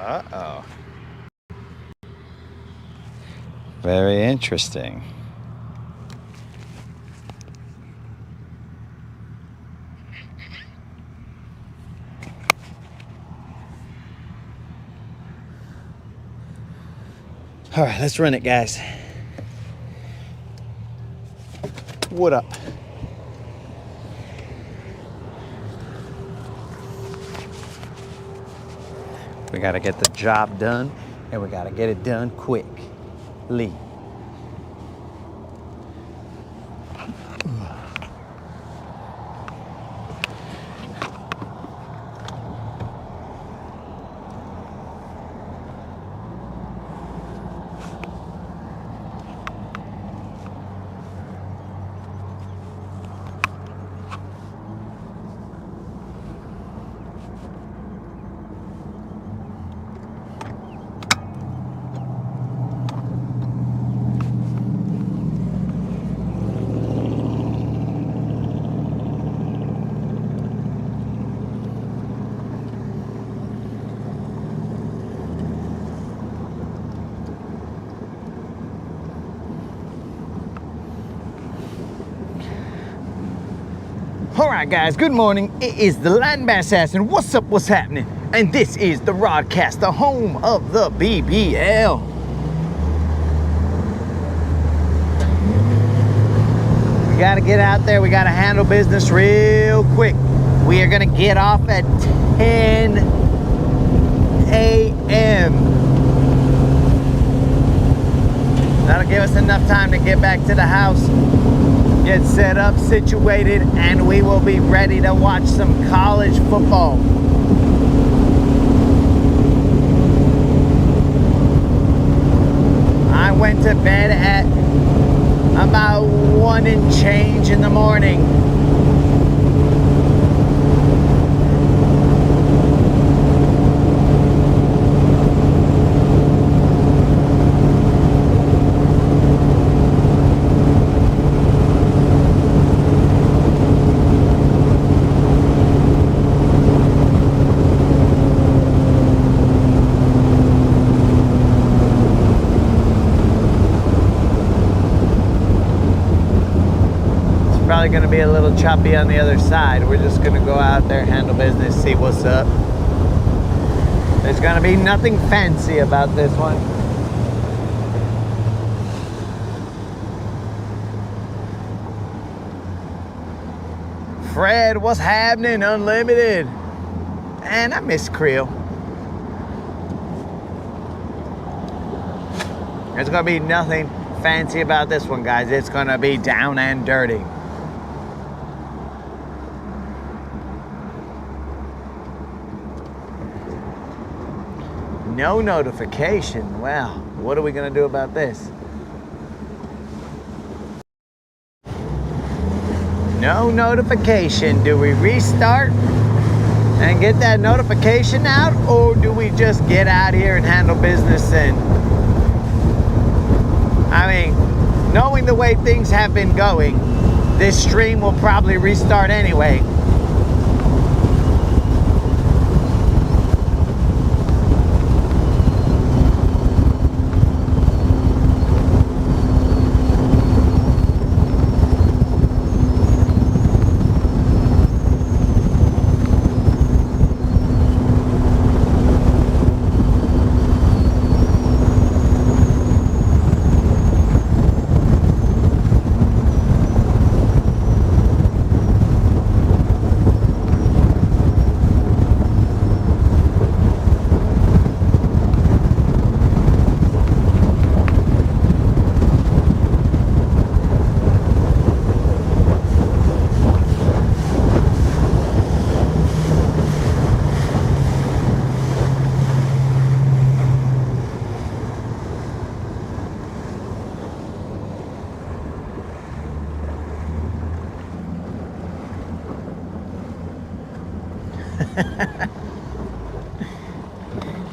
Uh-oh. Very interesting. All right, let's run it, guys. What up? We gotta get the job done, and we gotta get it done quickly. Alright guys, good morning. It is the Landmass Assassin. What's up, what's happening? And this is the Rodcast, the home of the BBL. We gotta get out there, we gotta handle business real quick. We are gonna get off at 10 a.m. That'll give us enough time to get back to the house, get set up, situated, and we will be ready to watch some college football. I went to bed at about 1 and change in the morning. Probably going to be a little choppy on the other side. We're just going to go out there, handle business, see what's up. There's going to be nothing fancy about this one. Fred, what's happening? Unlimited. And I miss Creel. There's going to be nothing fancy about this one, guys. It's going to be down and dirty. No notification. Well, what are we going to do about this? No notification. Do we restart and get that notification out, or do we just get out here and handle business? And I mean, knowing the way things have been going, this stream will probably restart anyway.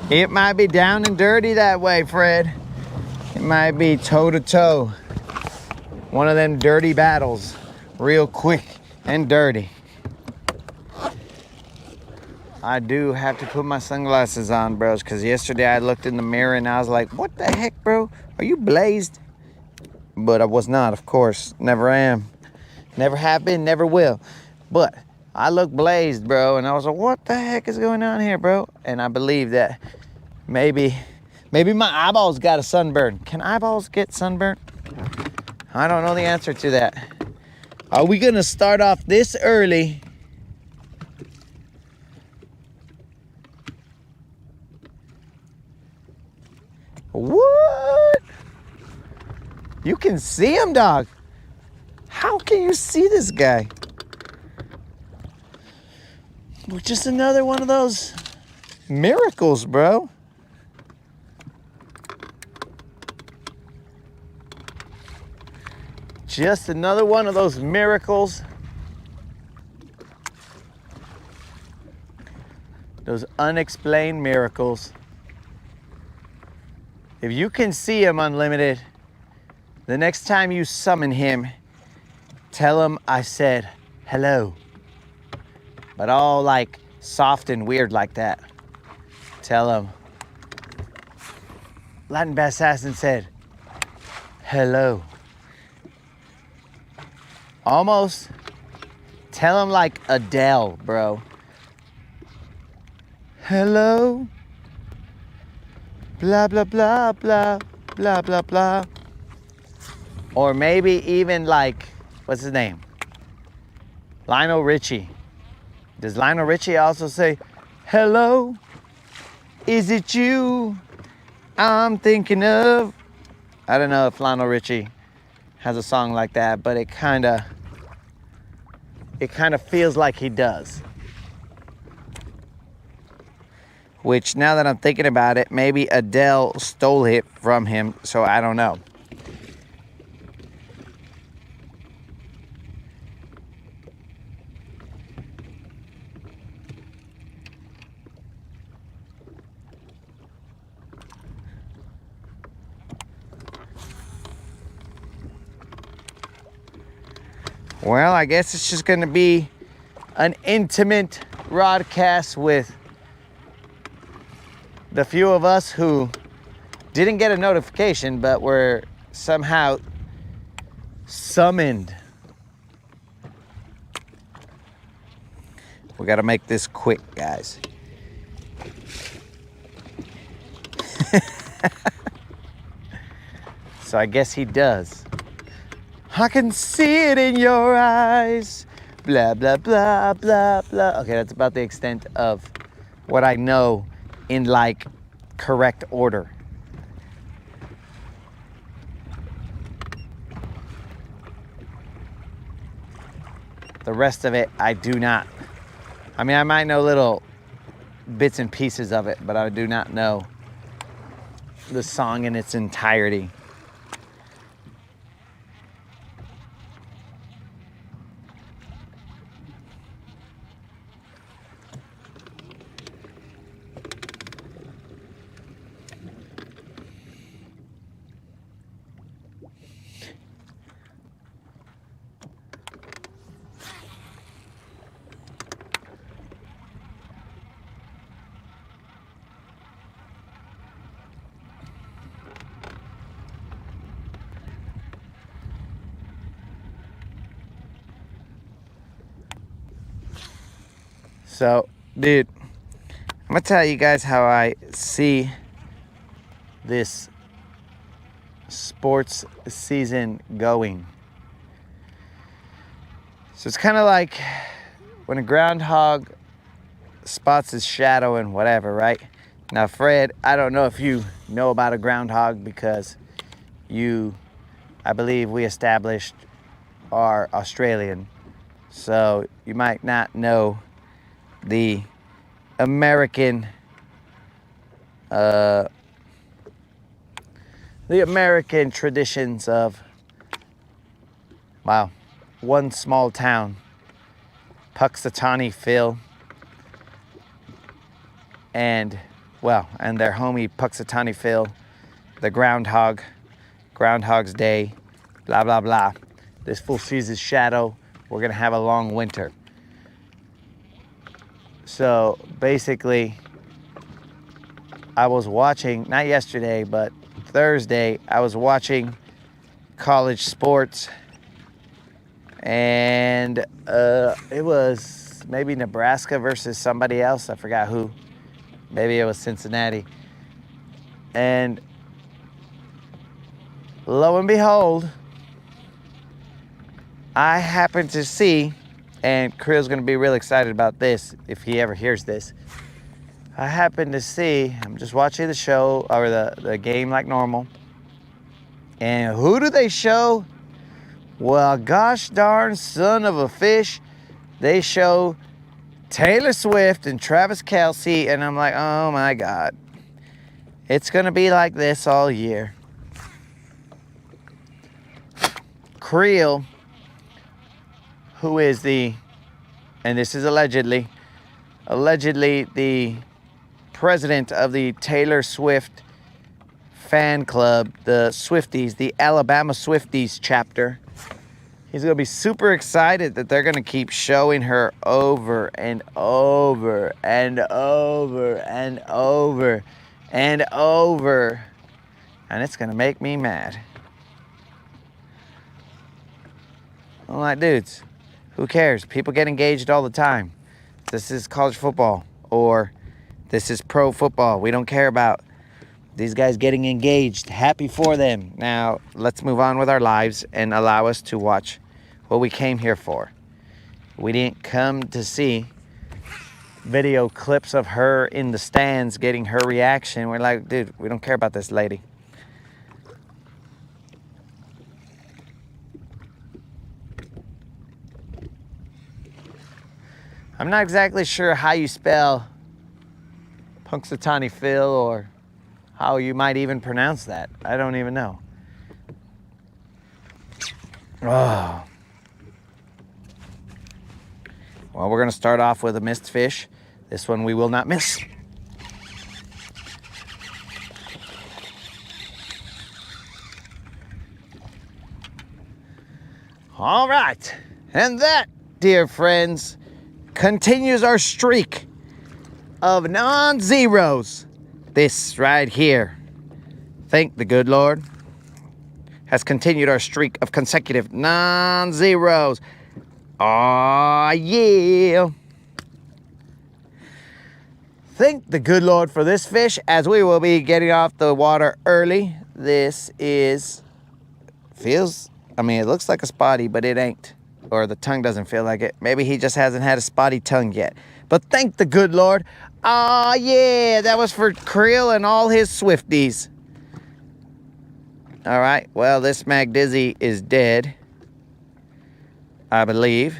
It might be down and dirty that way, Fred. It might be toe to toe. One of them dirty battles. Real quick and dirty. I do have to put my sunglasses on, bros, because yesterday I looked in the mirror and I was like, what the heck, bro? Are you blazed? But I was not, of course. Never am. Never have been, never will. But I look blazed, bro, and I was like, what the heck is going on here, bro? And I believe that maybe my eyeballs got a sunburn. Can eyeballs get sunburned? I don't know the answer to that. Are we gonna start off this early? What? You can see him, dog. How can you see this guy? Well, just another one of those miracles, bro. Just another one of those miracles. Those unexplained miracles. If you can see him, Unlimited, the next time you summon him, tell him I said hello. But all like soft and weird like that. Tell him Latin Bass Assassin said hello. Almost. Tell him like Adele, bro. Hello. Blah, blah, blah, blah, blah, blah, blah. Or maybe even like, what's his name? Lionel Richie. Does Lionel Richie also say, hello? Is it you I'm thinking of? I don't know if Lionel Richie has a song like that, but it kind of feels like he does. Which, now that I'm thinking about it, maybe Adele stole it from him, so I don't know. Well, I guess it's just going to be an intimate Rodcast with the few of us who didn't get a notification, but were somehow summoned. We got to make this quick, guys. So I guess he does. I can see it in your eyes. Blah, blah, blah, blah, blah. Okay, that's about the extent of what I know in like correct order. The rest of it, I do not. I mean, I might know little bits and pieces of it, but I do not know the song in its entirety. So, dude, I'm gonna tell you guys how I see this sports season going. So it's kind of like when a groundhog spots his shadow and whatever, right? Now, Fred, I don't know if you know about a groundhog because I believe we established are Australian. So you might not know the American traditions of, wow, one small town, Puxatawny Phil, and their homie Puxatawny Phil, the Groundhog's Day, blah, blah, blah. This fool sees his shadow. We're gonna have a long winter. So basically, I was watching, not yesterday, but Thursday, I was watching college sports, and it was maybe Nebraska versus somebody else. I forgot who. Maybe it was Cincinnati. And lo and behold, I happened to see, and Creel's gonna be really excited about this if he ever hears this. I happened to see, I'm just watching the show, or the game like normal. And who do they show? Well, gosh darn son of a fish. They show Taylor Swift and Travis Kelce, and I'm like, oh my God. It's gonna be like this all year. Creel, who is and this is allegedly the president of the Taylor Swift fan club, the Swifties, the Alabama Swifties chapter. He's gonna be super excited that they're gonna keep showing her over and over and over and over and over. And it's gonna make me mad. I'm like, dudes, who cares? People get engaged all the time. This is college football, or this is pro football. We don't care about these guys getting engaged. Happy for them. Now, let's move on with our lives and allow us to watch what we came here for. We didn't come to see video clips of her in the stands getting her reaction. We're like, dude, we don't care about this lady. I'm not exactly sure how you spell Punxsutawney Phil, or how you might even pronounce that. I don't even know. Oh. Well, we're gonna start off with a missed fish. This one we will not miss. All right, and that, dear friends, continues our streak of non-zeros. This right here, thank the good Lord, has continued our streak of consecutive non-zeros. Aw, yeah. Thank the good Lord for this fish, as we will be getting off the water early. This it looks like a spotty, but it ain't. Or the tongue doesn't feel like it. Maybe he just hasn't had a spotty tongue yet. But thank the good Lord. Ah, yeah, that was for Creel and all his Swifties. All right, well, this Mag Dizzy is dead, I believe.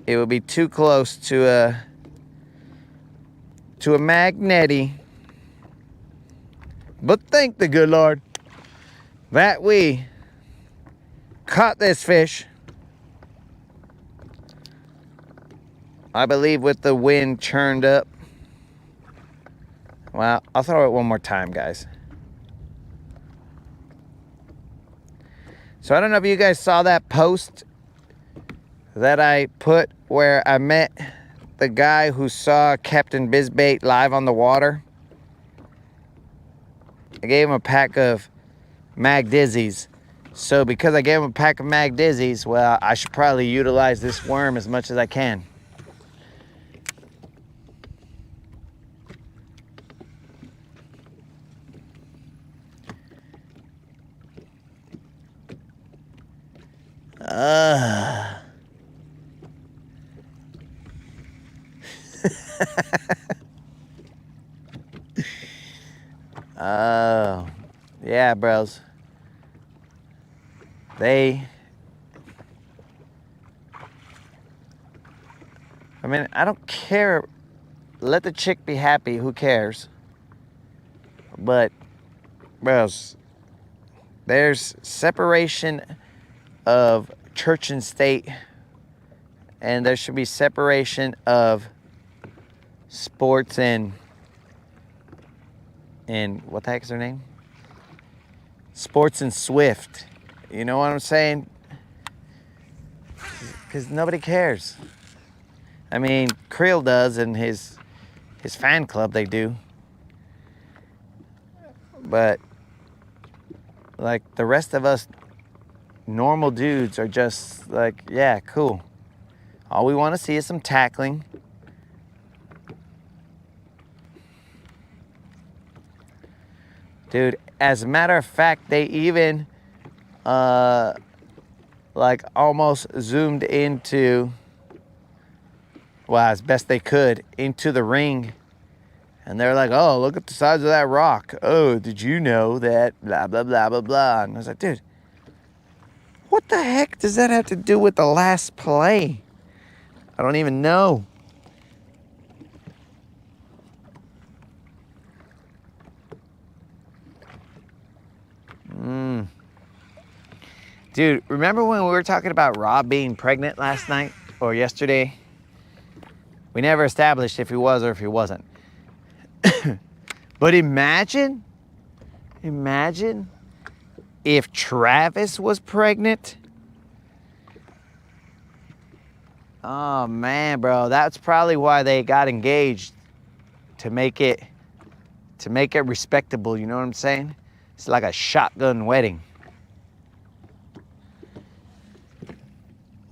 It would be too close to a Magnetti. But thank the good Lord that we caught this fish. I believe with the wind churned up. Well, I'll throw it one more time, guys. So I don't know if you guys saw that post that I put where I met the guy who saw Captain Bizbait live on the water. I gave him a pack of Mag Dizzies. So because I gave him a pack of Mag Dizzies, well, I should probably utilize this worm as much as I can. Oh, yeah, bros. I don't care. Let the chick be happy. Who cares? But, bros, there's separation of church and state, and there should be separation of sports and what the heck is her name? Sports and Swift. You know what I'm saying? Because nobody cares. I mean, Creel does, and his fan club, they do. But like the rest of us normal dudes are just like, yeah, cool. All we want to see is some tackling. Dude, as a matter of fact, they even like almost zoomed into, well, as best they could, into the ring. And they're like, oh, look at the size of that rock. Oh, did you know that blah, blah, blah, blah, blah. And I was like, dude, what the heck does that have to do with the last play? I don't even know. Dude, remember when we were talking about Rob being pregnant last night or yesterday? We never established if he was or if he wasn't. But imagine if Travis was pregnant. Oh man, bro, that's probably why they got engaged, to make it respectable, you know what I'm saying? It's like a shotgun wedding.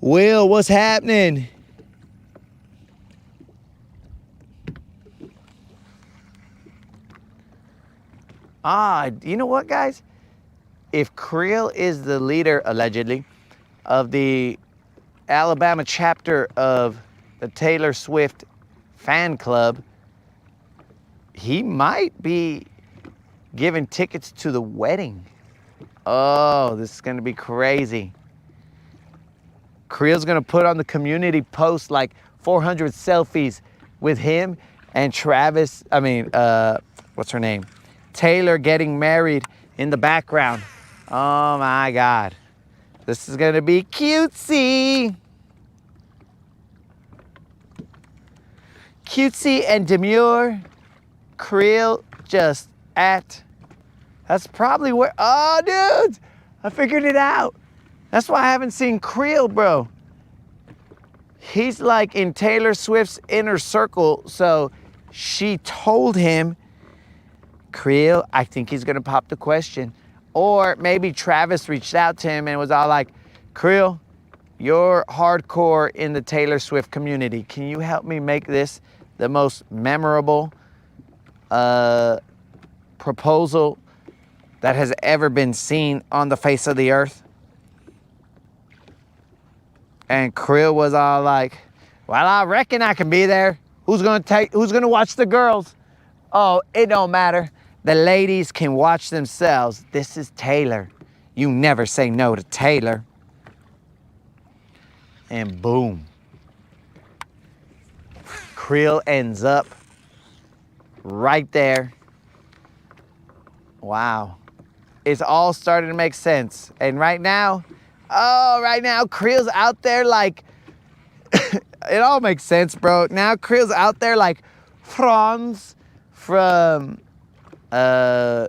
Will, what's happening? You know what, guys? If Creel is the leader, allegedly, of the Alabama chapter of the Taylor Swift fan club, he might be giving tickets to the wedding. Oh, this is gonna be crazy. Creel's gonna put on the community post like 400 selfies with him and Travis, what's her name? Taylor getting married in the background. Oh my God. This is gonna be cutesy. Cutesy and demure. Creel just at. That's probably where, oh dude, I figured it out. That's why I haven't seen Creel, bro. He's like in Taylor Swift's inner circle, so she told him, Creel, I think he's gonna pop the question. Or maybe Travis reached out to him and was all like, Creel, you're hardcore in the Taylor Swift community. Can you help me make this the most memorable proposal that has ever been seen on the face of the earth? And Creel was all like, well, I reckon I can be there. Who's gonna watch the girls? Oh, it don't matter. The ladies can watch themselves. This is Taylor. You never say no to Taylor. And boom. Creel ends up right there. Wow. It's all starting to make sense. And right now, Creel's out there like, it all makes sense, bro. Now Creel's out there like Franz from My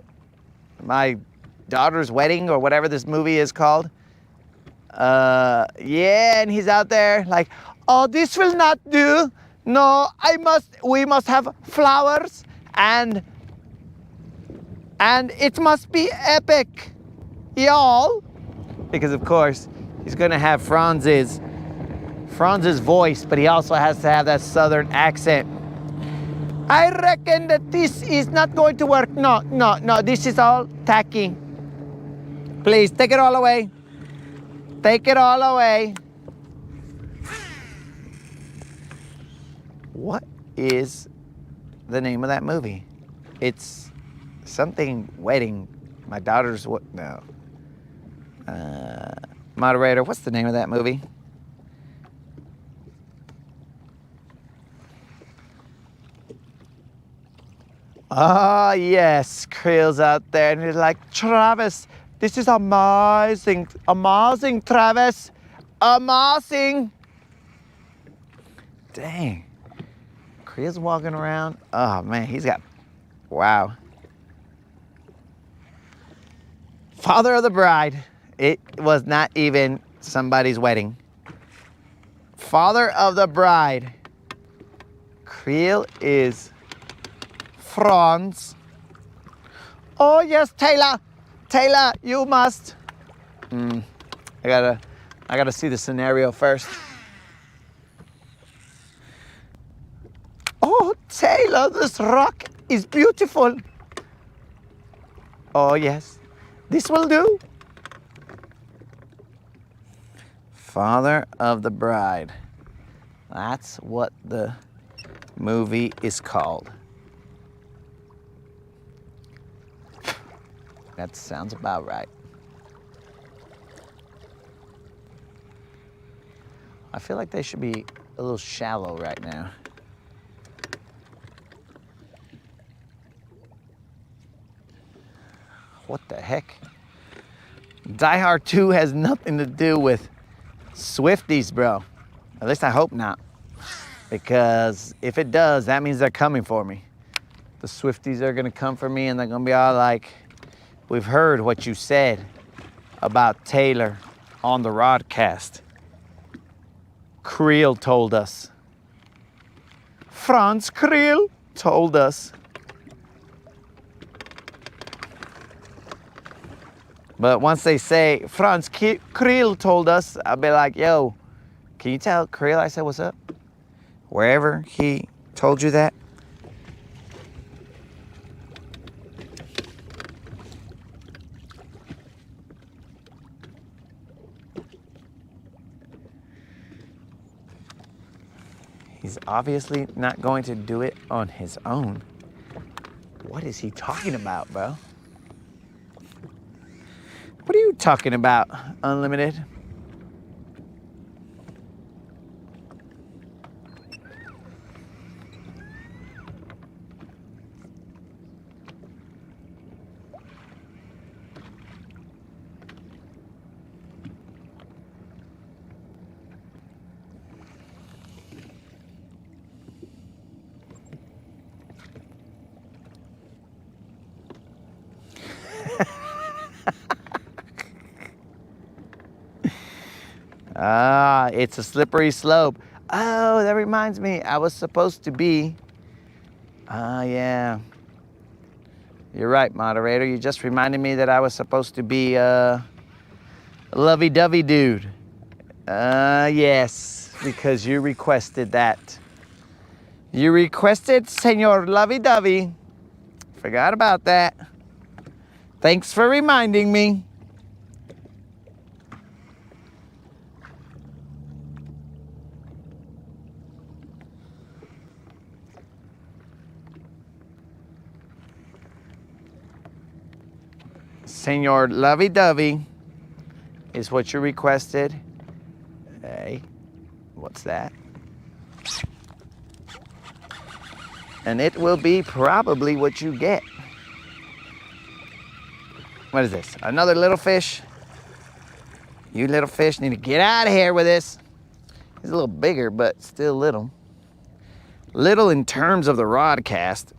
Daughter's Wedding or whatever this movie is called. Yeah, and he's out there like, oh, this will not do. No, we must have flowers and it must be epic, y'all. Because of course, he's gonna have Franz's voice, but he also has to have that southern accent. I reckon that this is not going to work. No, this is all tacky. Please, take it all away. Take it all away. What is the name of that movie? It's something wedding. My daughter's what? No. Moderator, what's the name of that movie? Oh, yes. Creel's out there and he's like, Travis, this is amazing. Amazing, Travis. Amazing. Dang. Creel's walking around. Oh, man, he's got, wow. Father of the bride. It was not even somebody's wedding. Father of the bride Creel is Franz. Oh yes, Taylor. Taylor, you must. I gotta see the scenario first. Oh, Taylor, this rock is beautiful. Oh yes, this will do. Father of the Bride. That's what the movie is called. That sounds about right. I feel like they should be a little shallow right now. What the heck? Die Hard 2 has nothing to do with Swifties, bro. At least I hope not. Because if it does, that means they're coming for me. The Swifties are gonna come for me and they're gonna be all like, we've heard what you said about Taylor on the Rodcast. Creel told us. Franz Creel told us. But once they say, Franz Creel told us, I'll be like, yo, can you tell Creel I said what's up? Wherever he told you that. He's obviously not going to do it on his own. What is he talking about, bro? What are you talking about, Unlimited? Ah, it's a slippery slope. Oh, that reminds me. I was supposed to be... yeah. You're right, moderator. You just reminded me that I was supposed to be a lovey-dovey dude. Yes, because you requested that. You requested Senor Lovey-Dovey. Forgot about that. Thanks for reminding me. Senor Lovey-Dovey is what you requested. Hey, what's that? And it will be probably what you get. What is this? Another little fish? You little fish need to get out of here with this. He's a little bigger, but still little. Little in terms of the Rodcast.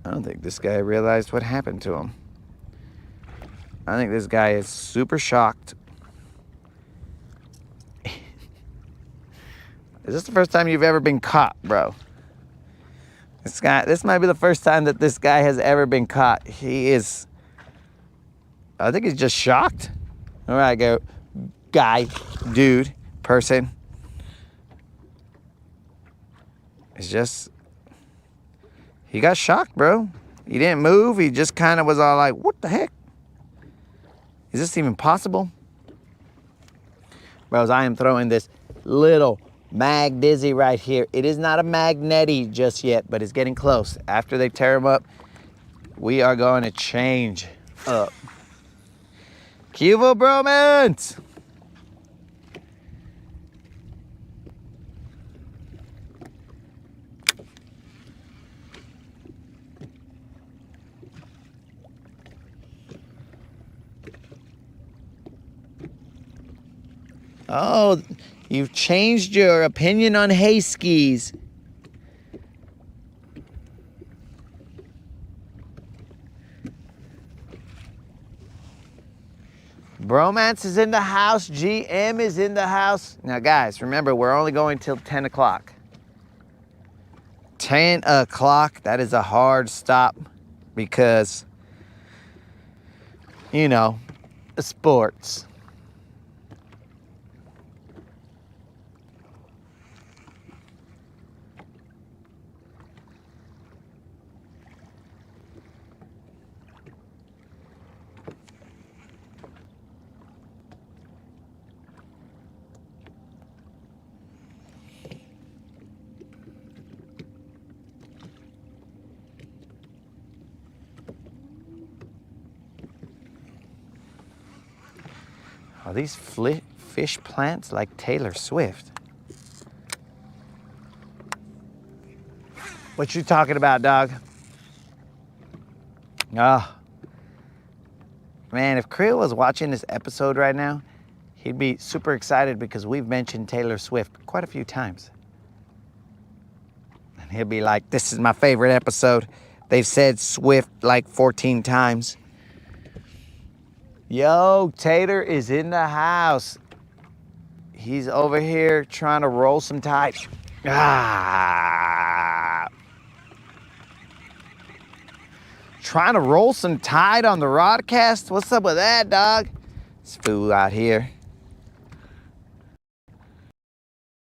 I don't think this guy realized what happened to him. I think this guy is super shocked. Is this the first time you've ever been caught, bro? This might be the first time that this guy has ever been caught. He is, I think he's just shocked. All right, go, guy, dude, person. It's just, he got shocked, bro. He didn't move. He just kind of was all like, what the heck? Is this even possible? Bros, I am throwing this little Mag Dizzy right here. It is not a Magneti just yet, but it's getting close. After they tear them up, we are going to change up. Cubo bromance! Oh, you've changed your opinion on hay skis. Bromance is in the house. GM is in the house. Now, guys, remember, we're only going till 10 o'clock. 10 o'clock, that is a hard stop because, you know, sports. Are these fish plants like Taylor Swift? What you talking about, dog? Oh. Man, if Creel was watching this episode right now, he'd be super excited because we've mentioned Taylor Swift quite a few times. And he'll be like, this is my favorite episode. They've said Swift like 14 times. Yo, Tater is in the house. He's over here trying to roll some tide. Trying to roll some tide on the Rodcast? What's up with that, dog? This fool out here.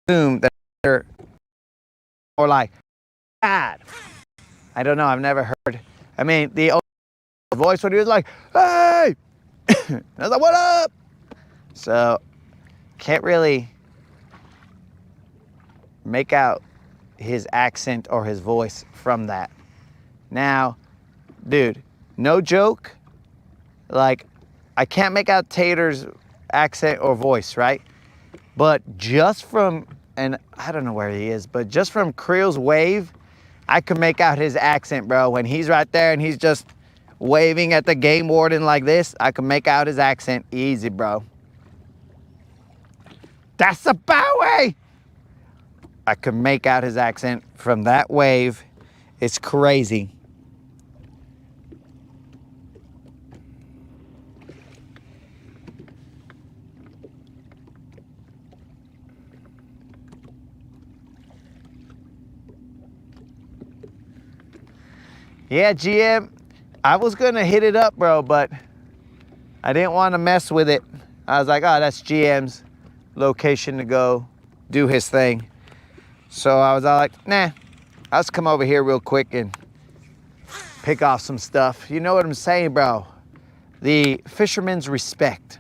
Assume that they're more like, God. I don't know, I've never heard. I mean, the old voice when he was like, hey! I was like, what up? So, can't really make out his accent or his voice from that. Now, dude, no joke. Like, I can't make out Tater's accent or voice, right? But just from, and I don't know where he is, but just from Creel's wave, I could make out his accent, bro. When he's right there and he's just waving at the game warden like this, I can make out his accent easy, bro. That's a Bowie! I can make out his accent from that wave. It's crazy. Yeah, GM, I was gonna hit it up, bro, but I didn't want to mess with it. I was like, oh, that's GM's location to go do his thing. So I was all like, nah, I'll just come over here real quick and pick off some stuff. You know what I'm saying, bro? The fisherman's respect.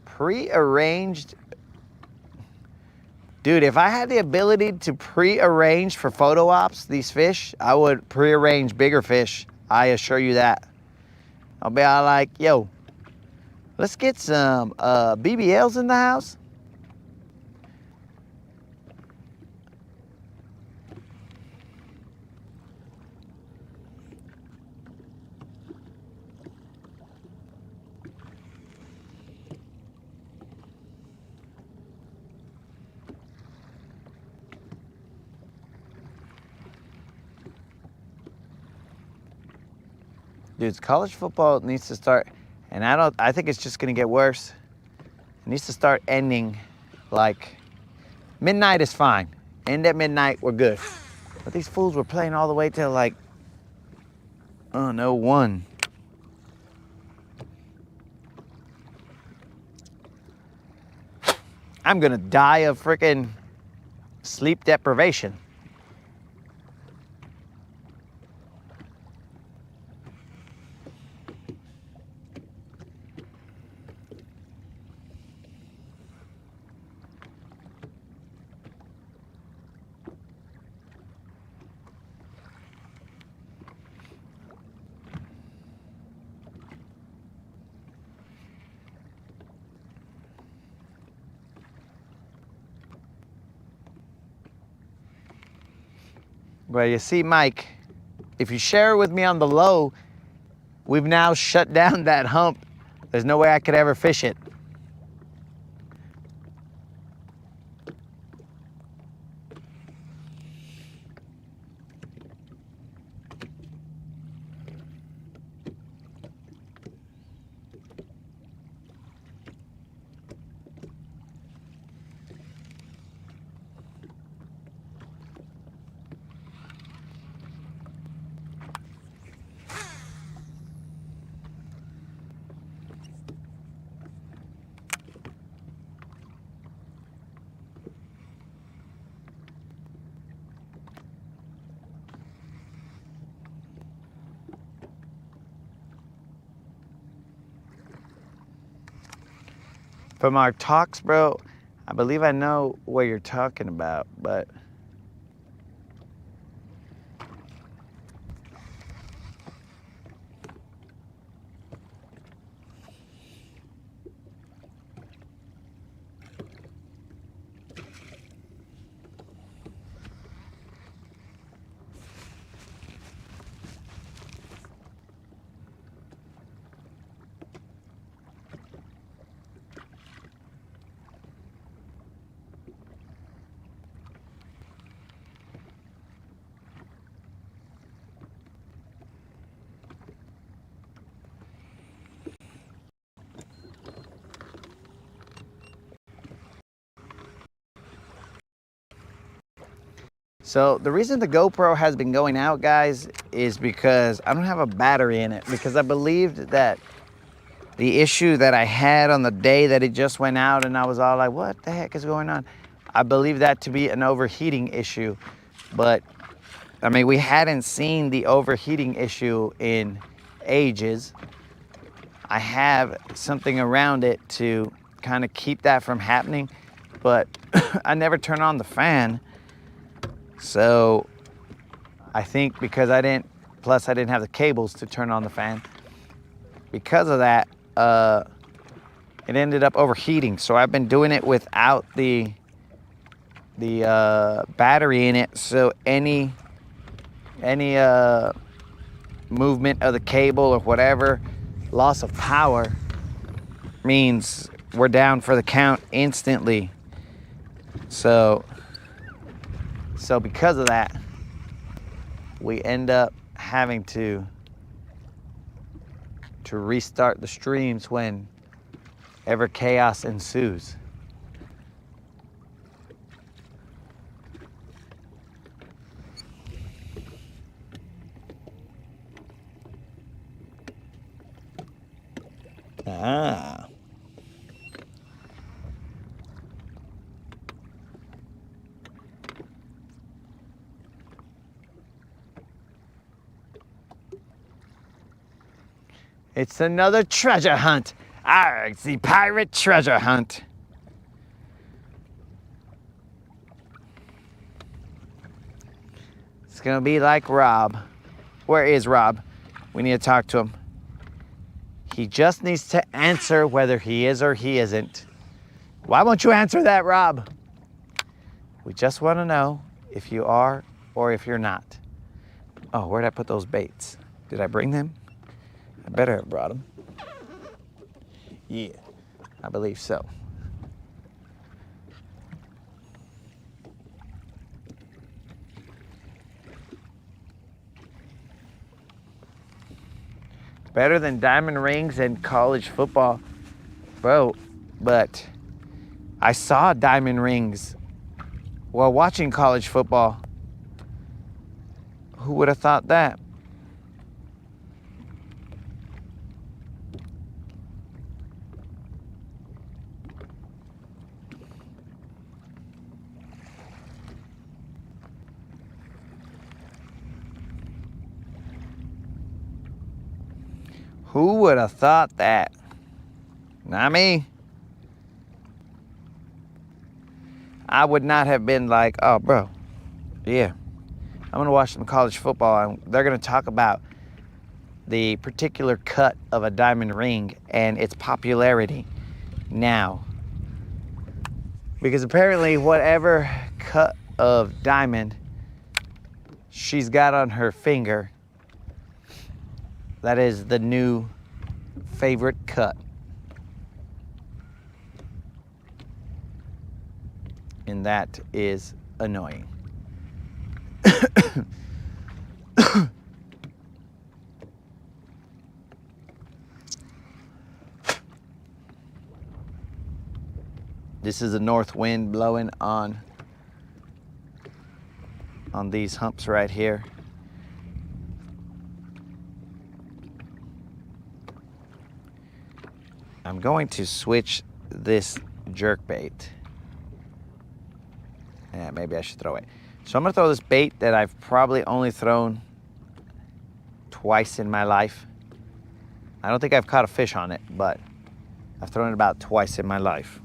Pre-arranged. Dude, if I had the ability to pre-arrange for photo ops these fish, I would pre-arrange bigger fish. I assure you that. I'll be all like, yo, let's get some BBLs in the house. Dude, college football needs to start, and I think it's just gonna get worse. It needs to start ending like, midnight is fine. End at midnight, we're good. But these fools were playing all the way till like, oh no, 1. I'm gonna die of freaking sleep deprivation. Well, you see, Mike, if you share with me on the low, we've now shut down that hump. There's no way I could ever fish it. From our talks, bro, I believe I know what you're talking about, but so the reason the GoPro has been going out, guys, is because I don't have a battery in it, because I believed that the issue that I had on the day that it just went out and I was all like, what the heck is going on? I believe that to be an overheating issue, but I mean, we hadn't seen the overheating issue in ages. I have something around it to kind of keep that from happening, but I never turn on the fan. So I think because plus I didn't have the cables to turn on the fan. Because of that, it ended up overheating. So I've been doing it without the battery in it. So any movement of the cable or whatever, loss of power, means we're down for the count instantly. So because of that, we end up having to restart the streams whenever chaos ensues. Ah. It's another treasure hunt. Arg, the pirate treasure hunt. It's gonna be like Rob. Where is Rob? We need to talk to him. He just needs to answer whether he is or he isn't. Why won't you answer that, Rob? We just want to know if you are or if you're not. Oh, where'd I put those baits? Did I bring them? I better have brought them. Yeah, I believe so. Better than diamond rings and college football, bro. But I saw diamond rings while watching college football. Who would have thought that? Who would have thought that? Not me. I would not have been like, oh, bro, yeah, I'm going to watch some college football, and they're going to talk about the particular cut of a diamond ring and its popularity now. Because apparently whatever cut of diamond she's got on her finger, that is the new favorite cut. And that is annoying. This is a north wind blowing on these humps right here. I'm going to switch this jerk bait. Yeah, maybe I should throw it. So I'm gonna throw this bait that I've probably only thrown twice in my life. I don't think I've caught a fish on it, but I've thrown it about twice in my life.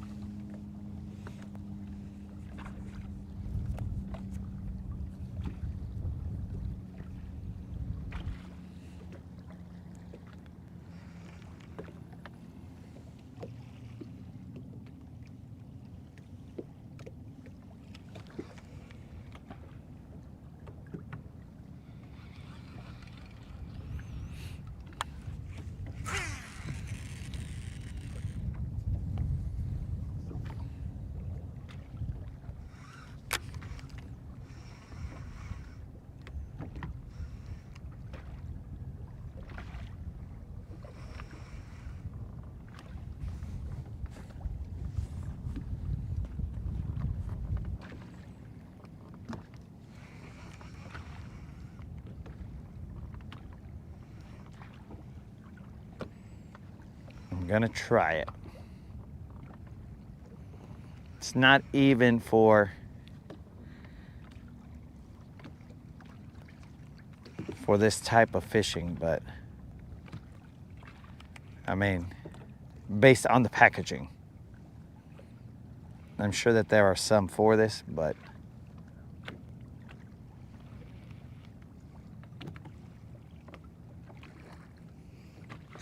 I'm gonna try it. It's not even for this type of fishing, but I mean, based on the packaging, I'm sure that there are some for this, but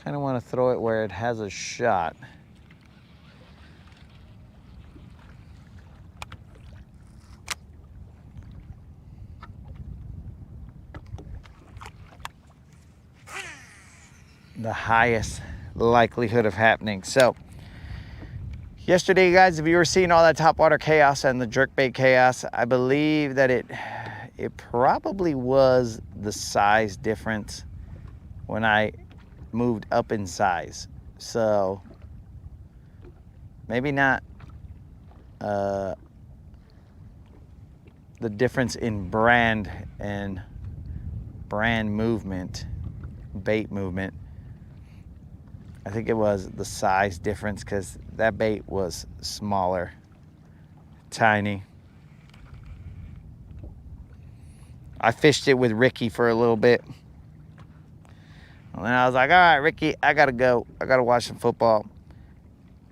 kind of want to throw it where it has a shot. The highest likelihood of happening. So yesterday, guys, if you were seeing all that topwater chaos and the jerkbait chaos, I believe that it probably was the size difference when I moved up in size. So maybe not the difference in brand and brand movement, bait movement. I think it was the size difference, because that bait was smaller, tiny. I fished it with Ricky for a little bit. And then I was like, all right, Ricky, I gotta go. I gotta watch some football.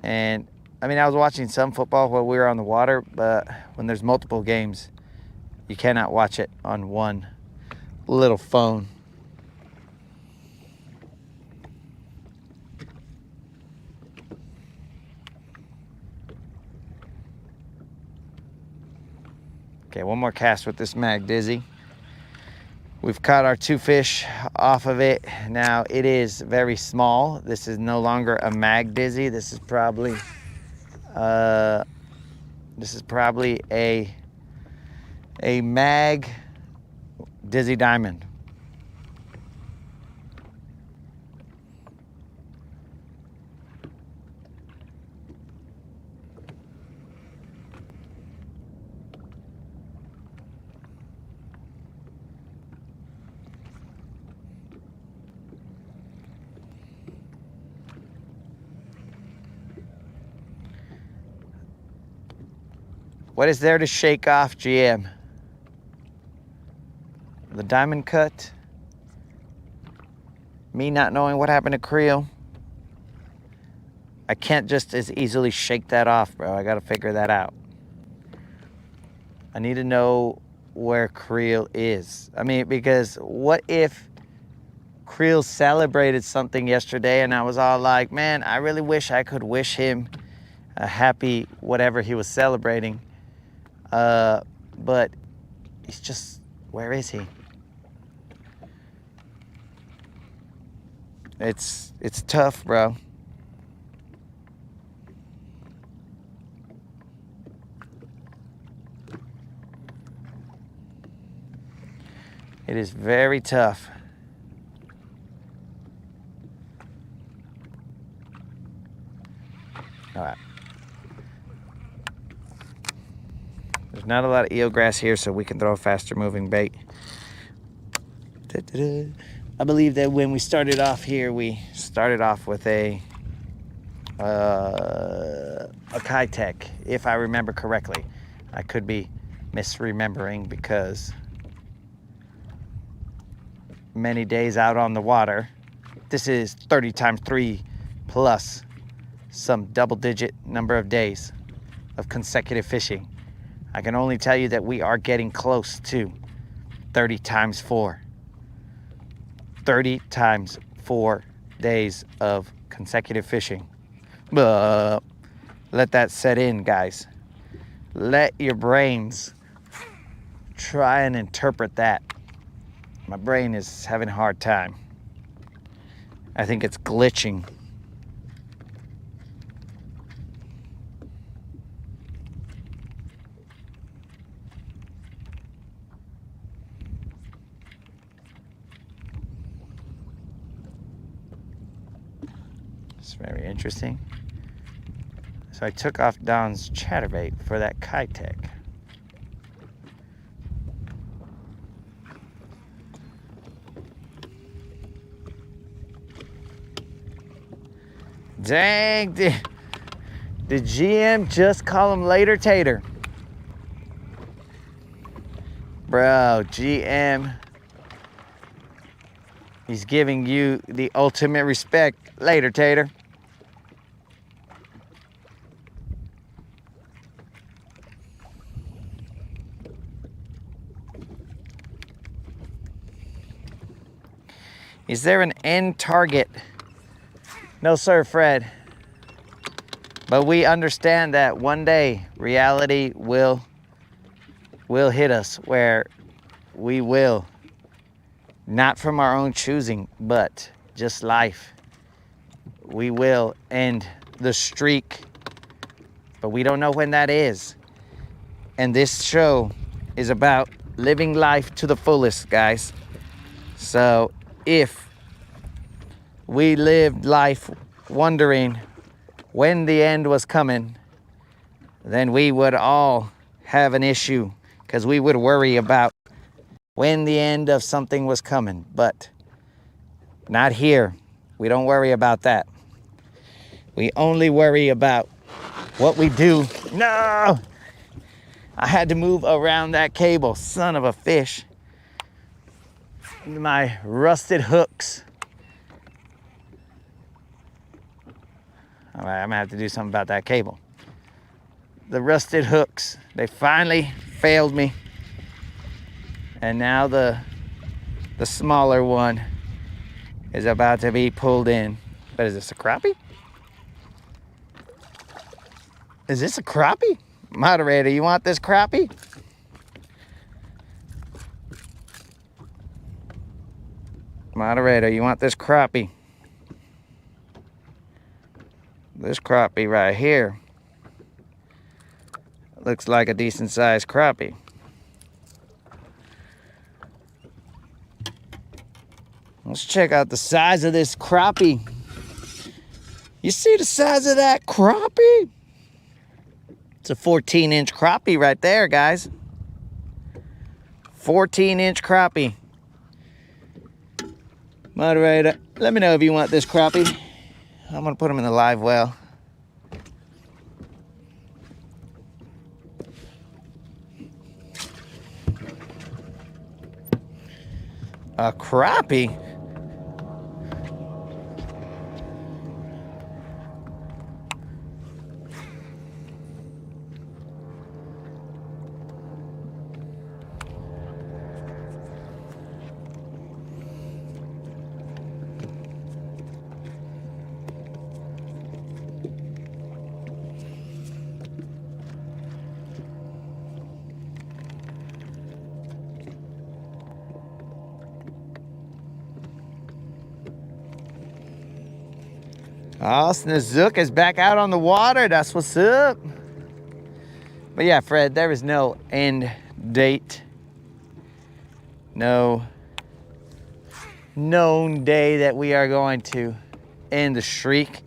And I mean, I was watching some football while we were on the water, but when there's multiple games, you cannot watch it on one little phone. Okay, one more cast with this Mag Dizzy. We've caught our 2 fish off of it. Now it is very small. This is no longer a Mag Dizzy. This is probably a Mag Dizzy Diamond. What is there to shake off, GM? The diamond cut? Me not knowing what happened to Creel? I can't just as easily shake that off, bro. I gotta figure that out. I need to know where Creel is. I mean, because what if Creel celebrated something yesterday and I was all like, man, I really wish I could wish him a happy whatever he was celebrating. But he's just, where is he? It's tough, bro. It is very tough. All right. There's not a lot of eelgrass here, so we can throw a faster moving bait. I believe that when we started off here, we started off with a Kitech, if I remember correctly. I could be misremembering because many days out on the water. This is 30 times 3 plus some double-digit number of days of consecutive fishing. I can only tell you that we are getting close to 30 times 4. 30 times 4 days of consecutive fishing. Let that set in, guys. Let your brains try and interpret that. My brain is having a hard time. I think it's glitching. It's very interesting. So I took off Don's chatterbait for that Kitech. Dang, did GM just call him later tater? Bro, GM, he's giving you the ultimate respect. Later tater. Is there an end target? No, sir, Fred. But we understand that one day reality will hit us where we will, not from our own choosing, but just life. We will end the streak, but we don't know when that is. And this show is about living life to the fullest, guys. So if we lived life wondering when the end was coming, then we would all have an issue, because we would worry about when the end of something was coming. But not here. We don't worry about that. We only worry about what we do. No! I had to move around that cable. Son of a fish. My rusted hooks. All right, I'm gonna have to do something about that cable. The rusted hooks, they finally failed me. And now the smaller one is about to be pulled in. But is this a crappie? Is this a crappie? Moderator, you want this crappie? Moderator, you want this crappie? This crappie right here looks like a decent sized crappie. Let's check out the size of this crappie. You see the size of that crappie? It's a 14-inch crappie right there, guys. 14-inch crappie. Moderator, let me know if you want this crappie. I'm gonna put them in the live well. A crappie? Oh, Snazook is back out on the water. That's what's up. But yeah, Fred, there is no end date. No known day that we are going to end the streak.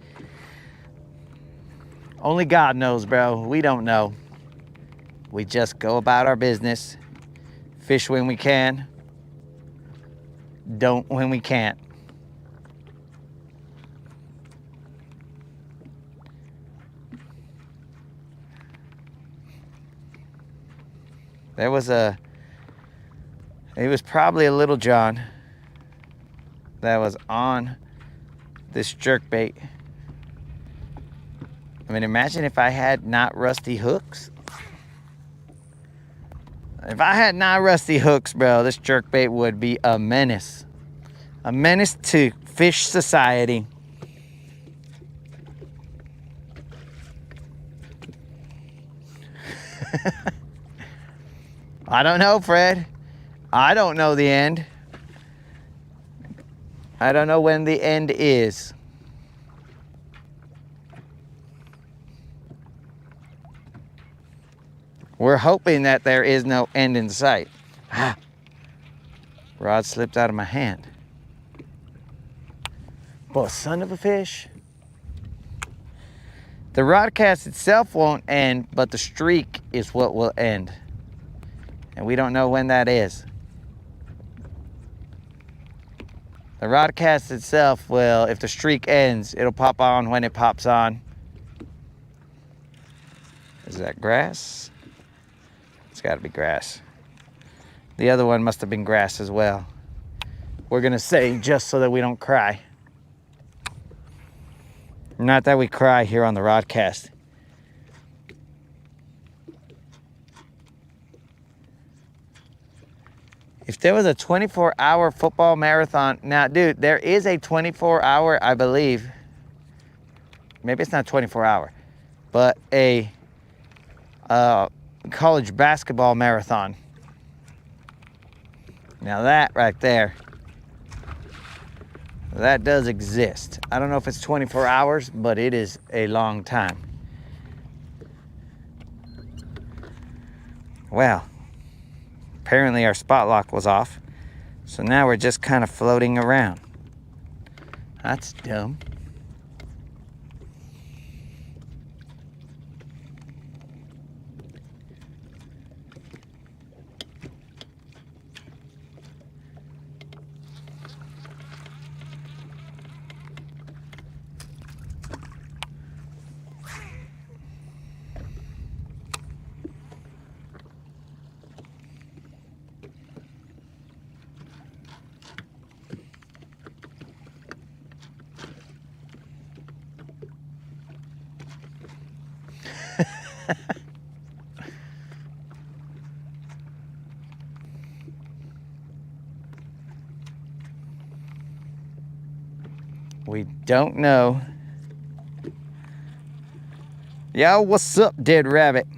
Only God knows, bro. We don't know. We just go about our business. Fish when we can. Don't when we can't. There was it was probably a little John that was on this jerkbait. I mean, imagine if I had not rusty hooks. If I had not rusty hooks, bro, this jerkbait would be a menace. A menace to fish society. I don't know, Fred. I don't know the end. I don't know when the end is. We're hoping that there is no end in sight. Ah, rod slipped out of my hand. Boy, son of a fish. The Rodcast itself won't end, but the streak is what will end. And we don't know when that is. The Rodcast itself will, if the streak ends, it'll pop on when it pops on. Is that grass? It's got to be grass. The other one must have been grass as well. We're going to say just so that we don't cry. Not that we cry here on the Rodcast. If there was a 24-hour football marathon, now, dude, there is a 24-hour, I believe. Maybe it's not 24-hour, but a college basketball marathon. Now that right there, that does exist. I don't know if it's 24 hours, but it is a long time. Well, apparently our spot lock was off, so now we're just kind of floating around. That's dumb. We don't know. Yo, what's up, Dead Rabbit?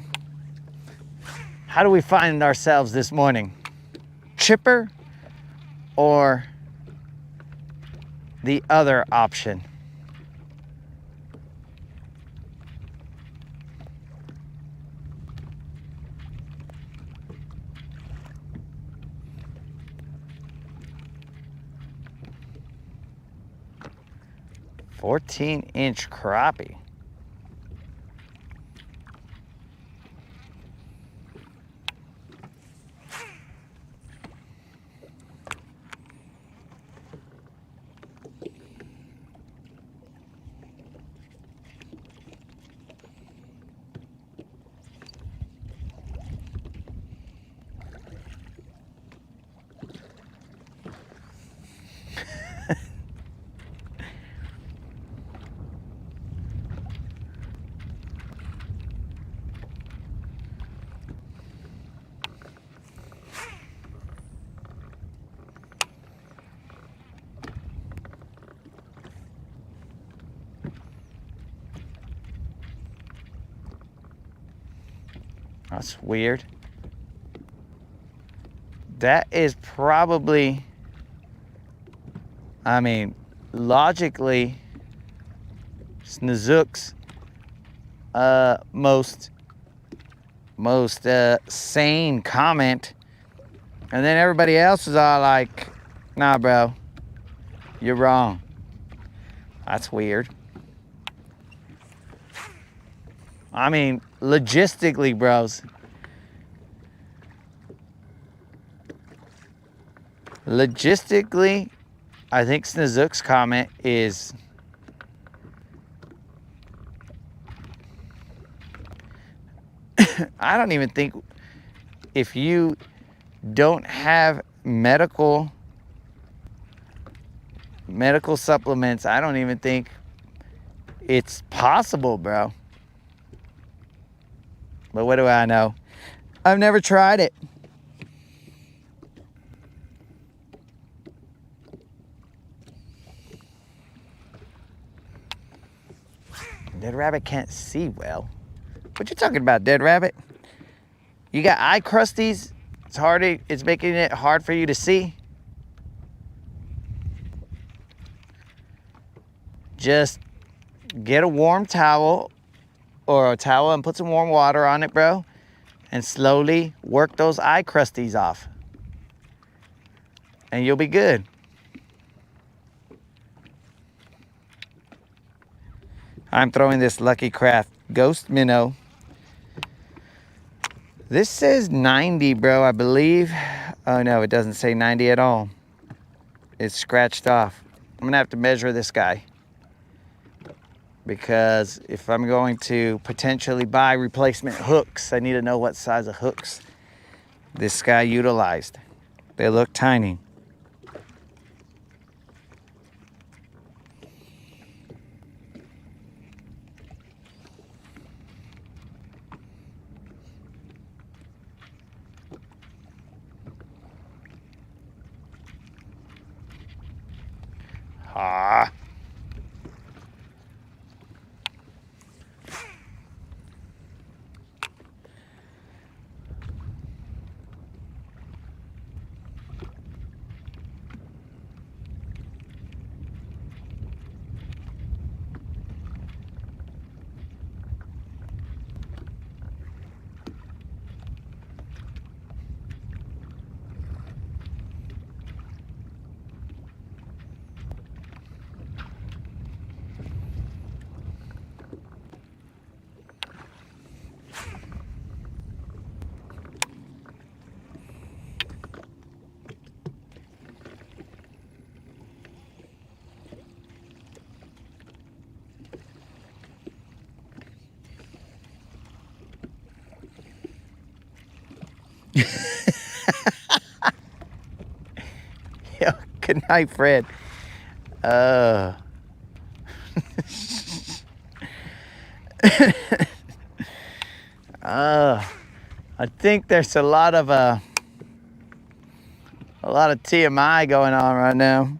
How do we find ourselves this morning? Chipper or the other option? "14-inch crappie." That's weird. That is probably, I mean, logically, Snoozuk's most sane comment. And then everybody else is all like, nah, bro, you're wrong. That's weird. I mean, logistically, bros. Logistically, I think Snoozuk's comment is I don't even think if you don't have medical supplements, I don't even think it's possible, bro. But what do I know? I've never tried it. Dead rabbit can't see well. What you talking about, dead rabbit? You got eye crusties? It's making it hard for you to see? Just get a warm towel or a towel and put some warm water on it, bro, and slowly work those eye crusties off. And you'll be good. I'm throwing this Lucky Craft Ghost Minnow. This says 90, bro, I believe. Oh no, it doesn't say 90 at all. It's scratched off. I'm gonna have to measure this guy, because if I'm going to potentially buy replacement hooks, I need to know what size of hooks this guy utilized. They look tiny. Ah. Yo, good night, Fred. I think there's a lot of TMI going on right now.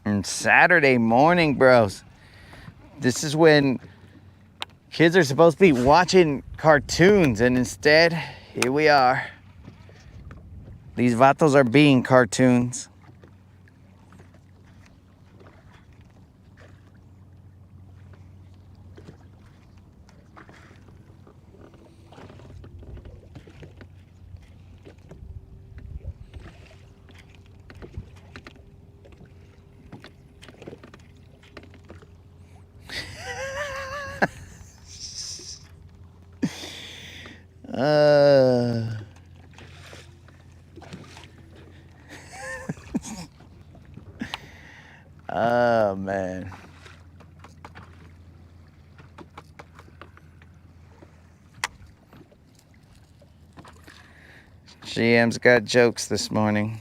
And Saturday morning, bros, this is when kids are supposed to be watching cartoons, and instead, here we are. These vatos are being cartoons. Oh, man. GM's got jokes this morning.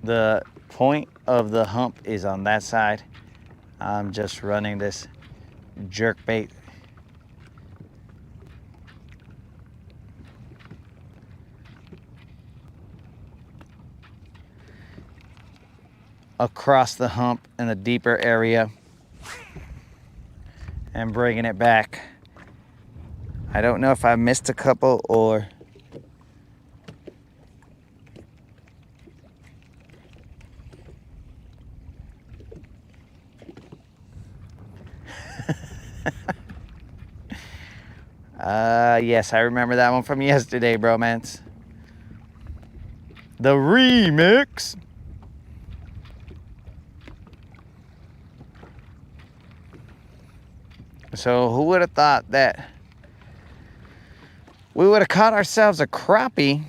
The point of the hump is on that side. I'm just running this jerk bait across the hump in a deeper area and bringing it back. I don't know if I missed a couple or Yes, I remember that one from yesterday, bromance. The remix. So who would have thought that we would have caught ourselves a crappie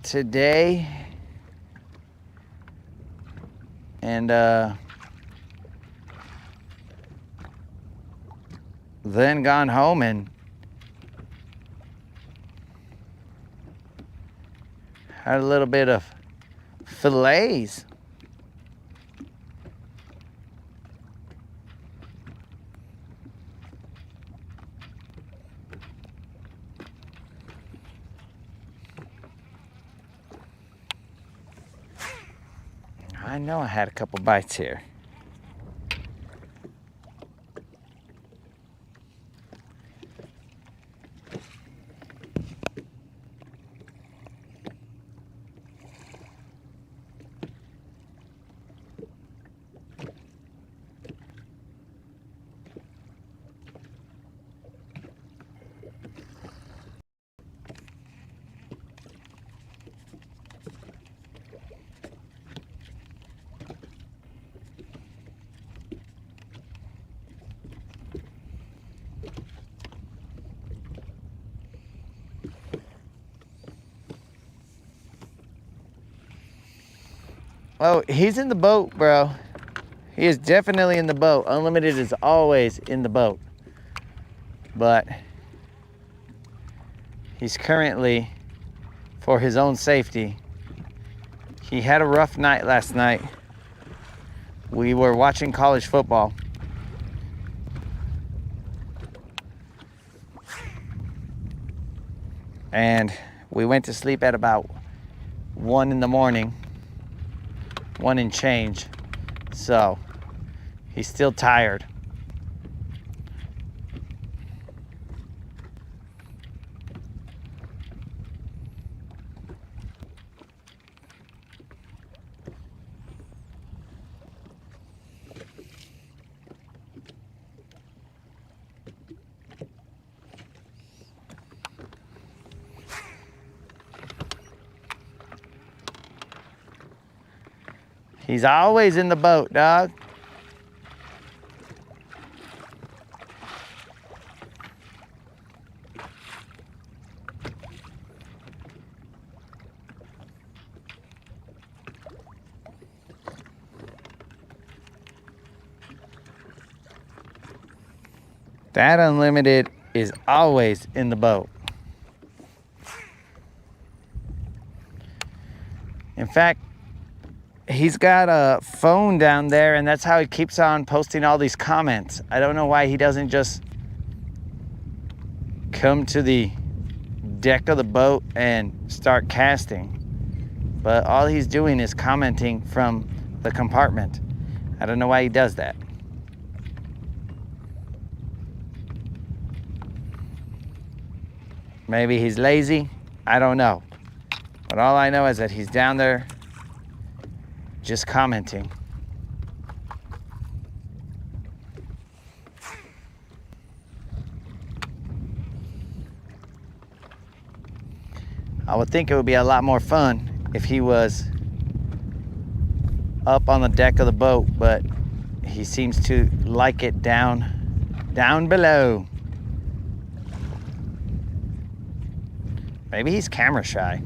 today and then gone home and had a little bit of fillets. I know I had a couple bites here. Oh, he's in the boat, bro. He is definitely in the boat. Unlimited is always in the boat. But he's currently, for his own safety, he had a rough night last night. We were watching college football. And we went to sleep at about 1 in the morning. 1 and change. So he's still tired. He's always in the boat, dog. That unlimited is always in the boat. In fact, he's got a phone down there, and that's how he keeps on posting all these comments. I don't know why he doesn't just come to the deck of the boat and start casting. But all he's doing is commenting from the compartment. I don't know why he does that. Maybe he's lazy. I don't know. But all I know is that he's down there just commenting. I would think it would be a lot more fun if he was up on the deck of the boat, but he seems to like it down below. Maybe he's camera shy.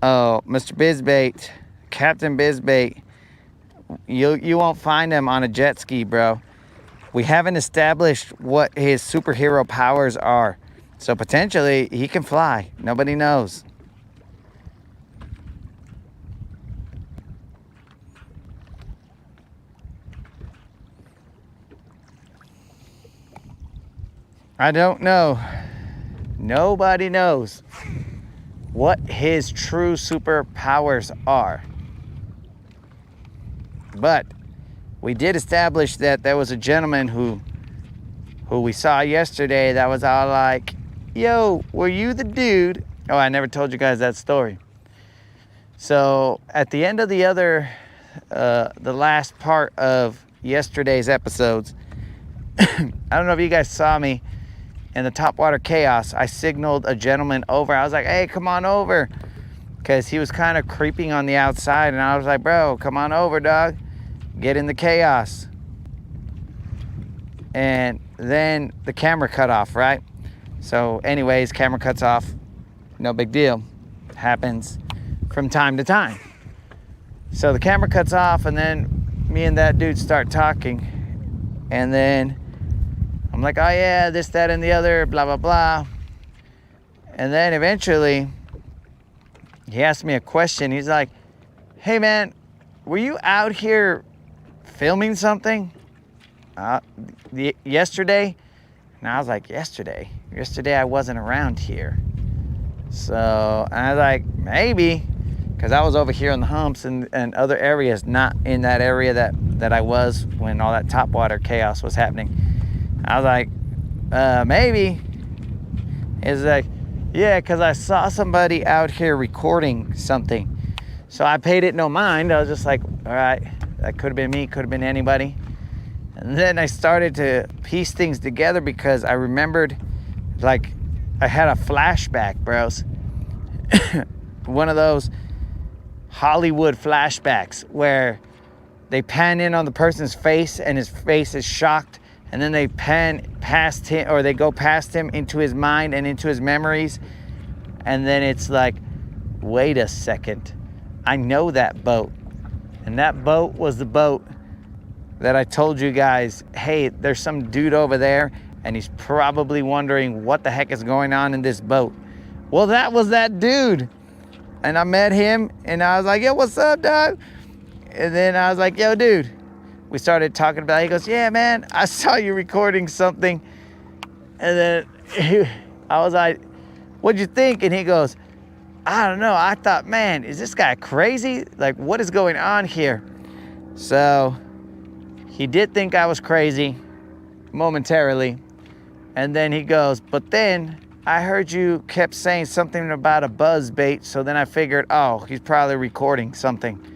Oh, Mr. Bizbait, Captain Bizbait, you won't find him on a jet ski, bro. We haven't established what his superhero powers are. So potentially he can fly. Nobody knows. I don't know. Nobody knows what his true superpowers are. But we did establish that there was a gentleman who we saw yesterday that was all like, yo, were you the dude? Oh, I never told you guys that story. So at the end of the last part of yesterday's episodes, I don't know if you guys saw me in the Topwater Chaos. I signaled a gentleman over. I was like, hey, come on over. Because he was kind of creeping on the outside. And I was like, bro, come on over, dog. Get in the chaos. And then the camera cut off, right? So anyways, camera cuts off. No big deal. Happens from time to time. So the camera cuts off, and then me and that dude start talking. And then I'm like, oh yeah, this, that, and the other, blah, blah, blah. And then eventually he asked me a question. He's like, hey man, were you out here filming something yesterday? And I was like, yesterday I wasn't around here. So I was like, maybe, because I was over here in the humps and other areas, not in that area that I was when all that Topwater Chaos was happening. I was like, maybe. It's like, yeah, because I saw somebody out here recording something. So I paid it no mind. I was just like, all right, that could have been me, could have been anybody. And then I started to piece things together because I remembered, like, I had a flashback, bros. One of those Hollywood flashbacks where they pan in on the person's face and his face is shocked, and then they pan past him, or they go past him into his mind and into his memories, and then it's like, wait a second, I know that boat. And that boat was the boat that I told you guys, hey, there's some dude over there and he's probably wondering what the heck is going on in this boat. Well, that was that dude. And I met him and I was like, yo, what's up, dog? And then I was like, yo, dude. We started talking about it. He goes, yeah, man, I saw you recording something. And then I was like, what'd you think? And he goes, I don't know. I thought, man, is this guy crazy? Like, what is going on here? So he did think I was crazy momentarily. And then he goes, but then I heard you kept saying something about a buzz bait. So then I figured, oh, he's probably recording something.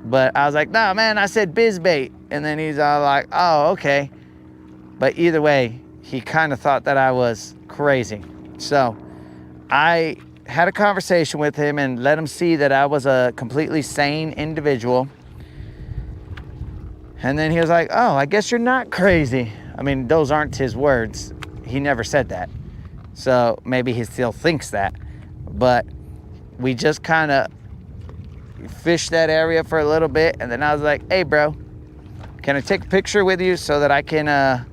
But I was like, nah, man, I said biz bait. And then he's all like, oh, okay. But either way, he kind of thought that I was crazy. So I had a conversation with him and let him see that I was a completely sane individual. And then he was like, oh, I guess you're not crazy. I mean, those aren't his words. He never said that. So maybe he still thinks that. But we just kind of fished that area for a little bit. And then I was like, hey, bro, can I take a picture with you so that I can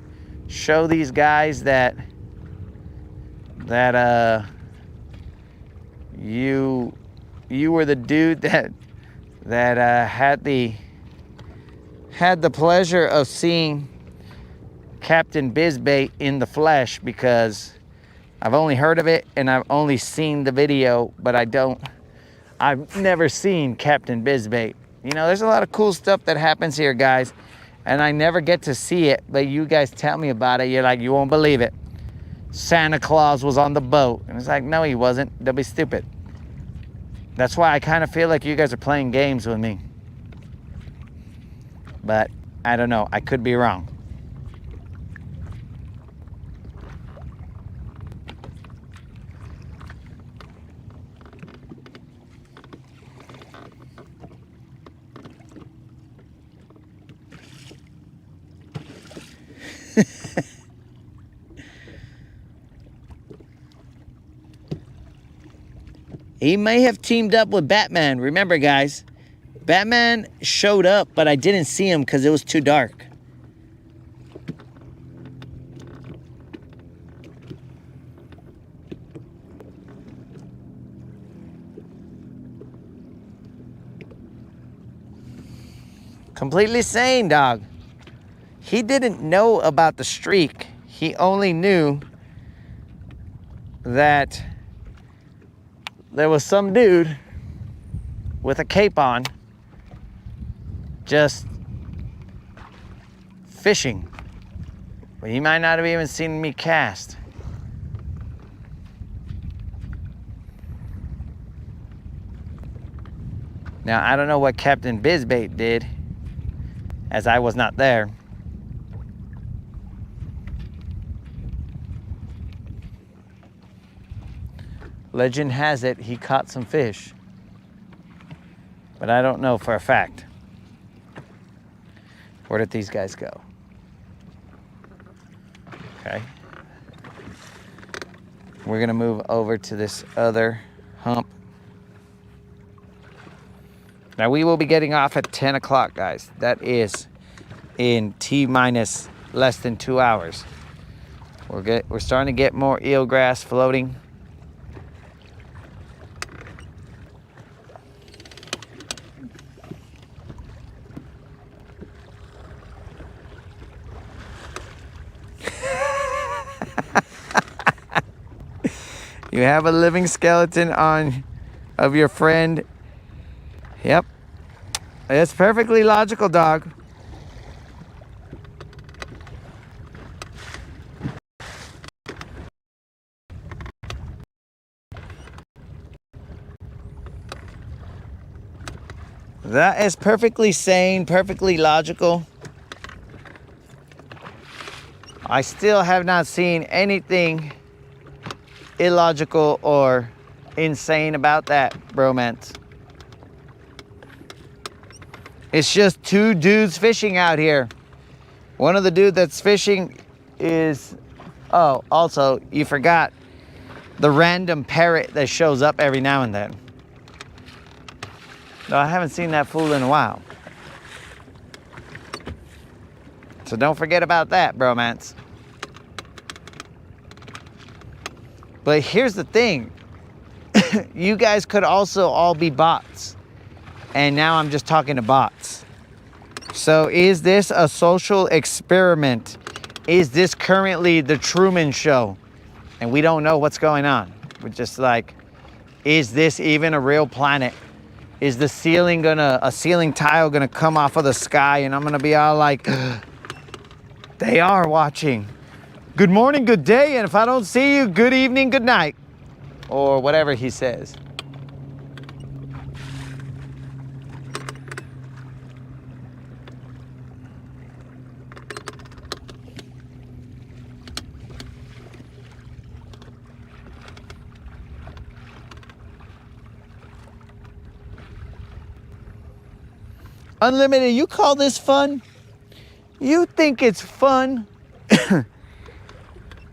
show these guys that you were the dude that had the pleasure of seeing Captain Bizbait in the flesh, because I've only heard of it and I've only seen the video, but I've never seen Captain Bizbait. You know, there's a lot of cool stuff that happens here, guys, and I never get to see it, but you guys tell me about it. You're like, you won't believe it. Santa Claus was on the boat. And it's like, no, he wasn't. Don't be stupid. That's why I kind of feel like you guys are playing games with me. But I don't know. I could be wrong. He may have teamed up with Batman. Remember, guys, Batman showed up, but I didn't see him because it was too dark. Completely sane, dog. He didn't know about the streak. He only knew that there was some dude with a cape on just fishing. But he might not have even seen me cast. Now, I don't know what Captain Bizbait did, as I was not there. Legend has it he caught some fish, but I don't know for a fact. Where did these guys go? Okay. We're gonna move over to this other hump. Now we will be getting off at 10 o'clock, guys. That is in T-minus less than 2 hours. We're starting to get more eelgrass floating. You have a living skeleton of your friend. Yep. It's perfectly logical, dog. That is perfectly sane, perfectly logical. I still have not seen anything illogical or insane about that, bromance. It's just two dudes fishing out here. One of the dudes that's fishing is, oh, also, you forgot the random parrot that shows up every now and then. No, I haven't seen that fool in a while. So don't forget about that, bromance. But here's the thing. You guys could also all be bots. And now I'm just talking to bots. So is this a social experiment? Is this currently the Truman Show? And we don't know what's going on. We're just like, is this even a real planet? Is the ceiling a ceiling tile gonna come off of the sky and I'm gonna be all like, they are watching. Good morning, good day, and if I don't see you, good evening, good night. Or whatever he says. Unlimited, you call this fun? You think it's fun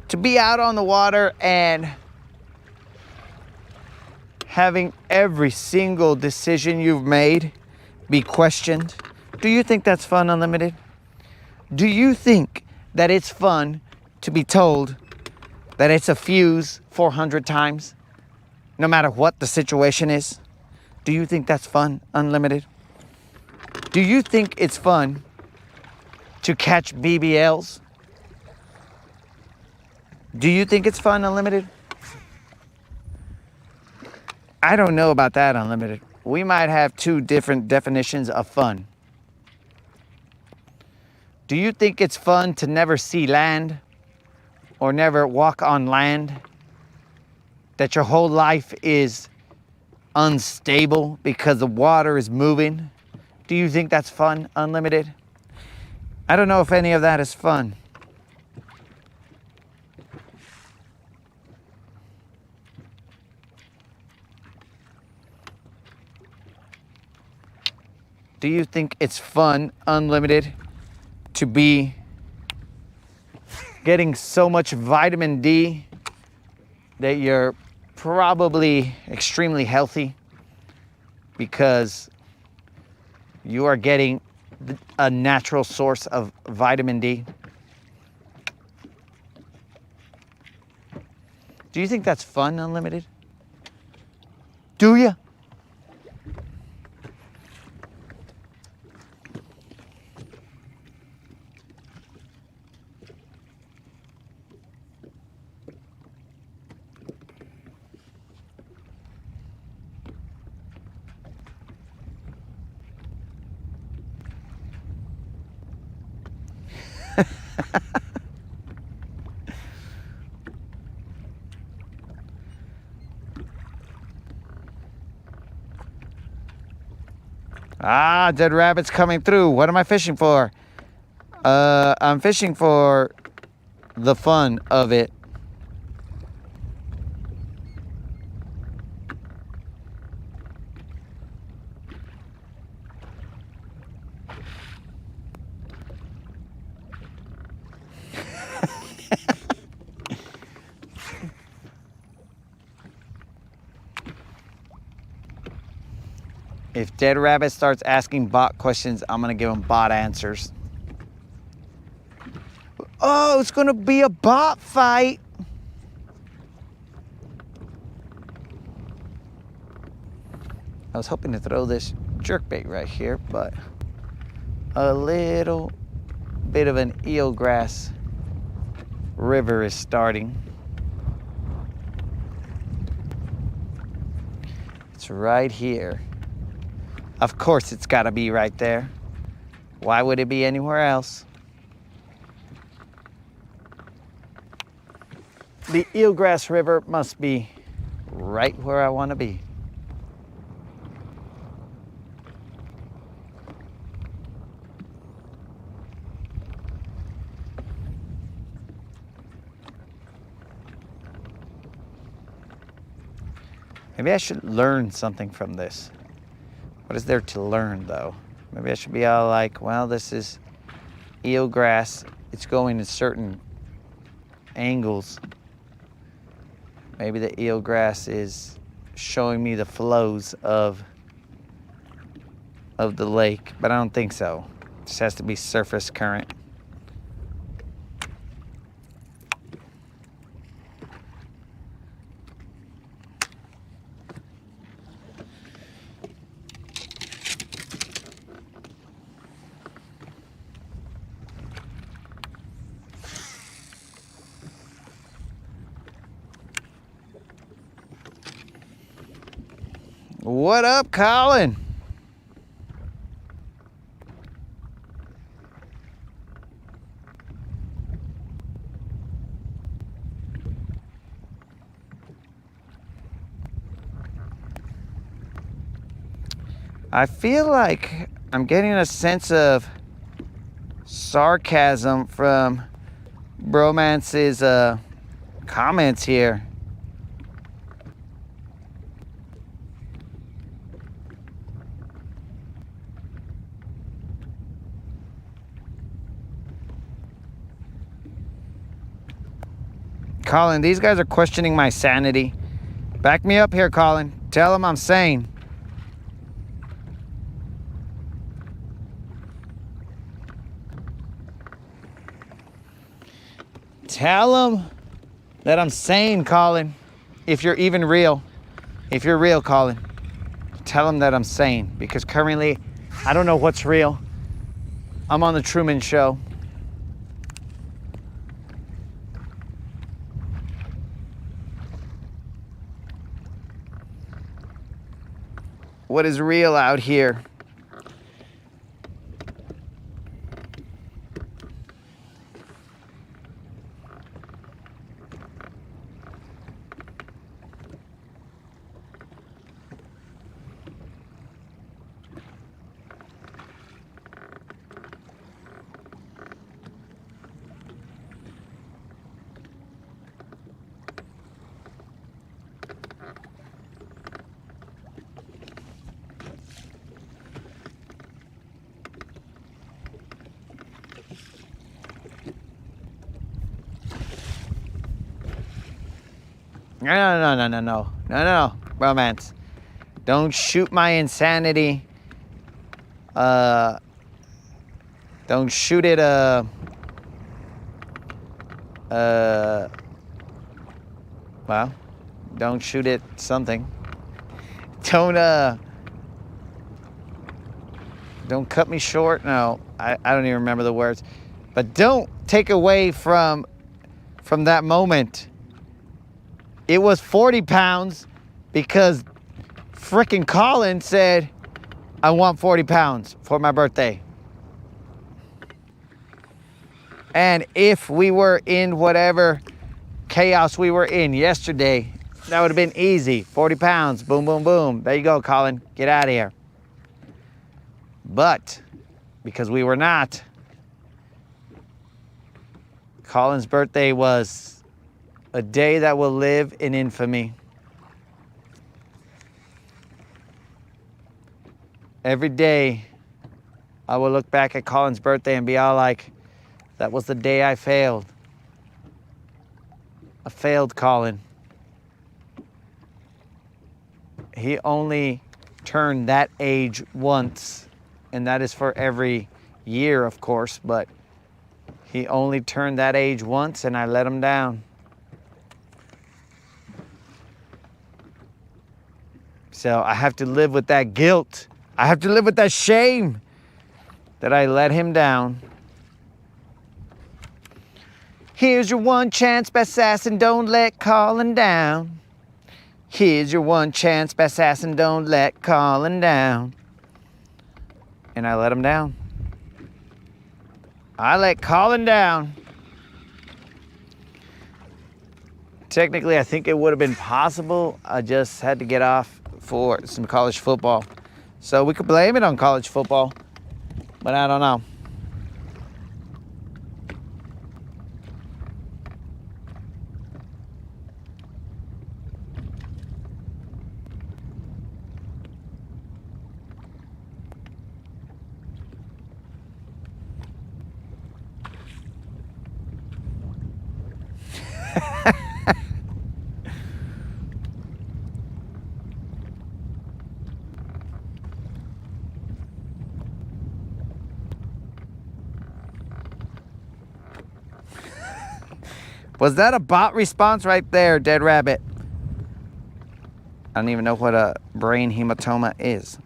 to be out on the water and having every single decision you've made be questioned? Do you think that's fun, Unlimited? Do you think that it's fun to be told that it's a fuse 400 times, no matter what the situation is? Do you think that's fun, Unlimited? Do you think it's fun to catch BBLs? Do you think it's fun, Unlimited? I don't know about that, Unlimited. We might have two different definitions of fun. Do you think it's fun to never see land or never walk on land? That your whole life is unstable because the water is moving? Do you think that's fun, Unlimited? I don't know if any of that is fun. Do you think it's fun, Unlimited, to be getting so much vitamin D that your probably extremely healthy because you are getting a natural source of vitamin D. Do you think that's fun, Unlimited? Do you? Ah, dead rabbits coming through. What am I fishing for? I'm fishing for the fun of it. If Dead Rabbit starts asking bot questions, I'm gonna give him bot answers. Oh, it's gonna be a bot fight. I was hoping to throw this jerkbait right here, but a little bit of an eelgrass river is starting. It's right here. Of course it's gotta be right there. Why would it be anywhere else? The eelgrass river must be right where I wanna be. Maybe I should learn something from this. What is there to learn, though? Maybe I should be all like, well, this is eelgrass. It's going in certain angles. Maybe the eelgrass is showing me the flows of the lake, but I don't think so. It just has to be surface current. What up, Colin? I feel like I'm getting a sense of sarcasm from Bromance's comments here. Colin, these guys are questioning my sanity. Back me up here, Colin. Tell them I'm sane. Tell them that I'm sane, Colin. If you're even real. If you're real, Colin. Tell them that I'm sane. Because currently, I don't know what's real. I'm on the Truman Show. What is real out here? No. Romance. Don't shoot my insanity. Don't shoot it, well, don't shoot it something. Don't cut me short. No, I don't even remember the words. But don't take away from that moment. It was 40 pounds because frickin' Colin said, I want 40 pounds for my birthday. And if we were in whatever chaos we were in yesterday, that would have been easy. 40 pounds, boom, boom, boom. There you go, Colin, get out of here. But because we were not, Colin's birthday was a day that will live in infamy. Every day, I will look back at Colin's birthday and be all like, that was the day I failed. I failed Colin. He only turned that age once, and that is for every year, of course, but he only turned that age once, and I let him down. So I have to live with that guilt. I have to live with that shame that I let him down. Here's your one chance, assassin, don't let Colin down. Here's your one chance, assassin, don't let Colin down. And I let him down. I let Colin down. Technically, I think it would have been possible. I just had to get off for some college football. So we could blame it on college football, but I don't know. Was that a bot response right there, Dead Rabbit? I don't even know what a brain hematoma is.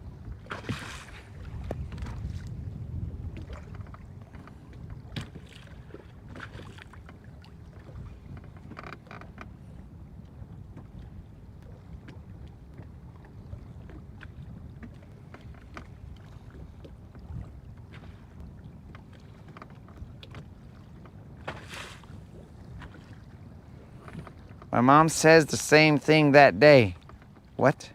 My mom says the same thing that day. What?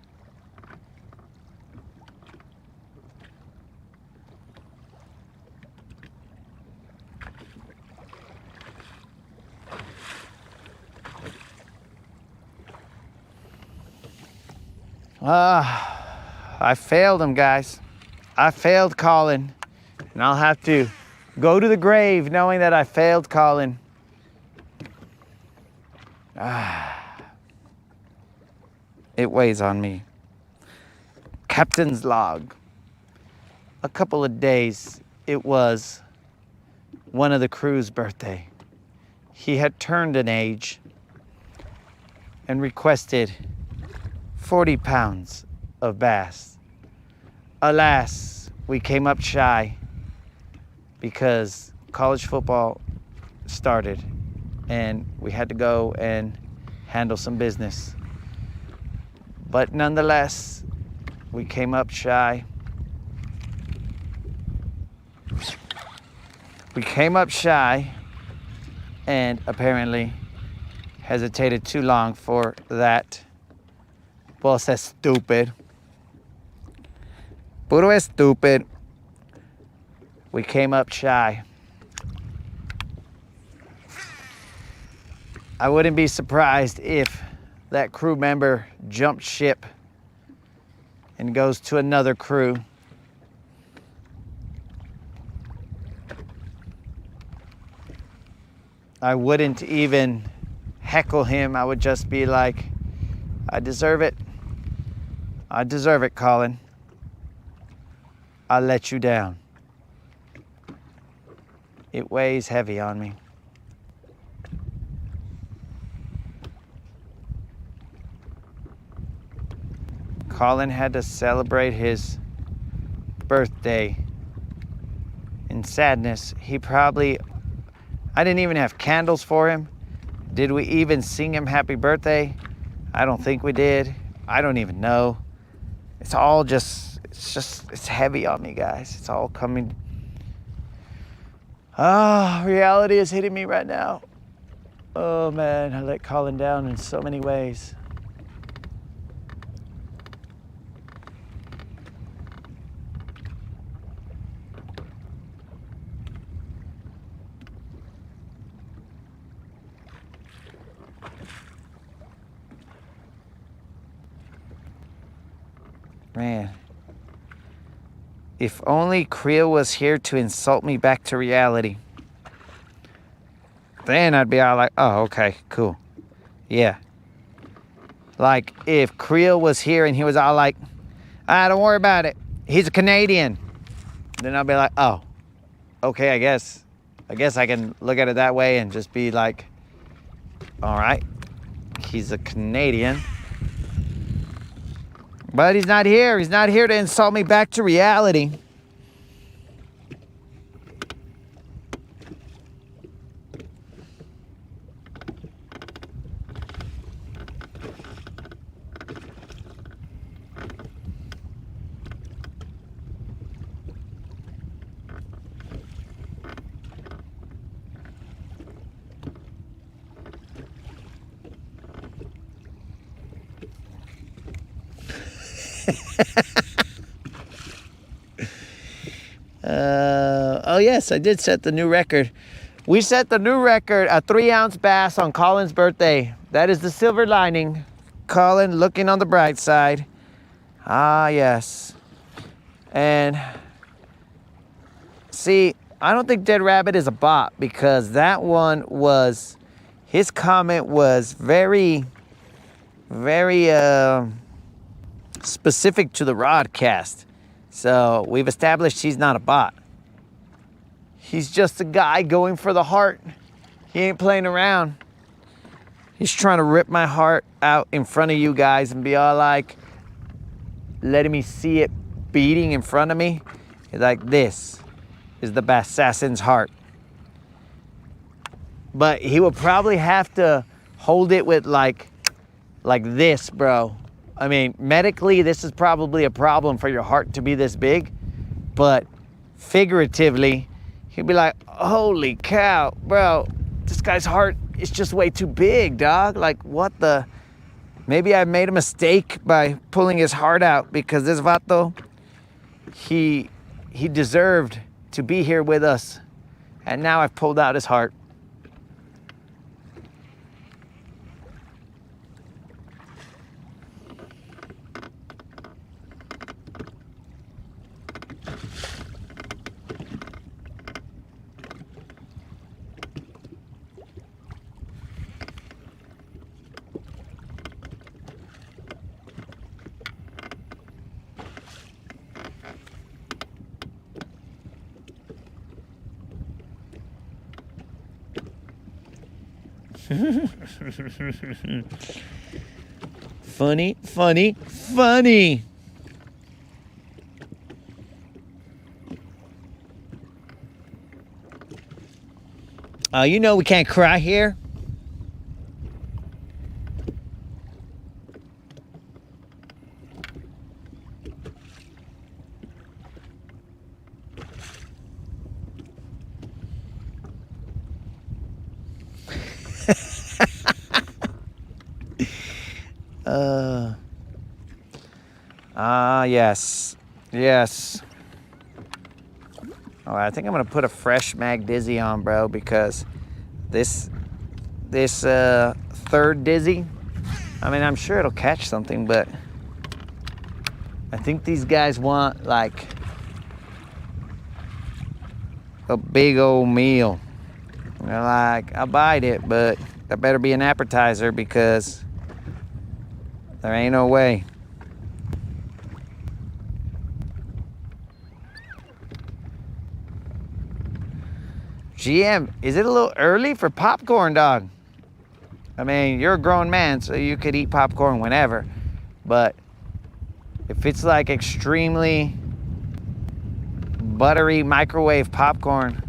I failed him, guys. I failed Colin. And I'll have to go to the grave knowing that I failed Colin. It weighs on me. Captain's log. A couple of days, it was one of the crew's birthday. He had turned an age and requested 40 pounds of bass. Alas, we came up shy because college football started and we had to go and handle some business. But nonetheless, we came up shy. We came up shy and apparently hesitated too long for that. Vos es stupid. Puro es stupid. We came up shy. I wouldn't be surprised if that crew member jumped ship and goes to another crew. I wouldn't even heckle him, I would just be like, I deserve it. I deserve it, Colin. I let you down. It weighs heavy on me. Colin had to celebrate his birthday in sadness. I didn't even have candles for him. Did we even sing him happy birthday? I don't think we did. I don't even know. It's heavy on me, guys. It's all coming. Reality is hitting me right now. Oh man, I let Colin down in so many ways. Man, if only Creel was here to insult me back to reality. Then I'd be all like, oh, okay, cool. Yeah. Like, if Creel was here and he was all like, don't worry about it. He's a Canadian. Then I'd be like, oh, okay, I guess I can look at it that way and just be like, all right, he's a Canadian. But he's not here. He's not here to insult me back to reality. Oh yes, I did set the new record. We set the new record, a 3-ounce bass on Colin's birthday. That is the silver lining. Colin looking on the bright side. Ah yes. And see, I don't think Dead Rabbit is a bot, because that one was, his comment was very, very specific to the Rodcast. So we've established he's not a bot. He's just a guy going for the heart. He ain't playing around. He's trying to rip my heart out in front of you guys and be all like, letting me see it beating in front of me. He's like, this is the assassin's heart. But he will probably have to hold it with like this, bro. I mean, medically, this is probably a problem for your heart to be this big. But figuratively, he'd be like, holy cow, bro, this guy's heart is just way too big, dog. Like, what the? Maybe I made a mistake by pulling his heart out, because this vato, he deserved to be here with us. And now I've pulled out his heart. Funny, funny, funny. You know we can't cry here. Yes. Yes. Oh, I think I'm gonna put a fresh Mag Dizzy on, bro, because this third Dizzy, I mean, I'm sure it'll catch something, but I think these guys want like a big old meal. They're like, I'll bite it, but That better be an appetizer because there ain't no way. GM, is it a little early for popcorn, dog? I mean, you're a grown man, so you could eat popcorn whenever. But if it's like extremely buttery microwave popcorn,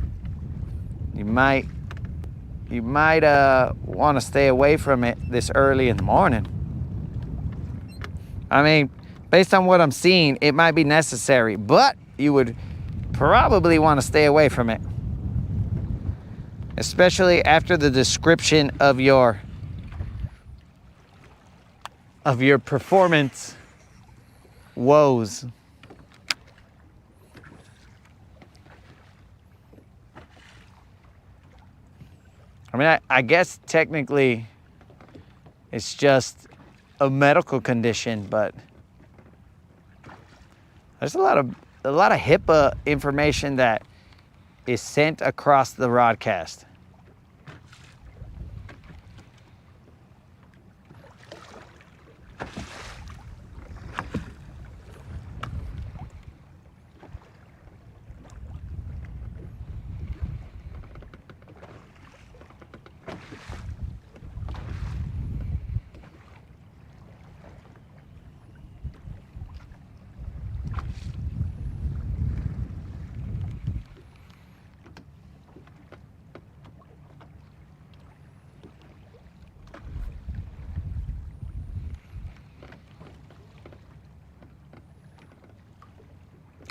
you might want to stay away from it this early in the morning. I mean, based on what I'm seeing, it might be necessary, but you would probably want to stay away from it. Especially after the description of your performance woes. I mean, I guess technically it's just a medical condition, but there's a lot of HIPAA information that is sent across the Rodcast.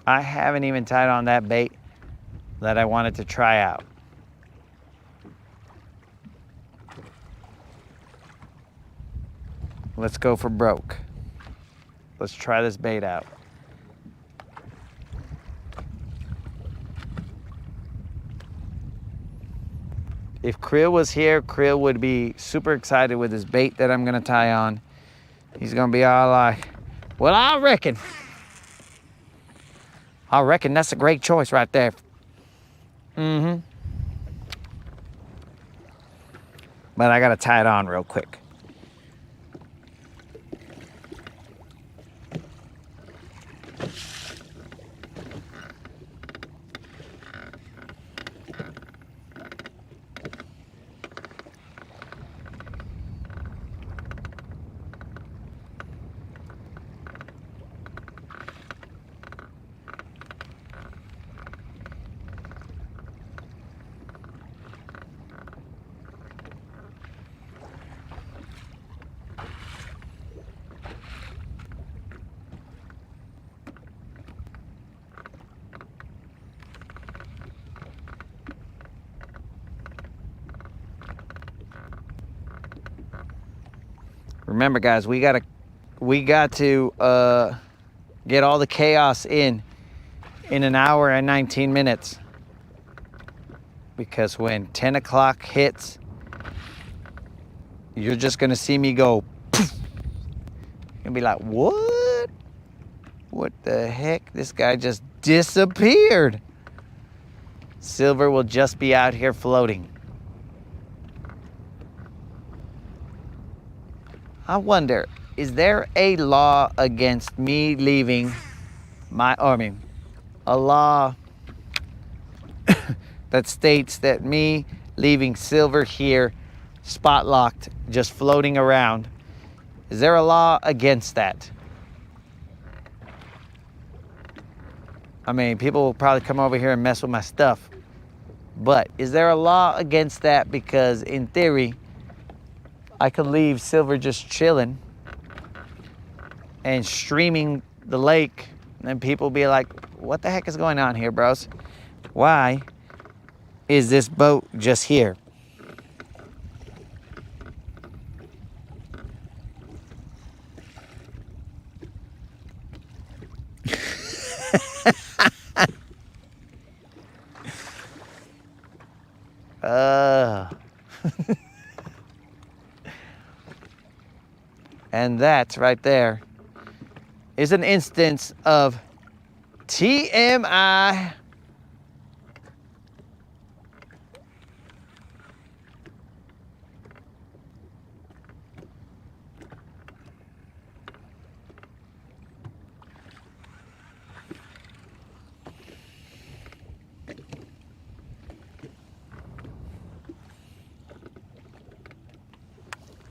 I haven't even tied on that bait that I wanted to try out. Let's go for broke. Let's try this bait out. If Krill was here, Krill would be super excited with this bait that I'm gonna tie on. He's gonna be all like, well, I reckon that's a great choice right there. Mm-hmm. But I gotta tie it on real quick. Remember, guys, we got to get all the chaos in an hour and 19 minutes. Because when 10 o'clock hits, you're just gonna see me go poof, and be like, what? What the heck? This guy just disappeared. Silver will just be out here floating. I wonder, is there a law against me leaving a law that states that me leaving Silver here, spot locked, just floating around? Is there a law against that? I mean, people will probably come over here and mess with my stuff. But is there a law against that? Because in theory, I could leave Silver just chilling and streaming the lake, and people be like, what the heck is going on here, bros? Why is this boat just here? And that right there is an instance of TMI.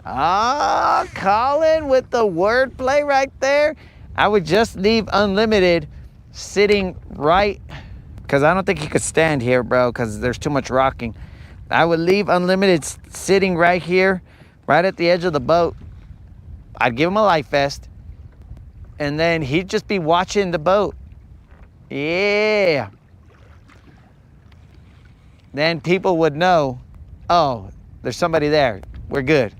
Ah, Colin with the wordplay right there. I would just leave unlimited sitting right, because I don't think he could stand here, bro, because there's too much rocking. I would leave unlimited sitting right here, right at the edge of the boat. I'd give him a life vest, and then he'd just be watching the boat. Yeah. Then people would know, oh, there's somebody there. We're good.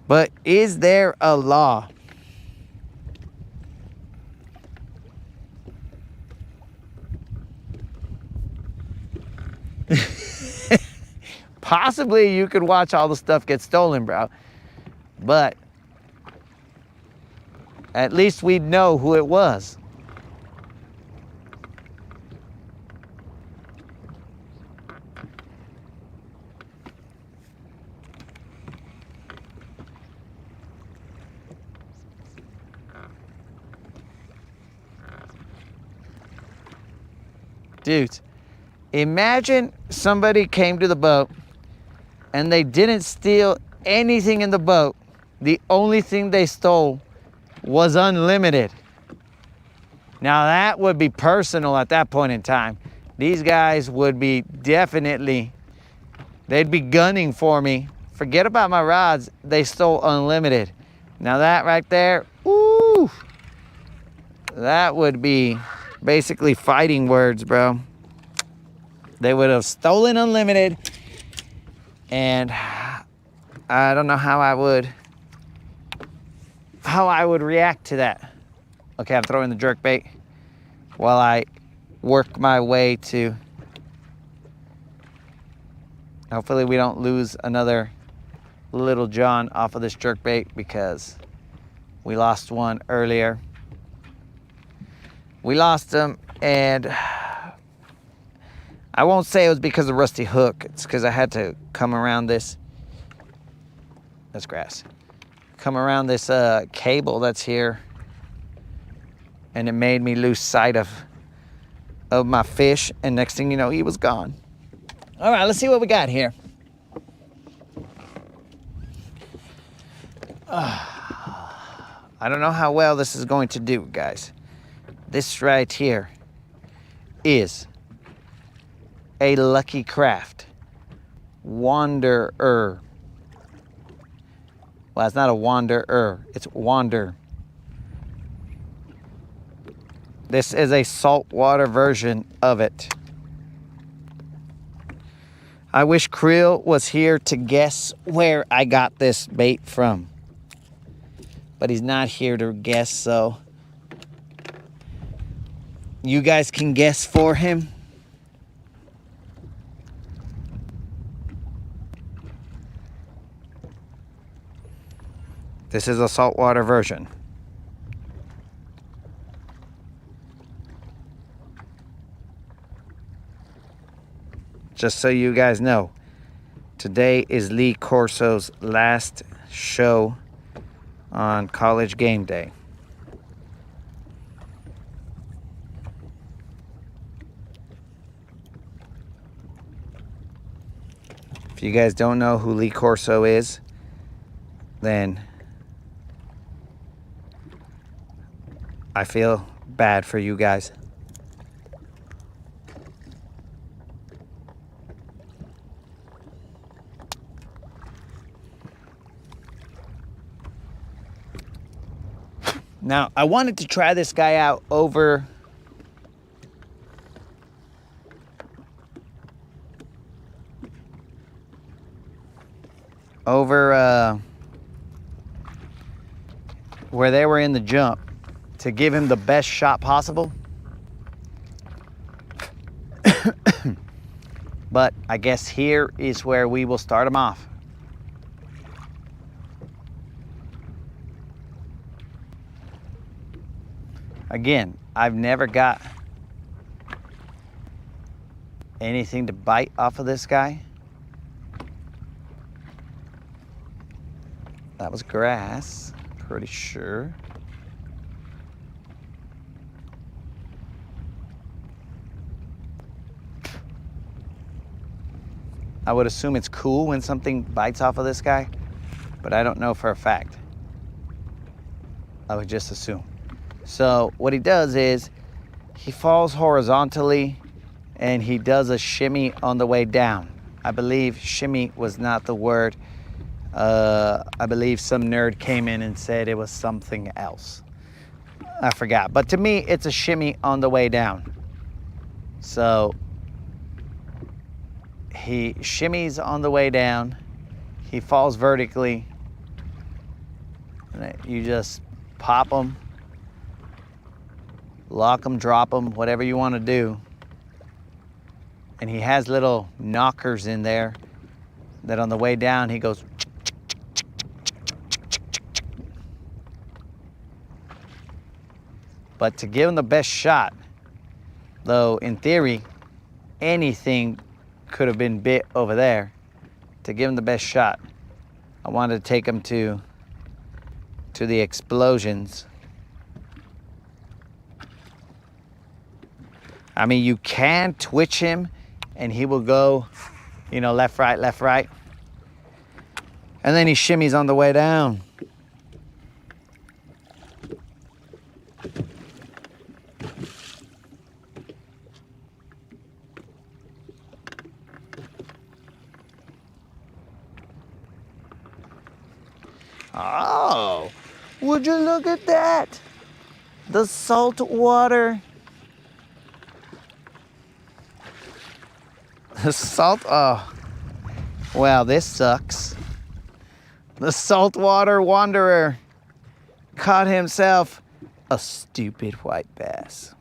But is there a law? Possibly you could watch all the stuff get stolen, bro. But at least we'd know who it was. Dudes, imagine somebody came to the boat and they didn't steal anything in the boat. The only thing they stole was unlimited. Now that would be personal at that point in time. These guys would be definitely, they'd be gunning for me. Forget about my rods, they stole unlimited. Now that right there, ooh, that would be basically fighting words, bro. They would have stolen unlimited, and I don't know how I would react to that. Okay, I'm throwing the jerk bait while I work my way to, hopefully we don't lose another Little John off of this jerk bait, because we lost one earlier. We lost him, and I won't say it was because of rusty hook. It's because I had to come around this, that's grass, come around this cable that's here, and it made me lose sight of my fish, and next thing you know, he was gone. All right, let's see what we got here. I don't know how well this is going to do, guys. This right here is a Lucky Craft Wanderer. Well, it's not a Wanderer, it's Wander. This is a saltwater version of it. I wish Krill was here to guess where I got this bait from, but he's not here to guess, so you guys can guess for him. This is a saltwater version. Just so you guys know, today is Lee Corso's last show on College Game Day. If you guys don't know who Lee Corso is, then I feel bad for you guys. Now, I wanted to try this guy out over where they were in the jump to give him the best shot possible. But I guess here is where we will start him off. Again, I've never got anything to bite off of this guy. That was grass, pretty sure. I would assume it's cool when something bites off of this guy, but I don't know for a fact. I would just assume. So what he does is he falls horizontally and he does a shimmy on the way down. I believe shimmy was not the word. I believe some nerd came in and said it was something else. I forgot. But to me, it's a shimmy on the way down. So he shimmies on the way down. He falls vertically. And you just pop him, lock him, drop him, whatever you want to do. And he has little knockers in there that on the way down he goes. But to give him the best shot, though in theory, anything could have been bit over there. To give him the best shot, I wanted to take him to the explosions. I mean, you can twitch him and he will go, you know, left, right, left, right. And then he shimmies on the way down. Oh, would you look at that? The salt water. The salt, oh, well, this sucks. The saltwater wanderer caught himself a stupid white bass.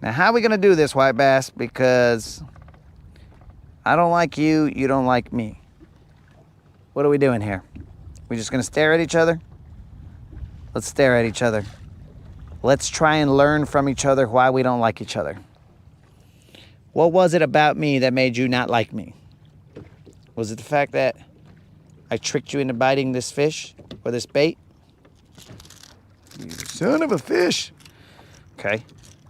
Now, how are we gonna do this, white bass? Because I don't like you, you don't like me. What are we doing here? We just gonna stare at each other? Let's stare at each other. Let's try and learn from each other why we don't like each other. What was it about me that made you not like me? Was it the fact that I tricked you into biting this fish or this bait? You son of a fish. Okay,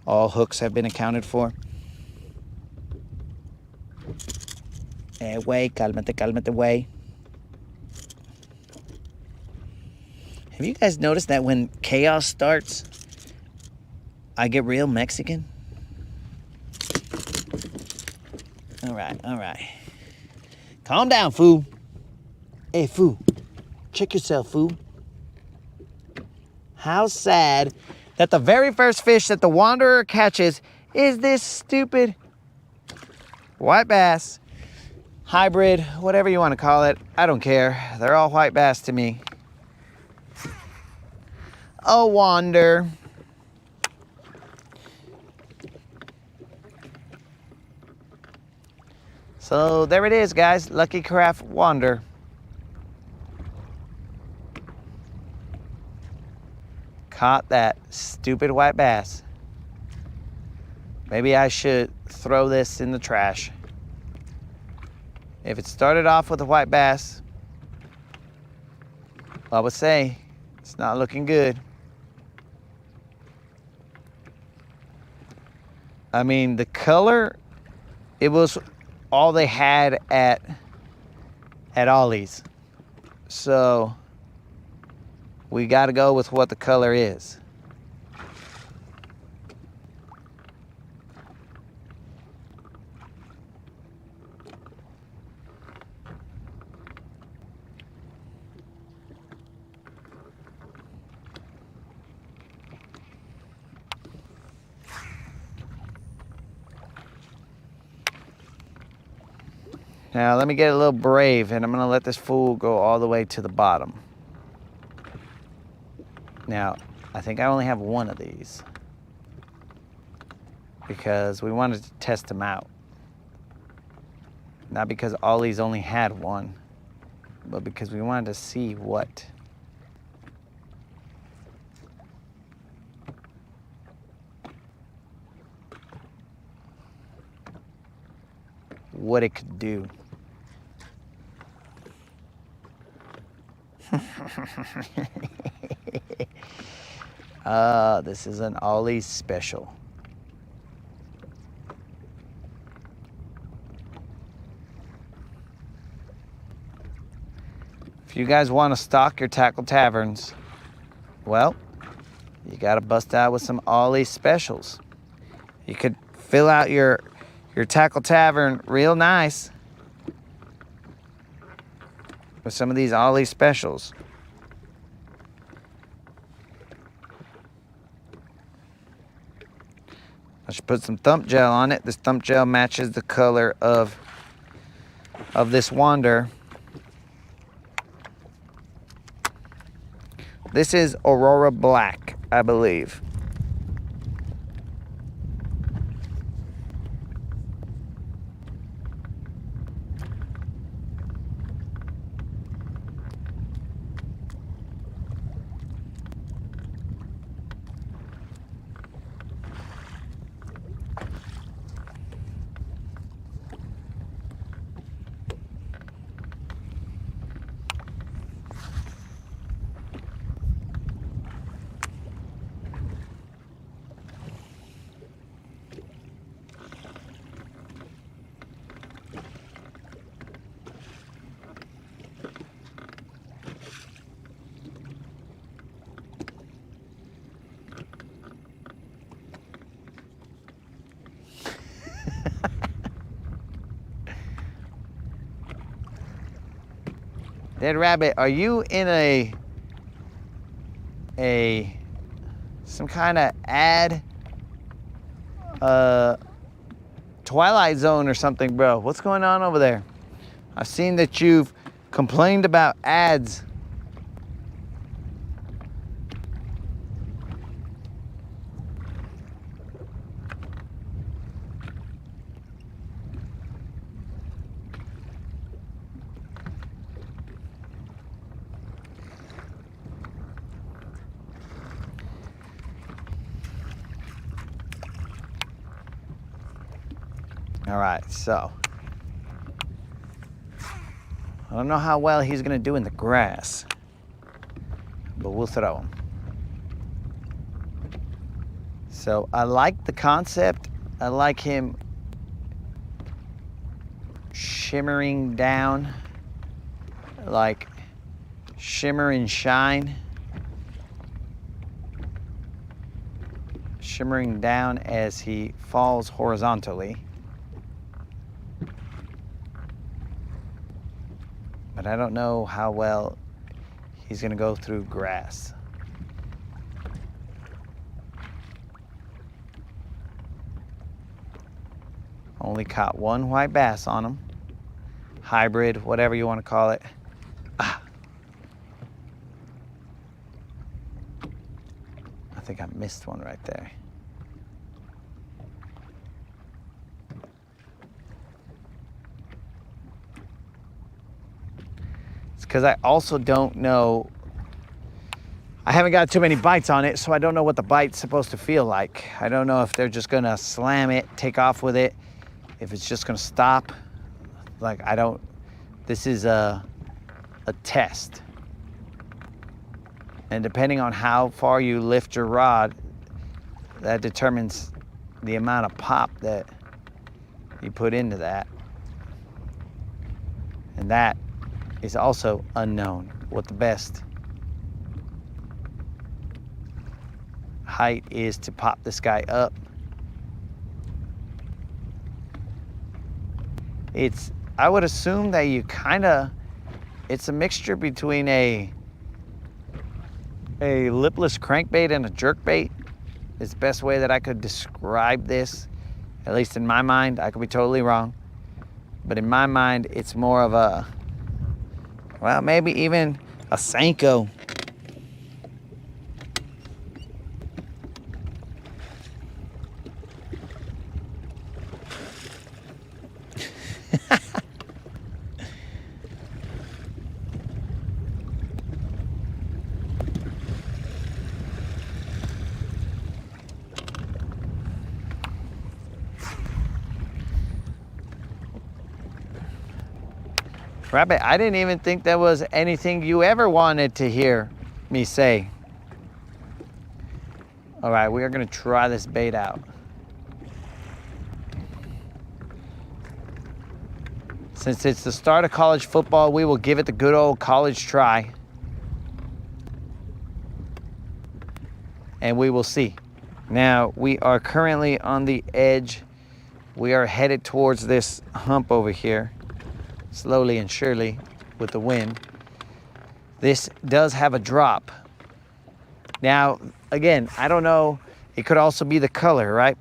all hooks have been accounted for. Way, cálmate, cálmate, way. Have you guys noticed that when chaos starts, I get real Mexican? All right. Calm down, fool. Hey, fool. Check yourself, fool. How sad that the very first fish that the wanderer catches is this stupid white bass, hybrid, whatever you want to call it. I don't care. They're all white bass to me. A wander. So there it is, guys. Lucky Craft Wander. Caught that stupid white bass. Maybe I should throw this in the trash. If it started off with a white bass, I would say it's not looking good. I mean, the color, it was all they had at Ollie's. So we got to go with what the color is. Now let me get a little brave and I'm gonna let this fool go all the way to the bottom. Now, I think I only have one of these because we wanted to test them out. Not because Ollie's only had one, but because we wanted to see what it could do. This is an Ollie's special. If you guys want to stock your tackle taverns, well, you got to bust out with some Ollie specials. You could fill out your tackle tavern real nice with some of these Ollie specials. I should put some thump gel on it. This thump gel matches the color of this wander. This is Aurora Black, I believe. Dead Rabbit, are you in some kind of ad Twilight Zone or something, bro? What's going on over there? I've seen that you've complained about ads. All right, so I don't know how well he's gonna do in the grass, but we'll throw him. So I like the concept. I like him shimmering down, like shimmer and shine. Shimmering down as he falls horizontally. But I don't know how well he's gonna go through grass. Only caught one white bass on him. Hybrid, whatever you want to call it. Ah. I think I missed one right there. Because I also don't know, I haven't got too many bites on it, so I don't know what the bite's supposed to feel like. I don't know if they're just gonna slam it, take off with it, if it's just gonna stop. Like, I don't, this is a test. And depending on how far you lift your rod, that determines the amount of pop that you put into that. And that is also unknown, what the best height is to pop this guy up. I would assume that you it's a mixture between a lipless crankbait and a jerkbait. Is the best way that I could describe this, at least in my mind. I could be totally wrong, but in my mind, it's more of a, well, maybe even a Senko. Rabbit, I didn't even think there was anything you ever wanted to hear me say. All right, we are gonna try this bait out. Since it's the start of college football, we will give it the good old college try. And we will see. Now, we are currently on the edge. We are headed towards this hump over here, slowly and surely with the wind. This does have a drop. Now, again, I don't know. It could also be the color, right?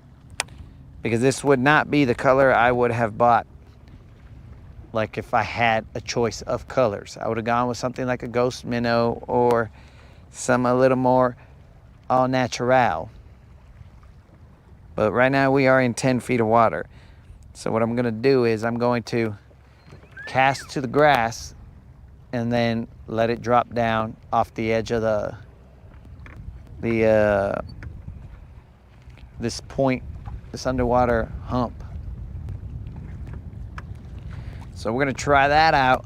Because this would not be the color I would have bought. Like if I had a choice of colors, I would have gone with something like a ghost minnow or some a little more all natural. But right now we are in 10 feet of water. So what I'm gonna do is I'm going to cast to the grass and then let it drop down off the edge of this point, this underwater hump. So we're gonna try that out.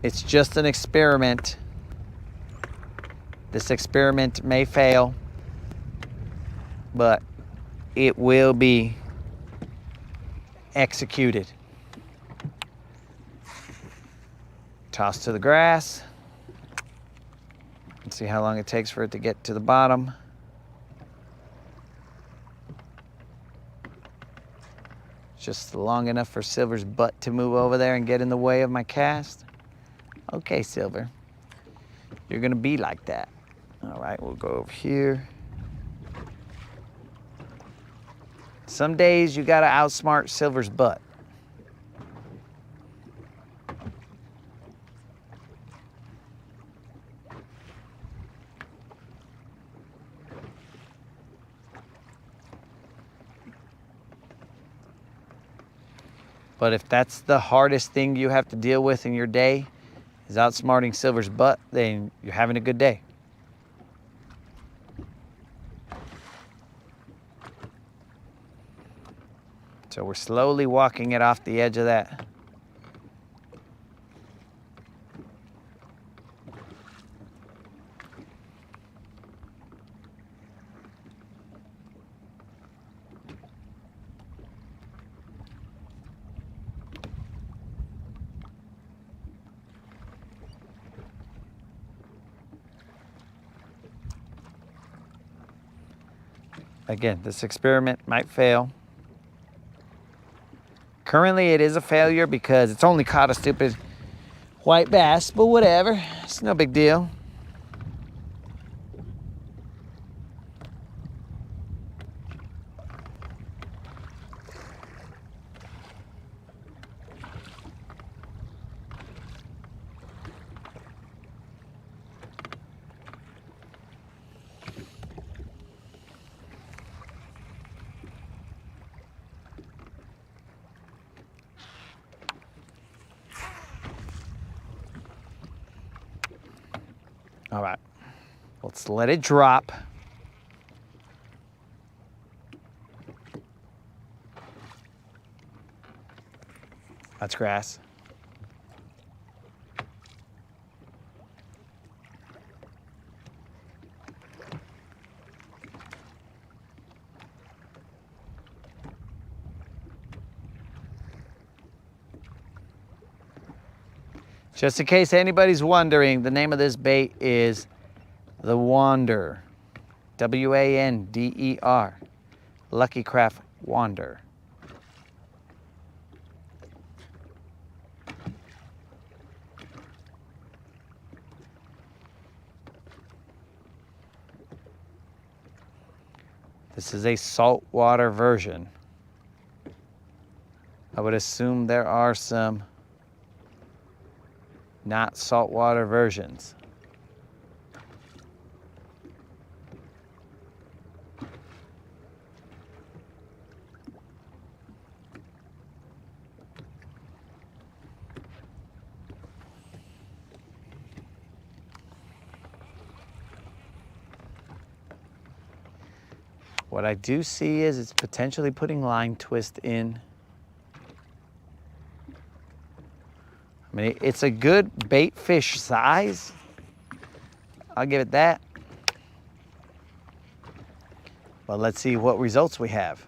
It's just an experiment. This experiment may fail, but it will be executed. Toss to the grass. Let's see how long it takes for it to get to the bottom. Just long enough for Silver's butt to move over there and get in the way of my cast. Okay, Silver, you're gonna be like that. All right, we'll go over here. Some days you gotta outsmart Silver's butt. But if that's the hardest thing you have to deal with in your day, is outsmarting Silver's butt, then you're having a good day. So we're slowly walking it off the edge of that. Again, this experiment might fail. Currently, it is a failure because it's only caught a stupid white bass, but whatever, it's no big deal. All right, let's let it drop. That's grass. Just in case anybody's wondering, the name of this bait is the Wander. W-A-N-D-E-R. Lucky Craft Wander. This is a saltwater version. I would assume there are some not saltwater versions. What I do see is it's potentially putting line twist in. I mean, it's a good bait fish size. I'll give it that. But let's see what results we have.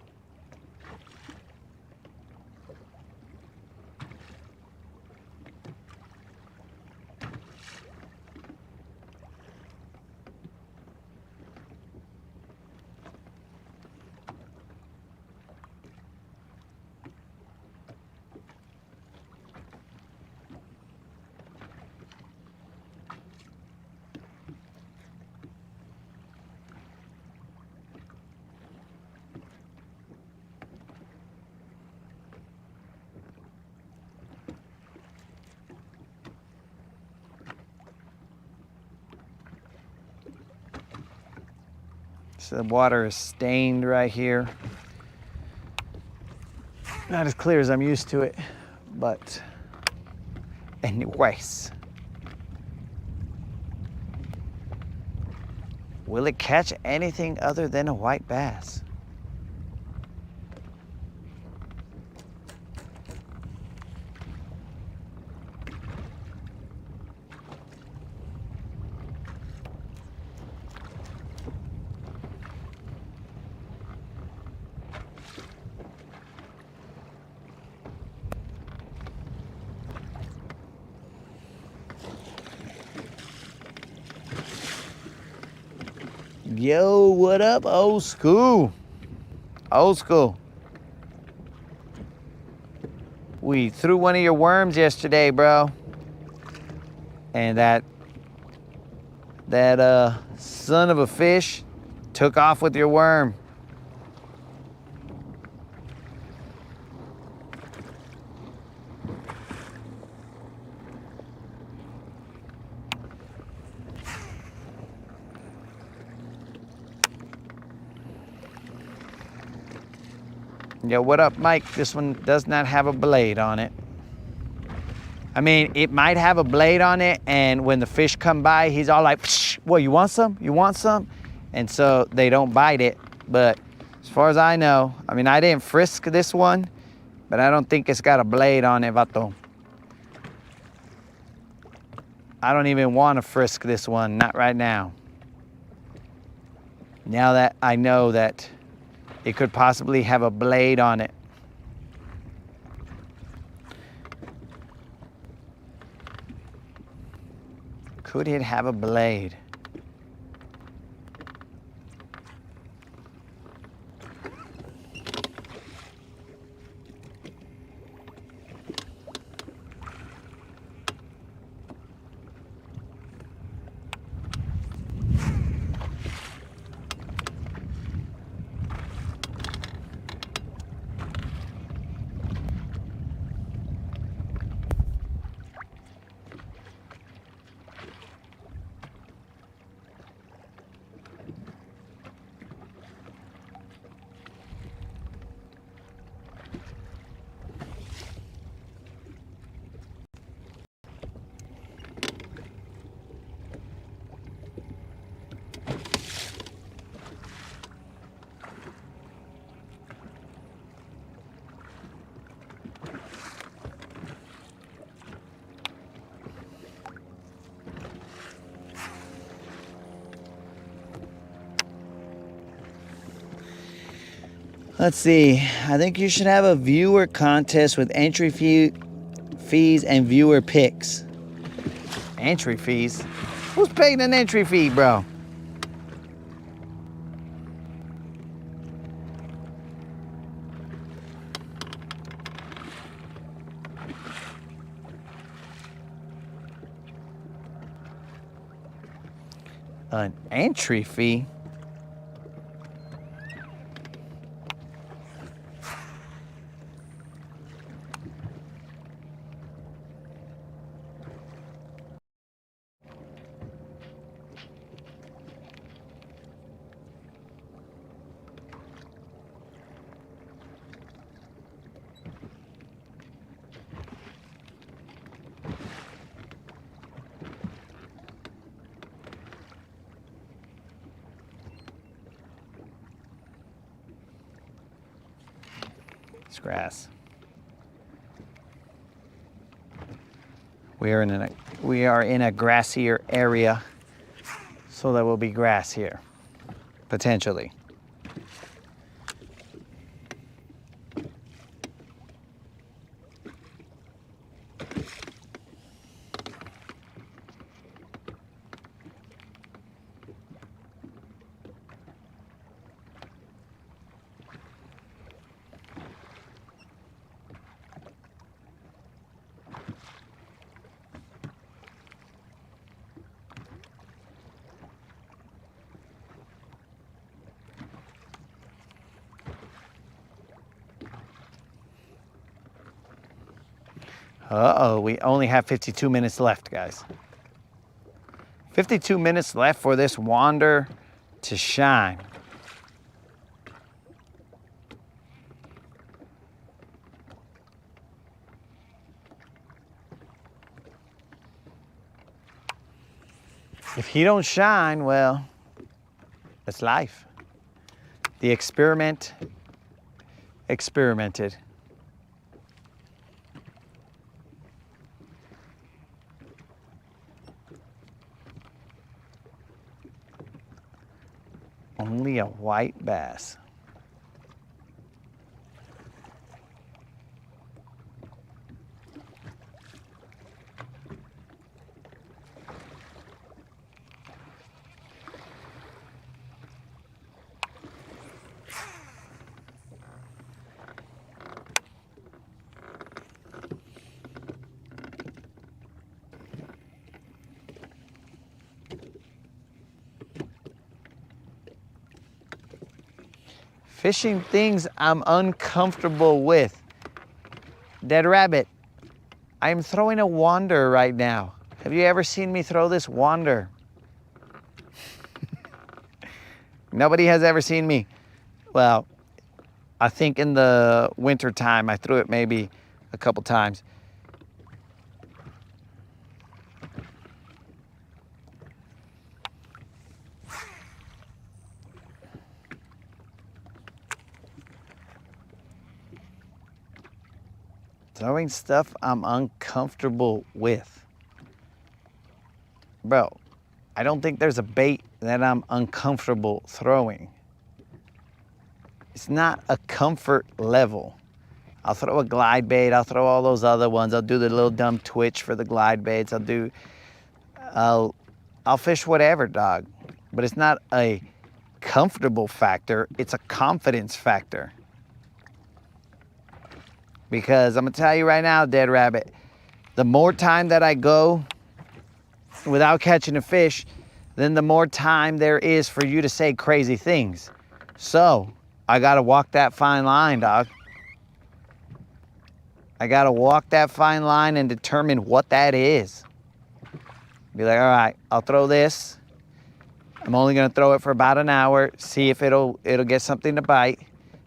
So the water is stained right here. Not as clear as I'm used to it, but anyways. Will it catch anything other than a white bass? Yo, what up, old school? Old school. We threw one of your worms yesterday, bro. And that son of a fish took off with your worm. Yo, what up, Mike? This one does not have a blade on it. I mean, it might have a blade on it, and when the fish come by, he's all like, psh, what, you want some? You want some? And so they don't bite it. But as far as I know, I mean, I didn't frisk this one, but I don't think it's got a blade on it, vato. I don't even want to frisk this one, not right now. Now that I know that it could possibly have a blade on it. Could it have a blade? Let's see. I think you should have a viewer contest with entry fees and viewer picks. Entry fees? Who's paying an entry fee, bro? An entry fee? It's grass. We are in a grassier area, so there will be grass here, potentially. Uh-oh, we only have 52 minutes left, guys. 52 minutes left for this wander to shine. If he don't shine, well, that's life. The experiment experimented. Only a white bass. Fishing things I'm uncomfortable with. Dead rabbit, I'm throwing a wander right now. Have you ever seen me throw this wander? Nobody has ever seen me. Well, I think in the winter time I threw it maybe a couple times. Throwing stuff I'm uncomfortable with. Bro, I don't think there's a bait that I'm uncomfortable throwing. It's not a comfort level. I'll throw a glide bait, I'll throw all those other ones. I'll do the little dumb twitch for the glide baits. I'll fish whatever, dog. But it's not a comfortable factor, it's a confidence factor. Because I'm gonna tell you right now, Dead Rabbit, the more time that I go without catching a fish, then the more time there is for you to say crazy things. So I gotta walk that fine line, dog. I gotta walk that fine line and determine what that is. Be like, all right, I'll throw this. I'm only gonna throw it for about an hour, see if it'll get something to bite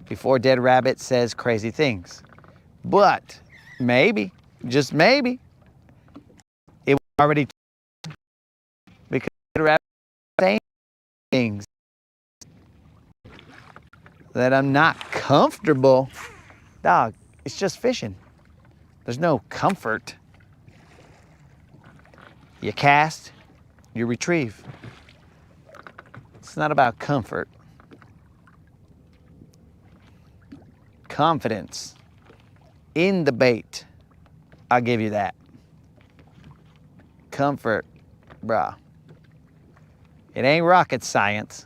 before Dead Rabbit says crazy things. But maybe, just maybe, it was already because Dead Rabbit saying things that I'm not comfortable. Dog, it's just fishing. There's no comfort. You cast, you retrieve. It's not about comfort. Confidence in the bait, I'll give you that. Comfort, bruh. It ain't rocket science.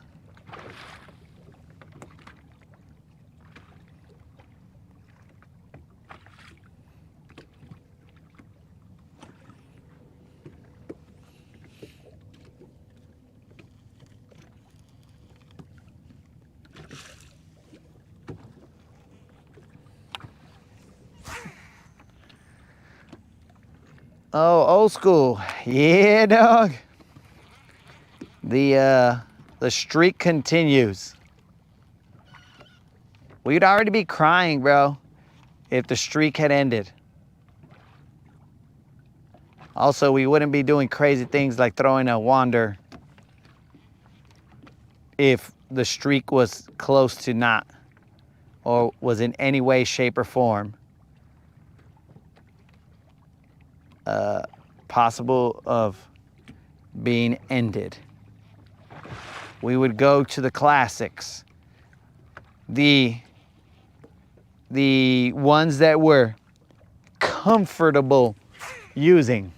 Oh, old school. Yeah, dog. The streak continues. We'd already be crying, bro, if the streak had ended. Also, we wouldn't be doing crazy things like throwing a wander if the streak was close to not, or was in any way, shape, or form possible of being ended. We would go to the classics, the ones that were comfortable using.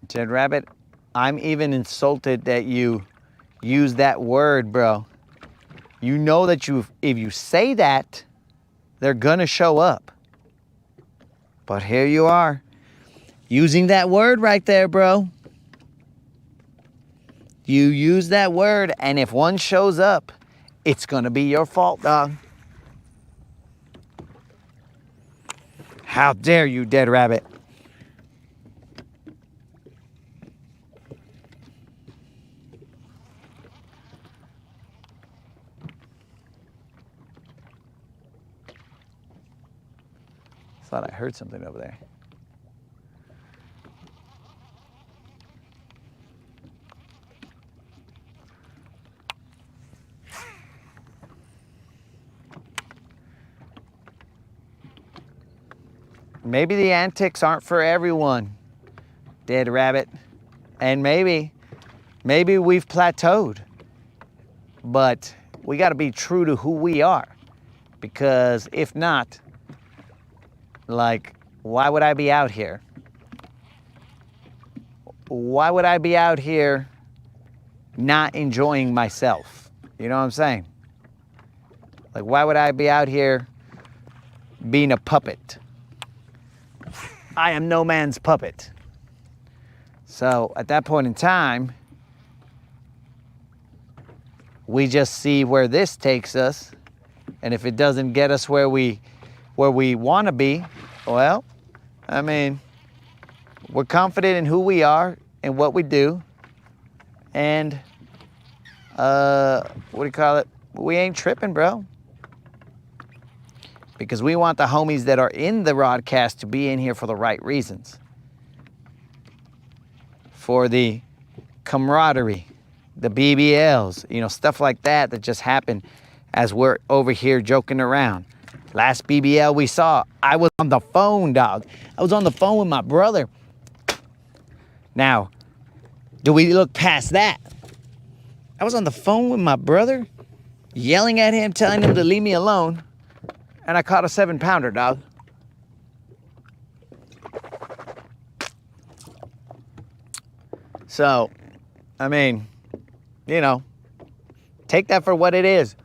Dead Rabbit, I'm even insulted that you use that word, bro. You know that if you say that, they're gonna show up. But here you are, using that word right there, bro. You use that word, and if one shows up, it's gonna be your fault, dog. How dare you, dead rabbit? Thought I heard something over there. Maybe the antics aren't for everyone, dead rabbit. And maybe we've plateaued. But we gotta be true to who we are. Because if not, like, why would I be out here? Why would I be out here not enjoying myself? You know what I'm saying? Like, why would I be out here being a puppet? I am no man's puppet. So at that point in time, we just see where this takes us. And if it doesn't get us where we want to be, well, I mean, we're confident in who we are and what we do. And, what do you call it? We ain't tripping, bro. Because we want the homies that are in the Rodcast to be in here for the right reasons. For the camaraderie, the BBLs, you know, stuff like that that just happen as we're over here joking around. Last BBL we saw, I was on the phone, dog. I was on the phone with my brother. Now, do we look past that? I was on the phone with my brother, yelling at him, telling him to leave me alone. And I caught a 7-pounder, dog. So, I mean, you know, take that for what it is.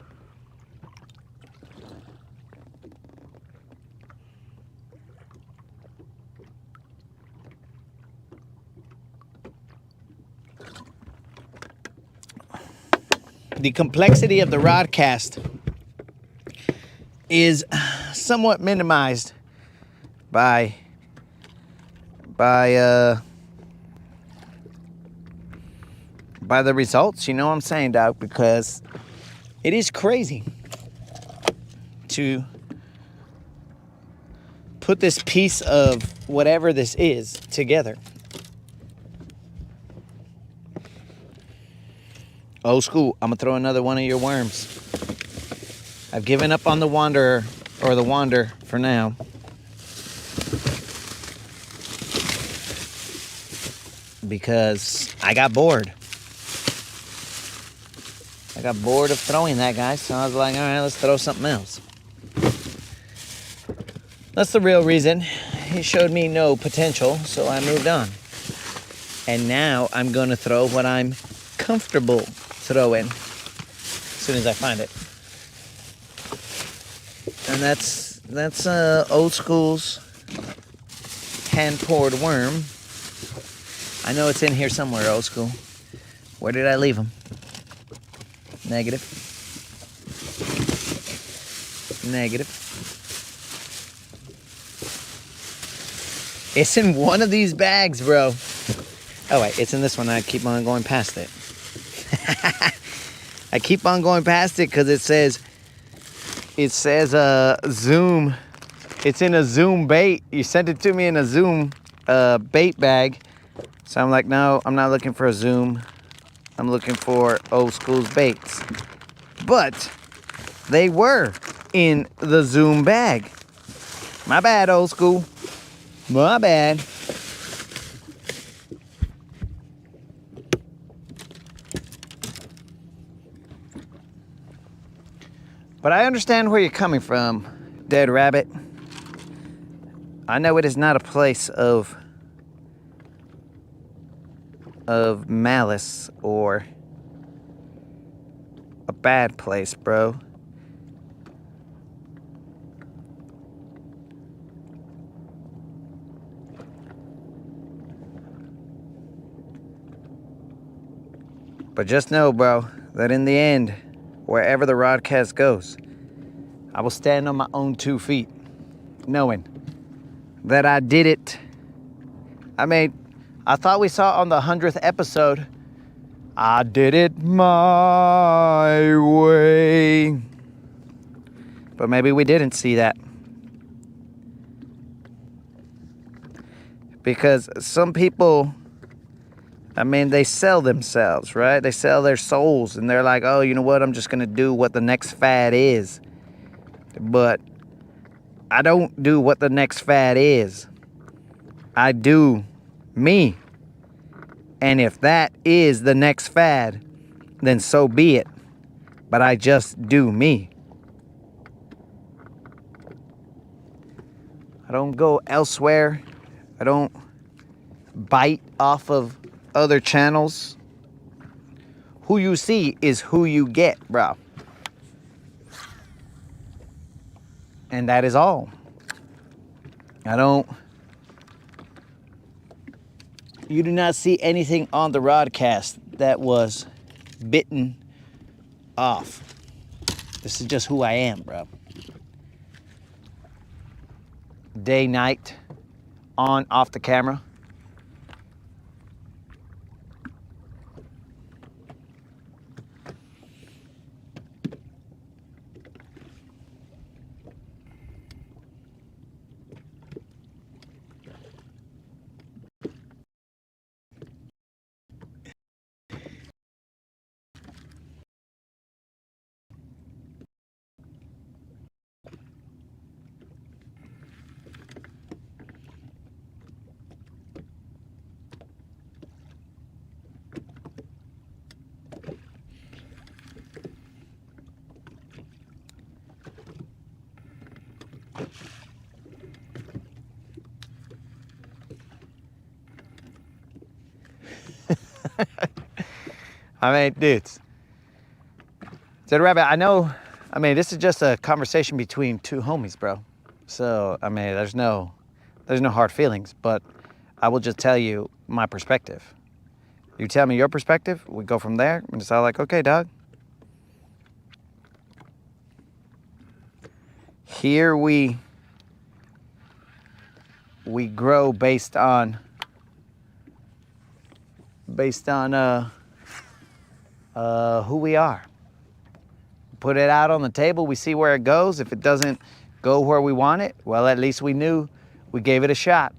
The complexity of the Rodcast is somewhat minimized by the results, you know what I'm saying, dog? Because it is crazy to put this piece of whatever this is together. Old school, I'm gonna throw another one of your worms. I've given up on the Wanderer, or the Wander, for now. Because I got bored. I got bored of throwing that guy, so I was like, all right, let's throw something else. That's the real reason. He showed me no potential, so I moved on. And now I'm going to throw what I'm comfortable throwing as soon as I find it. And that's old school's hand-poured worm. I know it's in here somewhere, old school. Where did I leave him? Negative. Negative. It's in one of these bags, bro. Oh, wait, it's in this one. I keep on going past it. I keep on going past it because it says Zoom. It's in a Zoom bait. You sent it to me in a Zoom bait bag. So I'm like, no, I'm not looking for a Zoom. I'm looking for old school's baits. But they were in the Zoom bag. My bad, old school. My bad. But I understand where you're coming from, Dead Rabbit. I know it is not a place of malice or a bad place, bro. But just know, bro, that in the end, wherever the Rodcast goes, I will stand on my own 2 feet, knowing that I did it. I mean, I thought we saw on the 100th episode, I did it my way. But maybe we didn't see that. Because some people, I mean, they sell themselves, right? They sell their souls, and they're like, oh, you know what? I'm just going to do what the next fad is. But I don't do what the next fad is. I do me. And if that is the next fad, then so be it. But I just do me. I don't go elsewhere. I don't bite off of other channels. Who you see is who you get, bro. And that is all. You do not see anything on the Rodcast that was bitten off. This is just who I am, bro. Day, night, on, off the camera. I mean, dudes. So, Rabbit, I know, this is just a conversation between two homies, bro. So, there's no hard feelings, but I will just tell you my perspective. You tell me your perspective, we go from there, and it's all like, okay, dog. Here we grow based on who we are. Put it out on the table, we see where it goes. If it doesn't go where we want it, well, at least we knew we gave it a shot.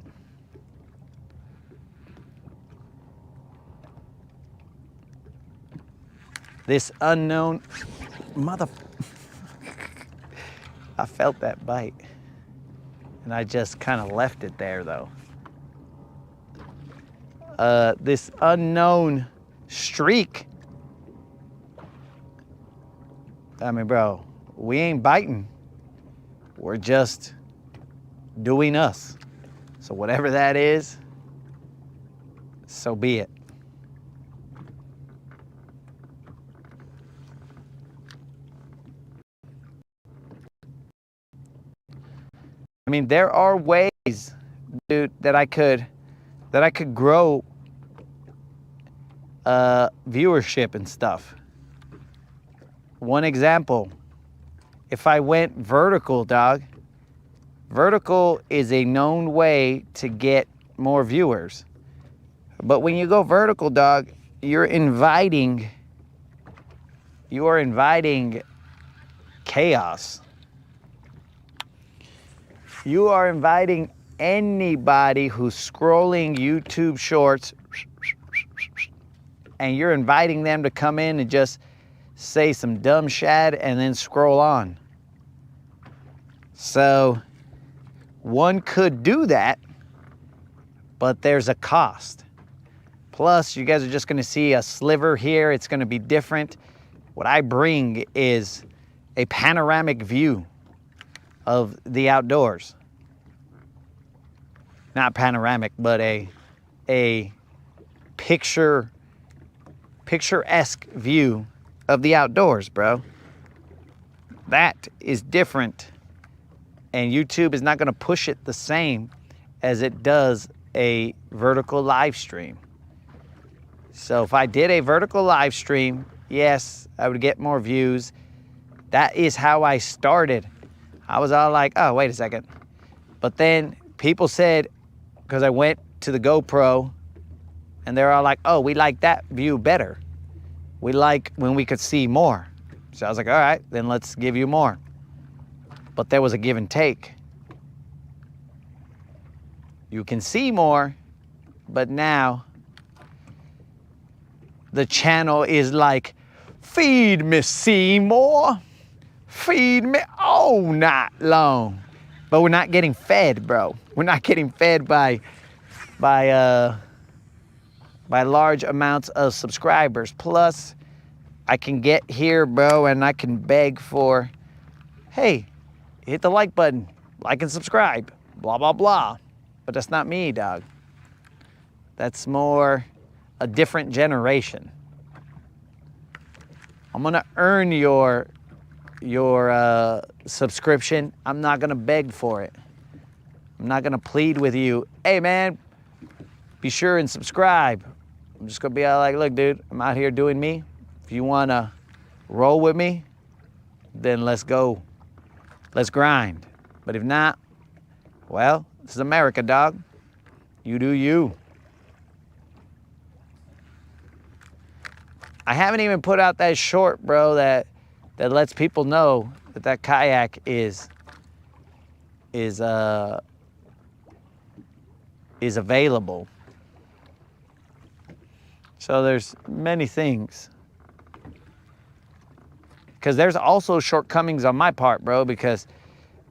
This unknown mother... I felt that bite. And I just kind of left it there, though. This unknown streak. Bro, we ain't biting. We're just doing us. So whatever that is, so be it. There are ways, dude, that I could grow viewership and stuff. One example, if I went vertical, dog. Vertical is a known way to get more viewers. But when you go vertical, dog, you are inviting chaos. You are inviting anybody who's scrolling YouTube shorts, and you're inviting them to come in and just say some dumb shad and then scroll on. So one could do that, but there's a cost. Plus, you guys are just going to see a sliver here. It's going to be different. What I bring is a panoramic view of the outdoors. Not panoramic, but a picturesque view of the outdoors, bro. That is different. And YouTube is not going to push it the same as it does a vertical live stream. So if I did a vertical live stream, yes, I would get more views. That is how I started. I was all like, oh, wait a second. But then people said, because I went to the GoPro, and they're all like, oh, we like that view better. We like when we could see more. So I was like, all right, then let's give you more. But there was a give and take. You can see more, but now the channel is like, feed me, Seymour. Feed me all night long. But we're not getting fed, bro. We're not getting fed by large amounts of subscribers. Plus, I can get here, bro, and I can beg for, hey, hit the like button, like and subscribe, blah, blah, blah. But that's not me, dog. That's more a different generation. I'm gonna earn your subscription. I'm not gonna beg for it. I'm not gonna plead with you, hey man, be sure and subscribe. I'm just gonna be all like, look dude, I'm out here doing me. If you wanna roll with me, then let's go. Let's grind. But if not, well, this is America, dog. You do you. I haven't even put out that short, bro, that lets people know that kayak is available. So there's many things. Because there's also shortcomings on my part, bro, because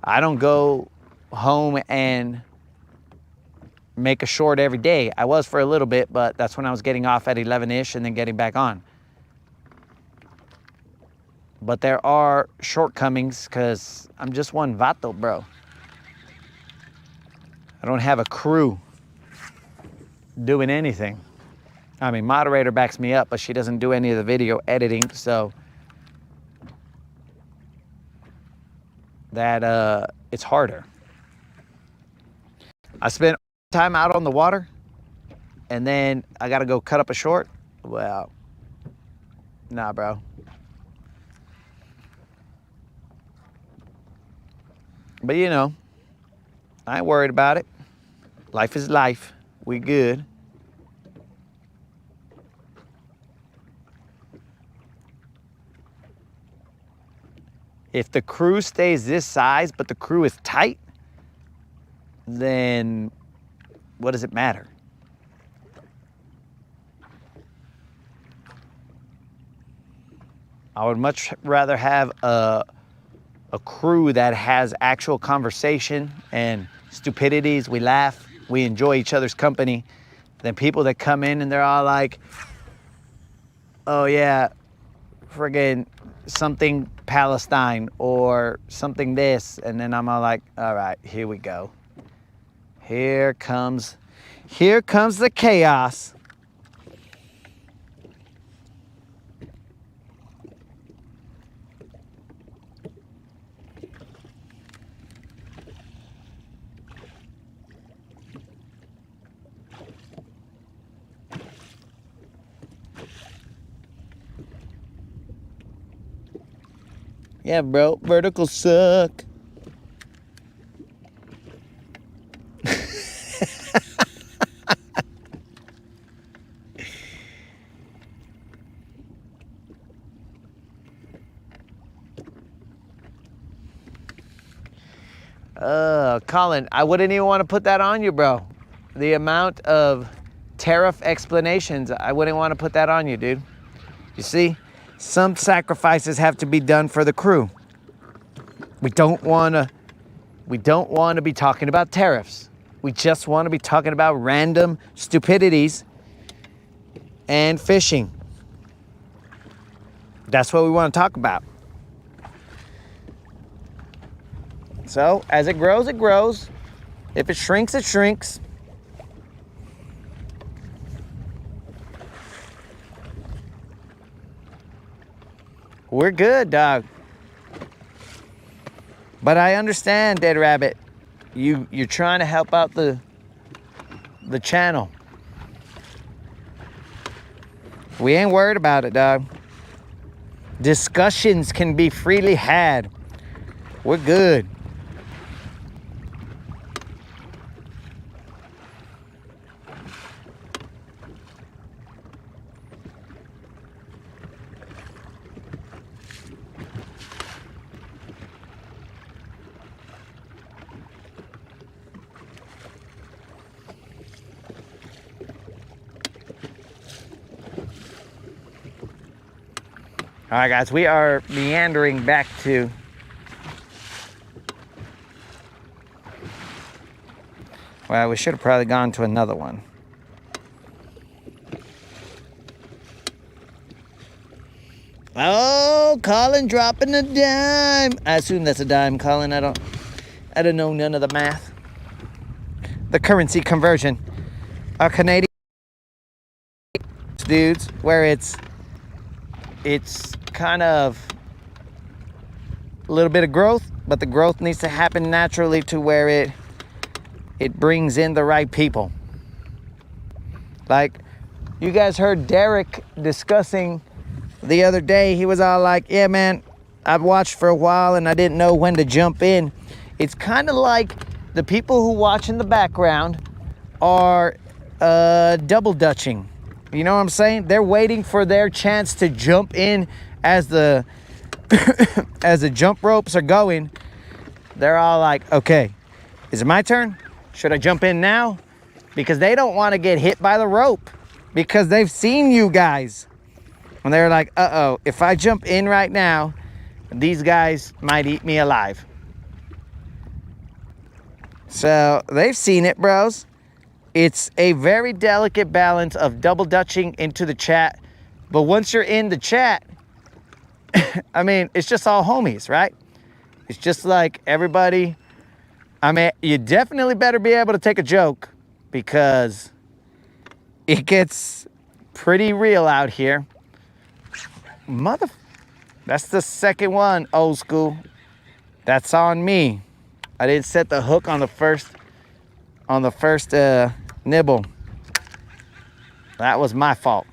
I don't go home and make a short every day. I was for a little bit, but that's when I was getting off at 11-ish and then getting back on. But there are shortcomings because I'm just one vato, bro. I don't have a crew doing anything. I mean, moderator backs me up, but she doesn't do any of the video editing, so that it's harder. I spent time out on the water, and then I gotta go cut up a short. Well, nah, bro. But you know, I ain't worried about it. Life is life. We good. If the crew stays this size, but the crew is tight, then what does it matter? I would much rather have a crew that has actual conversation and stupidities. We laugh, we enjoy each other's company, than people that come in and they're all like, oh yeah, friggin' something Palestine or something this, and then I'm all like, all right, here we go. Here comes the chaos. Yeah, bro, verticals suck. Colin, I wouldn't even want to put that on you, bro. The amount of tariff explanations, I wouldn't want to put that on you, dude. You see, some sacrifices have to be done for the crew. We don't want to be talking about tariffs. We just want to be talking about random stupidities and fishing. That's what we want to talk about. So, as it grows, it grows. If it shrinks, it shrinks. We're good, dog. But I understand, Dead Rabbit. You're trying to help out the channel. We ain't worried about it, dog. Discussions can be freely had. We're good. All right, guys, we are meandering back to well, we should have probably gone to another one. Oh, Colin dropping a dime. I assume that's a dime, Colin. I don't know none of the math. The currency conversion. Our Canadian dudes, where it's kind of a little bit of growth, but the growth needs to happen naturally to where it brings in the right people. Like, you guys heard Derek discussing the other day. He was all like, yeah, man, I've watched for a while and I didn't know when to jump in. It's kind of like the people who watch in the background are double dutching. You know what I'm saying? They're waiting for their chance to jump in as the as the jump ropes are going. They're all like, okay, is it my turn? Should I jump in now? Because they don't want to get hit by the rope because they've seen you guys. And they're like, uh-oh, if I jump in right now, these guys might eat me alive. So they've seen it, bros. It's a very delicate balance of double dutching into the chat. But once you're in the chat, I mean, it's just all homies, right? It's just like everybody. I mean, you definitely better be able to take a joke because it gets pretty real out here. That's the second one, old school. That's on me. I didn't set the hook on the first nibble. That was my fault.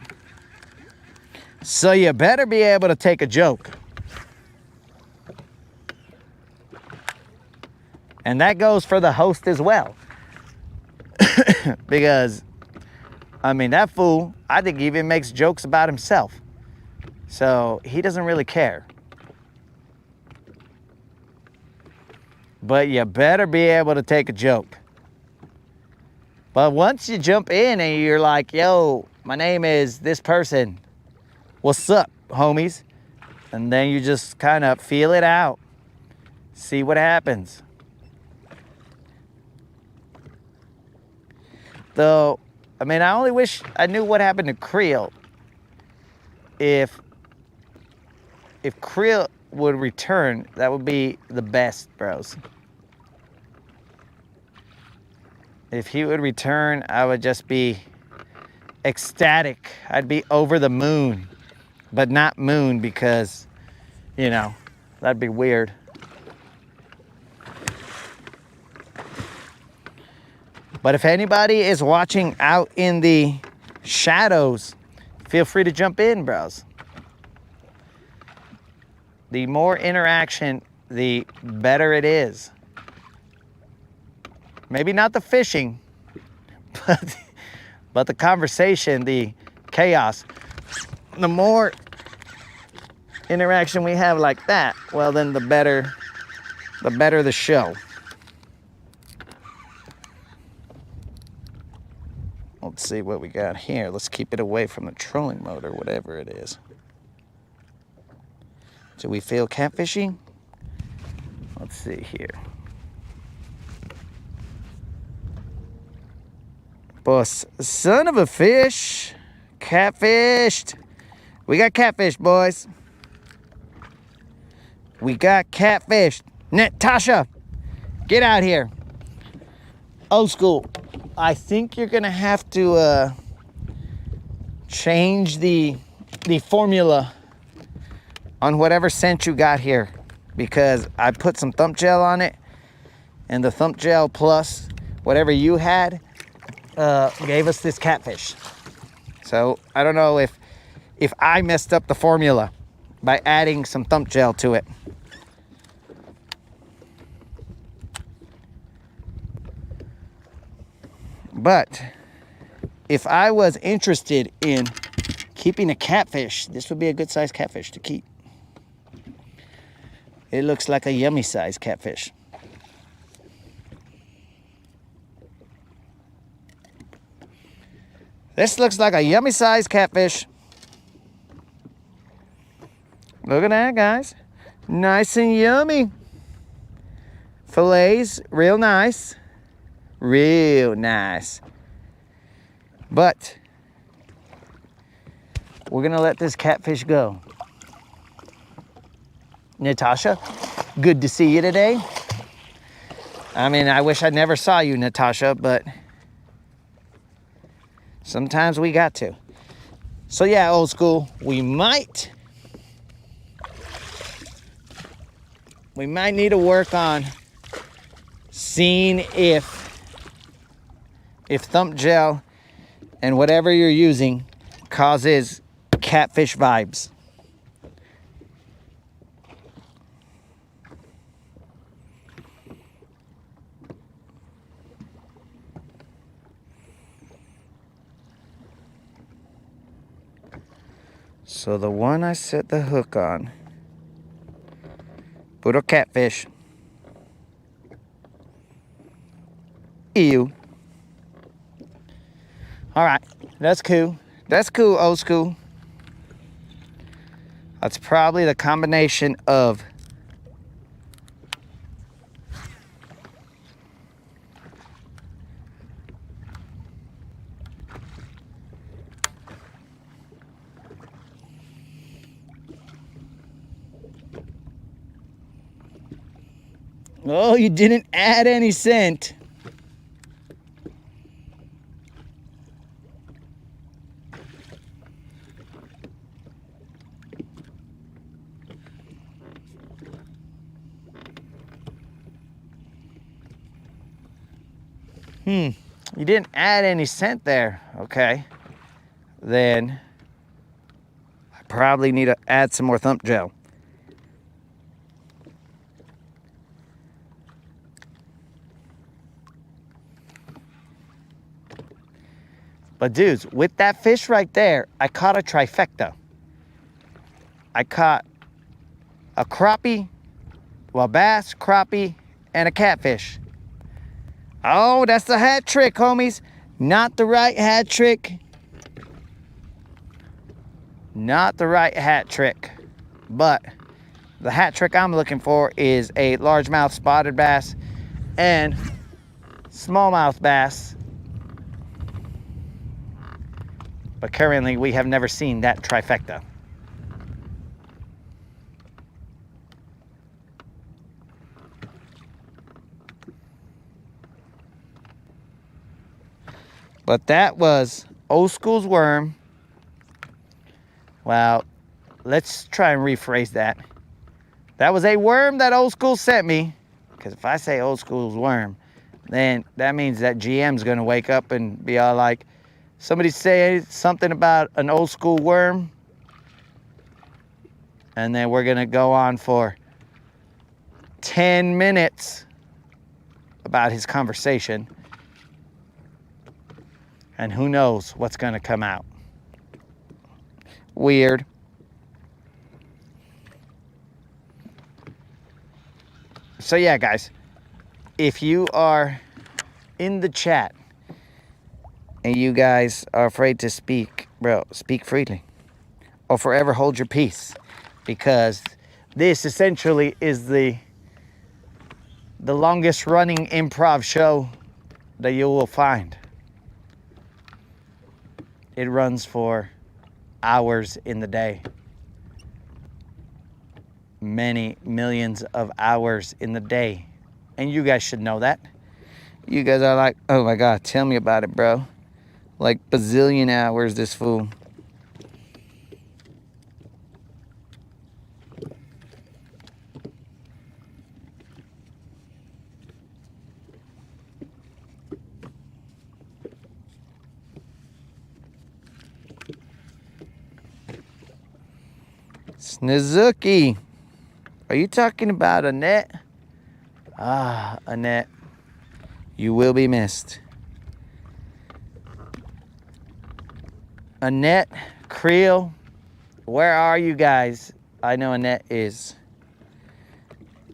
So you better be able to take a joke. And that goes for the host as well. Because, I mean, that fool, I think he even makes jokes about himself. So he doesn't really care. But you better be able to take a joke. But once you jump in and you're like, yo, my name is this person. What's up, homies? And then you just kind of feel it out. See what happens. Though, I mean, I only wish I knew what happened to Creel. If Creel would return, that would be the best, bros. If he would return, I would just be ecstatic. I'd be over the moon. But not moon because, you know, that'd be weird. But if anybody is watching out in the shadows, feel free to jump in, bros. The more interaction, the better it is. Maybe not the fishing, but the conversation, the chaos. The more interaction we have like that, well, then the better the show. Let's see what we got here. Let's keep it away from the trolling mode or whatever it is. Do we feel catfishing? Let's see here. Boss, son of a fish. Catfished. We got catfish, boys. We got catfish. Natasha, get out here. Old school. I think you're gonna have to change the formula on whatever scent you got here, because I put some thump gel on it, and the thump gel plus whatever you had gave us this catfish. So I don't know if if I messed up the formula by adding some thump gel to it. But if I was interested in keeping a catfish, this would be a good sized catfish to keep. It looks like a yummy sized catfish. This looks like a yummy sized catfish. Look at that, guys. Nice and yummy. Fillets, real nice. Real nice. But we're gonna let this catfish go. Natasha, good to see you today. I mean, I wish I never saw you, Natasha, but sometimes we got to. So yeah, old school, we might need to work on seeing if thump gel and whatever you're using causes catfish vibes. So the one I set the hook on, put a catfish. Ew. All right, that's cool. That's cool, old school. That's probably the combination of oh, you didn't add any scent. You didn't add any scent there. Okay. Then I probably need to add some more thump gel. But dudes, with that fish right there, I caught a trifecta. I caught a crappie, well, bass, crappie, and a catfish. Oh, that's the hat trick, homies. Not the right hat trick. Not the right hat trick. But the hat trick I'm looking for is a largemouth spotted bass and smallmouth bass. But currently, we have never seen that trifecta. But that was old school's worm. Well, let's try and rephrase that. That was a worm that old school sent me. Because if I say old school's worm, then that means that GM's going to wake up and be all like, somebody say something about an old school worm. And then we're going to go on for 10 minutes about his conversation. And who knows what's going to come out. Weird. So yeah, guys, if you are in the chat and you guys are afraid to speak, bro, speak freely or forever hold your peace, because this essentially is the longest running improv show that you will find. It runs for hours in the day. Many millions of hours in the day. And you guys should know that. You guys are like, oh my God, tell me about it, bro. Like bazillion hours, this fool. Snizuki. Are you talking about Annette? Ah, Annette. You will be missed. Annette, Creel, where are you guys? I know Annette is.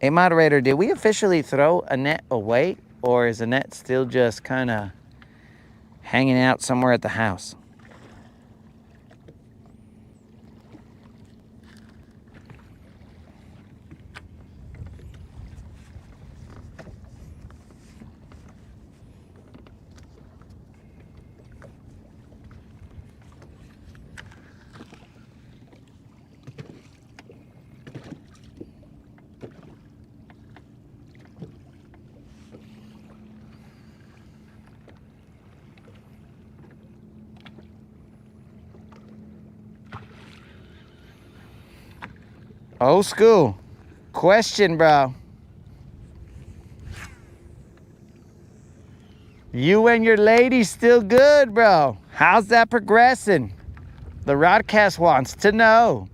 Hey, moderator, did we officially throw Annette away? Or is Annette still just kind of hanging out somewhere at the house? Old school. Question, bro. You and your lady still good, bro? How's that progressing? The Rodcast wants to know.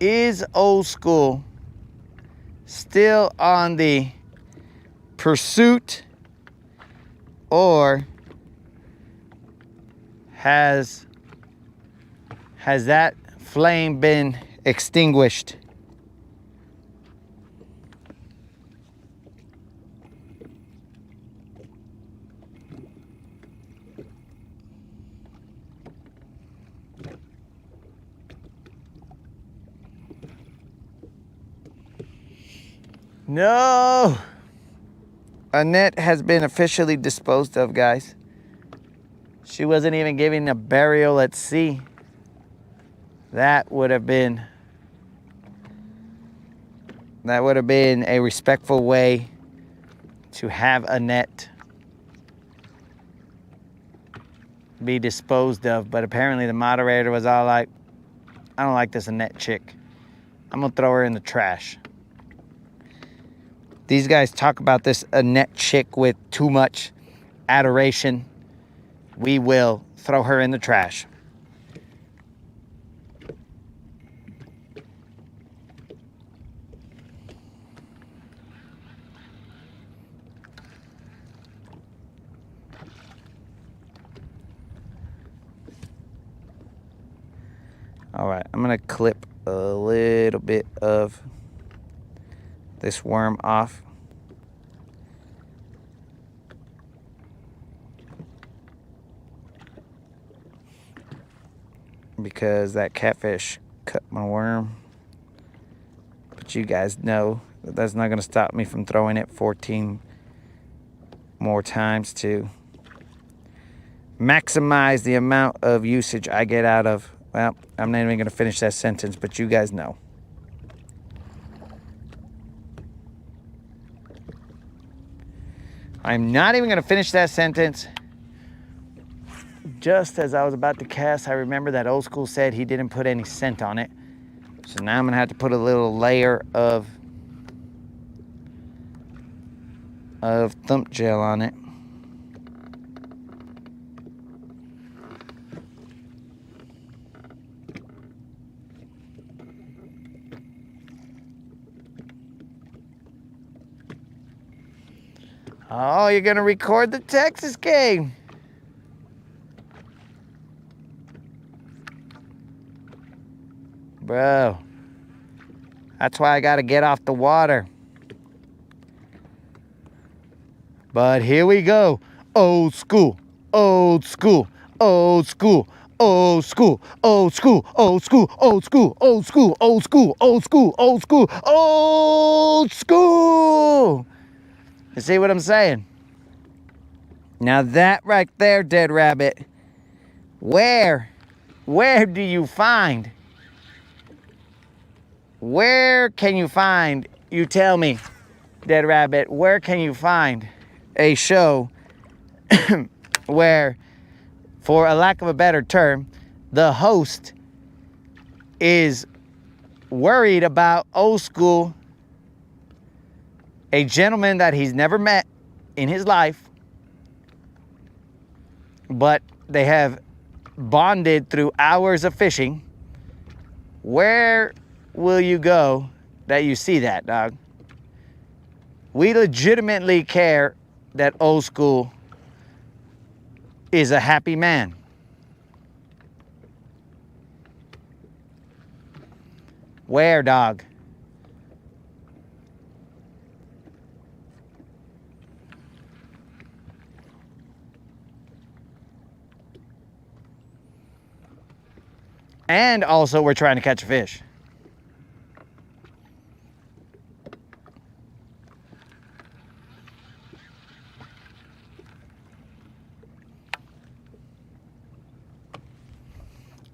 Is old school still on the pursuit, or has that flame been extinguished? No! Annette has been officially disposed of, guys. She wasn't even giving a burial at sea. That would have been a respectful way to have Annette be disposed of. But apparently the moderator was all like, I don't like this Annette chick. I'm gonna throw her in the trash. These guys talk about this Annette chick with too much adoration. We will throw her in the trash. All right, I'm gonna clip a little bit of this worm off. Because that catfish cut my worm. But you guys know that that's not gonna stop me from throwing it 14 more times to maximize the amount of usage I get out of. Well, I'm not even gonna finish that sentence, but you guys know. I'm not even gonna finish that sentence. Just as I was about to cast, I remember that old school said he didn't put any scent on it. So now I'm gonna have to put a little layer of thump gel on it. Oh, you're gonna record the Texas game. Bro, that's why I gotta get off the water. But here we go. Old school, old school, old school, old school, old school, old school, old school, old school, old school, old school, old school, old school. You see what I'm saying? Now that right there, Dead Rabbit, where do you find? Where can you find, you tell me, Dead Rabbit, where can you find a show where, for a lack of a better term, the host is worried about old school, a gentleman that he's never met in his life, but they have bonded through hours of fishing. Where will you go that you see that, dog? We legitimately care that Old School is a happy man. Where, dog? And also, we're trying to catch a fish.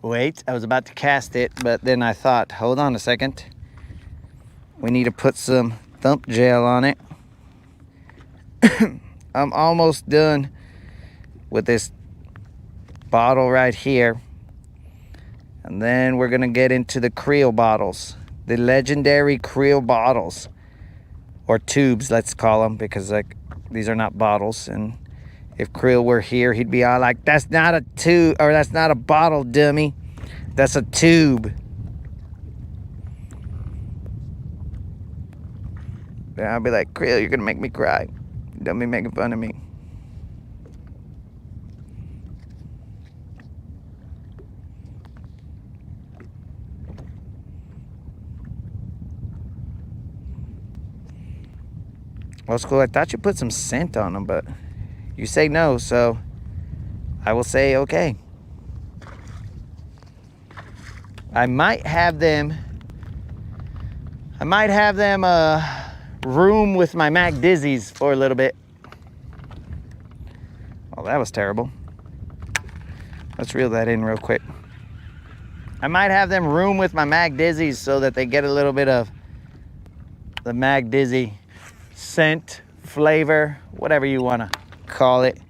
Wait, I was about to cast it, but then I thought, hold on a second. We need to put some thump gel on it. I'm almost done with this bottle right here. And then we're gonna get into the Creel bottles. The legendary Creel bottles. Or tubes, let's call them, because like these are not bottles. And if Creel were here, he'd be all like, that's not a tube, or that's not a bottle, dummy. That's a tube. Then I'll be like, Creel, you're gonna make me cry. Don't be making fun of me. Well, School, I thought you put some scent on them, but you say no, so I will say okay. I might have them room with my Mac Dizzies for a little bit. Oh, that was terrible. Let's reel that in real quick. I might have them room with my Mac Dizzies so that they get a little bit of the Mac Dizzy scent, flavor, whatever you want to call it.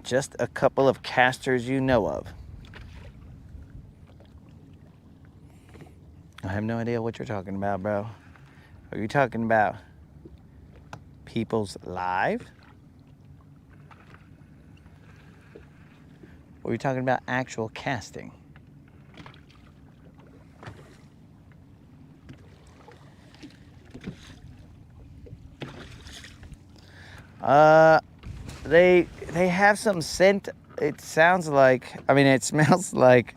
Just a couple of casters you know of. I have no idea what you're talking about, bro. Are you talking about people's live? Or are you talking about actual casting? They have some scent. It sounds like, I mean, it smells like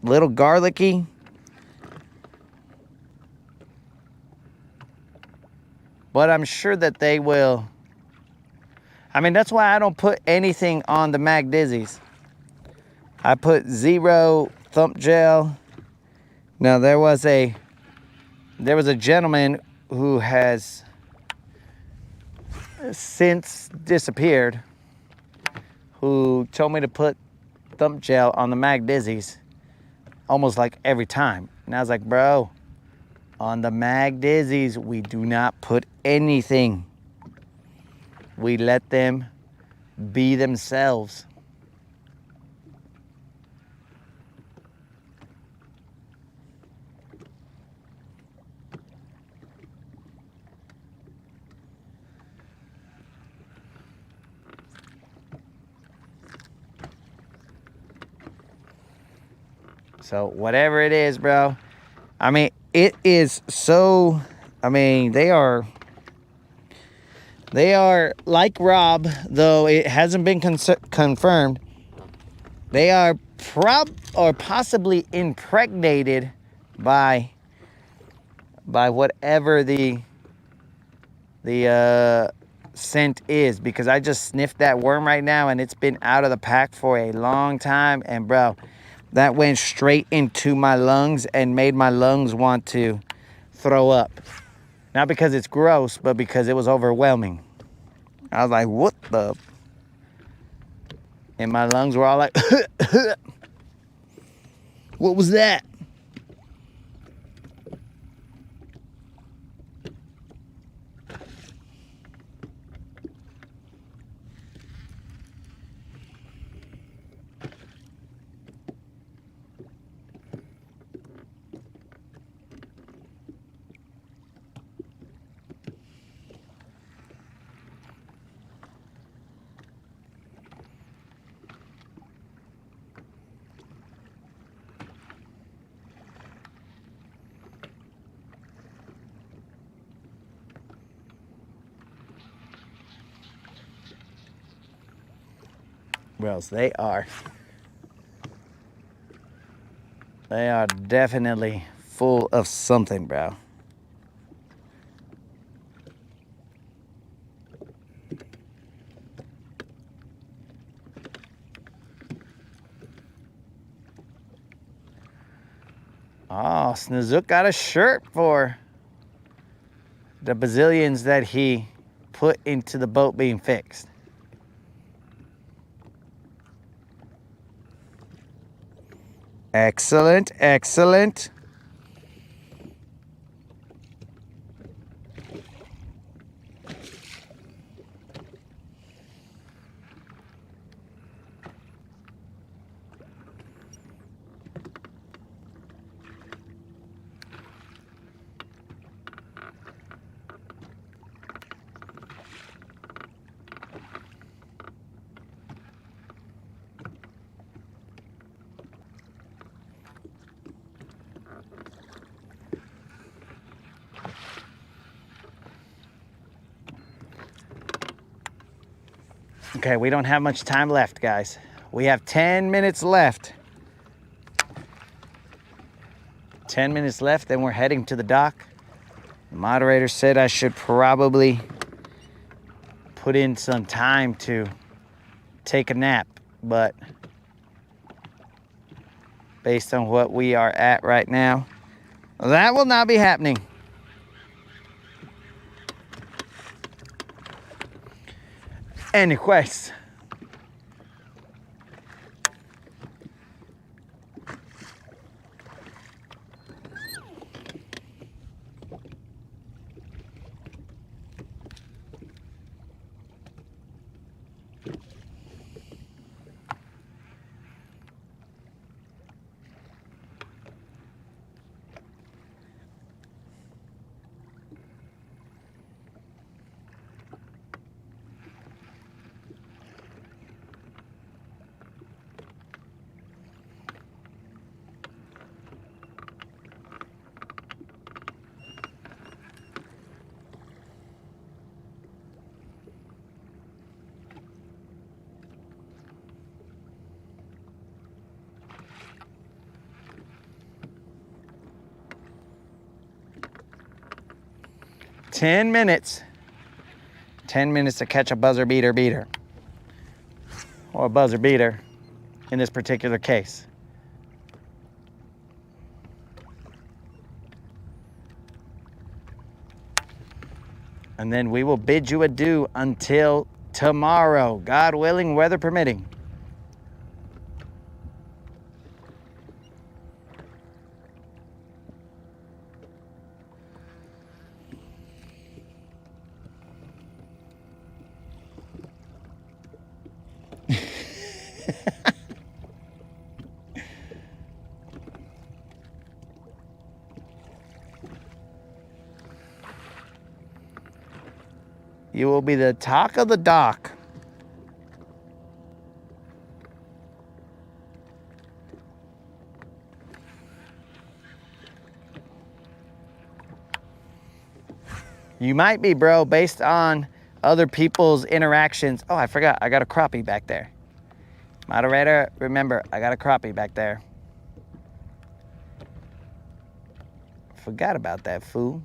a little garlicky. But I'm sure that they will. I mean, that's why I don't put anything on the Mac Dizzies. I put 0 thump gel. Now there was a gentleman who has since disappeared who told me to put thump gel on the Mac Dizzies almost like every time. And I was like, bro, on the Mac Dizzies, we do not put anything. We let them be themselves. So whatever it is, bro, I mean, it is so, I mean, they are like Rob, though it hasn't been confirmed. They are possibly impregnated by whatever the scent is, because I just sniffed that worm right now and it's been out of the pack for a long time, and bro, that went straight into my lungs and made my lungs want to throw up. Not because it's gross, but because it was overwhelming. I was like, what the? And my lungs were all like, what was that? bros. They are definitely full of something, bro. Oh, Snozook got a shirt for the bazillions that he put into the boat being fixed. Excellent, excellent. Okay, we don't have much time left, guys. We have 10 minutes left. 10 minutes left, then we're heading to the dock. The moderator said I should probably put in some time to take a nap, but based on what we are at right now, that will not be happening. Anyways. Ten minutes. 10 minutes to catch a buzzer beater. Or a buzzer beater in this particular case. And then we will bid you adieu until tomorrow, God willing, weather permitting. You will be the talk of the dock. You might be, bro, based on other people's interactions. Oh, I forgot. I got a crappie back there. Moderator, remember, I got a crappie back there. Forgot about that, fool.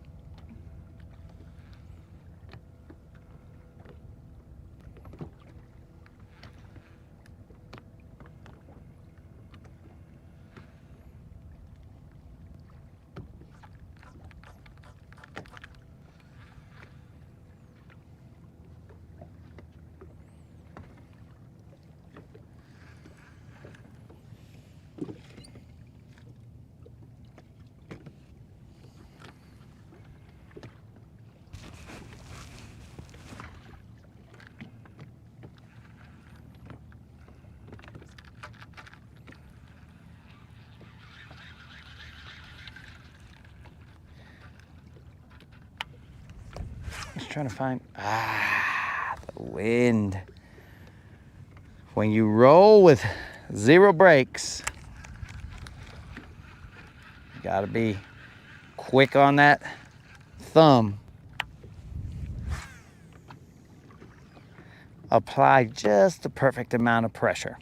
Just trying to find, the wind. When you roll with zero brakes, you gotta be quick on that thumb. apply just the perfect amount of pressure.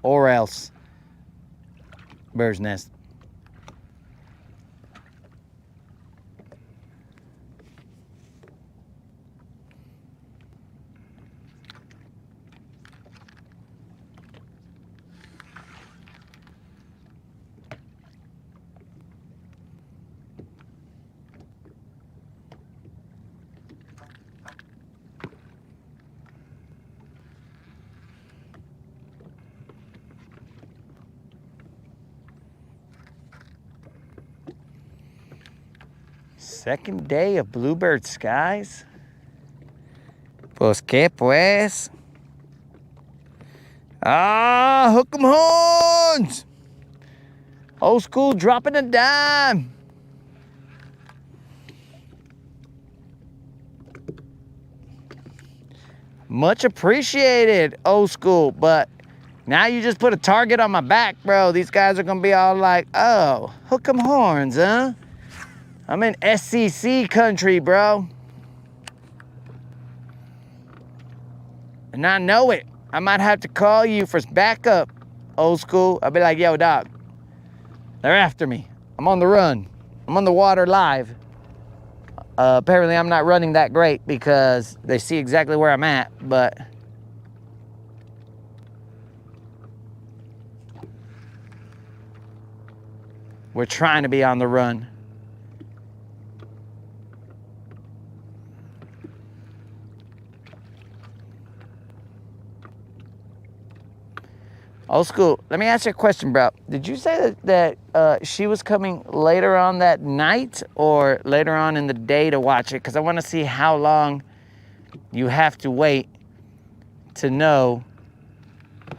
Or else, bird's nest. Second day of bluebird skies. Pues que pues. Ah, hook 'em horns. Old school dropping a dime. Much appreciated, old school, but now you just put a target on my back, bro. These guys are gonna be all like, oh, hook 'em horns, huh? I'm in SEC country, bro. And I know it. I might have to call you for backup, old school. I'll be like, yo, dog, they're after me. I'm on the run. I'm on the water live. Apparently, I'm not running that great because they see exactly where I'm at, but we're trying to be on the run. Old school, let me ask you a question, bro. Did you say that she was coming later on that night or later on in the day to watch it? Because I want to see how long you have to wait to know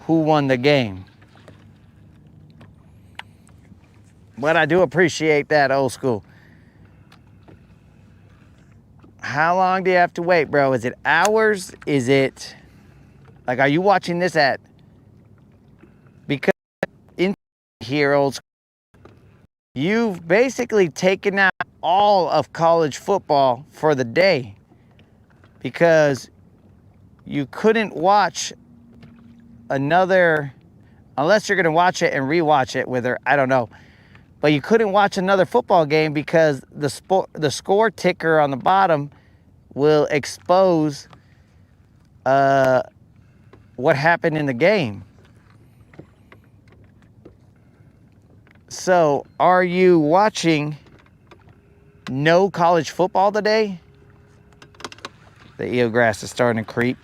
who won the game. But I do appreciate that, old school. How long do you have to wait, bro? Is it hours? Is it, like, are you watching this at, because in here, old school, you've basically taken out all of college football for the day because you couldn't watch another, unless you're going to watch it and rewatch it with her, I don't know. But you couldn't watch another football game because the score ticker on the bottom will expose what happened in the game. So, are you watching no college football today? The eelgrass is starting to creep.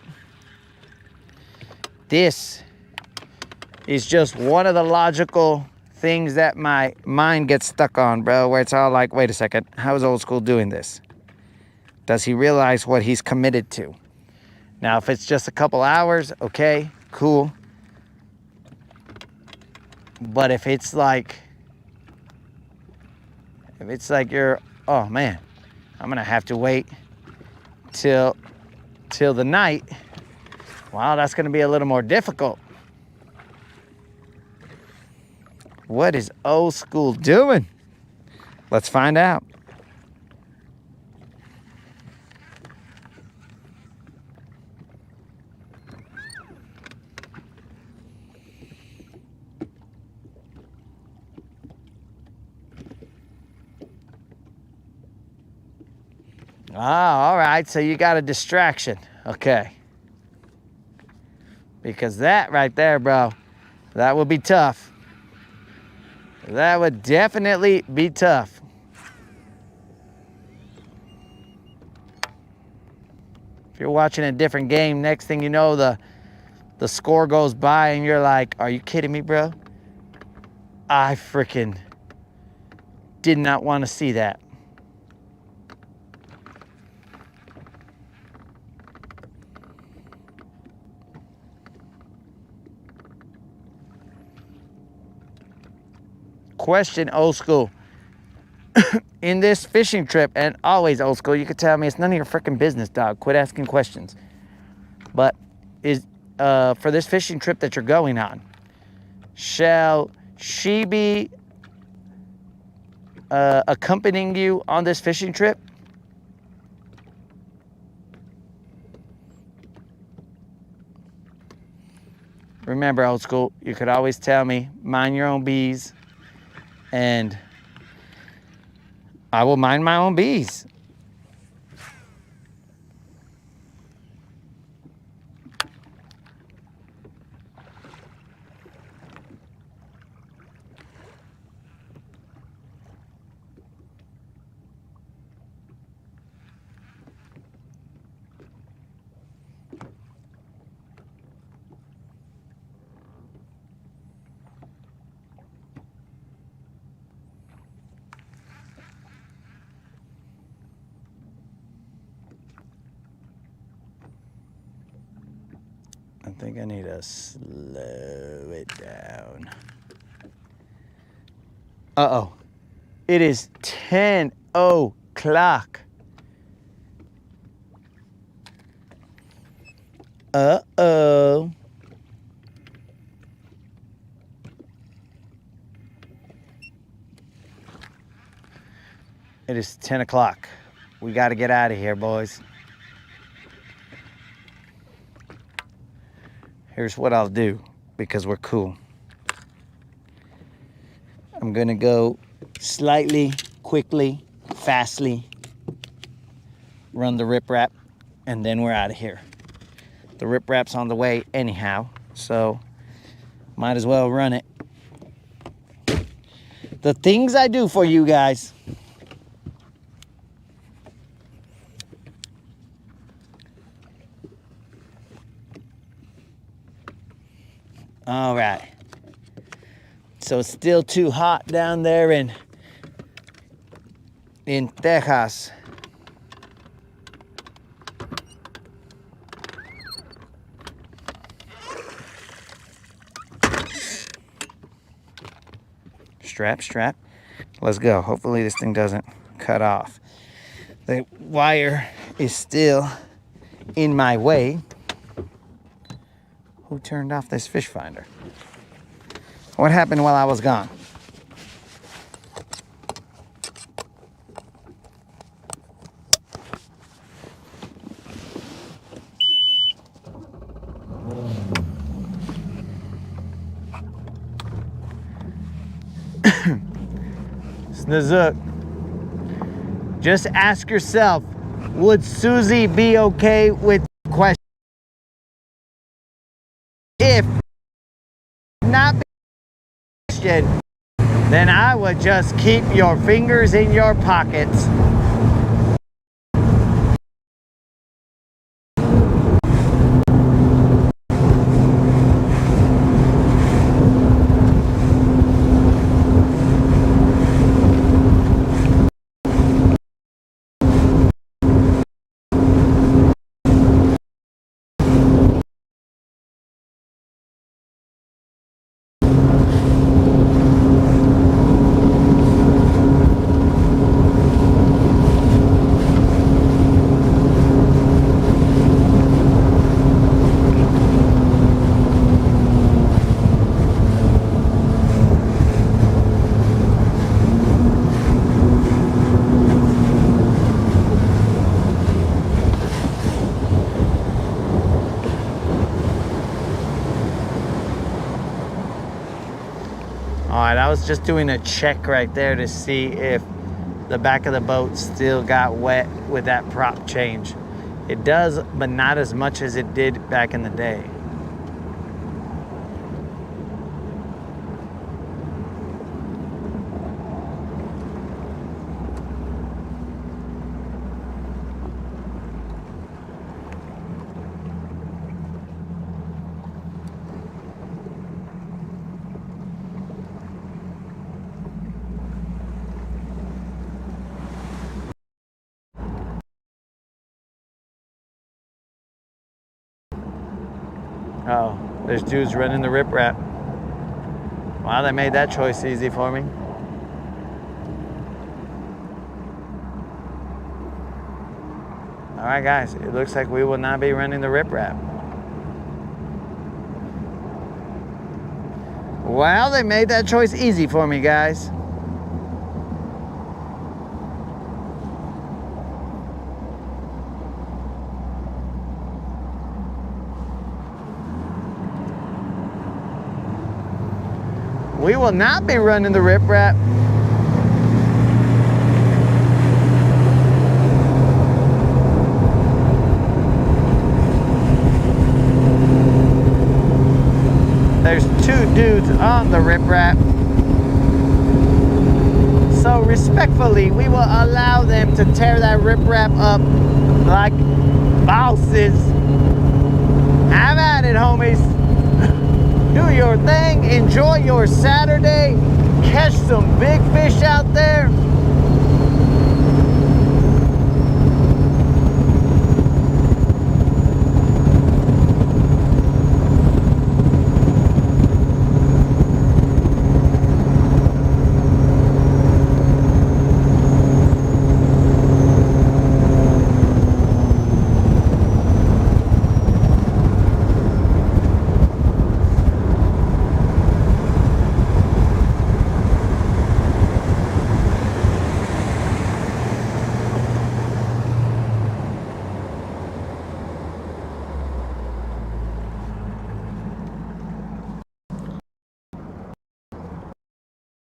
This is just one of the logical things that my mind gets stuck on, bro, where it's all like, wait a second, how is old school doing this? Does he realize what he's committed to? Now, if it's just a couple hours, okay, cool. But if it's like you're, oh man, I'm gonna have to wait till the night. Wow, that's gonna be a little more difficult. What is old school doing? Let's find out. Ah, all right, so you got a distraction. Okay. Because that right there, bro, that would be tough. That would definitely be tough. If you're watching a different game, next thing you know, the score goes by and you're like, are you kidding me, bro? I freaking did not want to see that. Question, old school. In this fishing trip, and always old school, you could tell me it's none of your freaking business, dog. Quit asking questions. But is for this fishing trip that you're going on, shall she be accompanying you on this fishing trip? remember, old school, you could always tell me, mind your own bees, and I will mind my own bees. I think I need to slow it down. Uh-oh. It is 10 o'clock. Uh-oh. It is 10 o'clock. We got to get out of here, boys. Here's what I'll do, because we're cool. I'm going to go slightly, quickly, fastly, run the riprap, and then we're out of here. The riprap's on the way anyhow, so might as well run it. The things I do for you guys. All right. So it's still too hot down there in Texas. Strap. Let's go. Hopefully this thing doesn't cut off. The wire is still in my way. Who turned off this fish finder? What happened while I was gone? Snazook, just ask yourself, would Susie be okay with the question? If not be a question, then I would just keep your fingers in your pockets. All right, I was just doing a check right there to see if the back of the boat still got wet with that prop change. It does, but not as much as it did back in the day. Oh, there's dudes running the riprap. Wow, they made that choice easy for me. All right, guys, it looks like we will not be running the riprap. Well, they made that choice easy for me, guys. We will not be running the riprap. There's 2 dudes on the riprap. So respectfully, we will allow them to tear that riprap up like bosses. Have at it, homies. Do your thing. Enjoy your Saturday. Catch some big fish out there.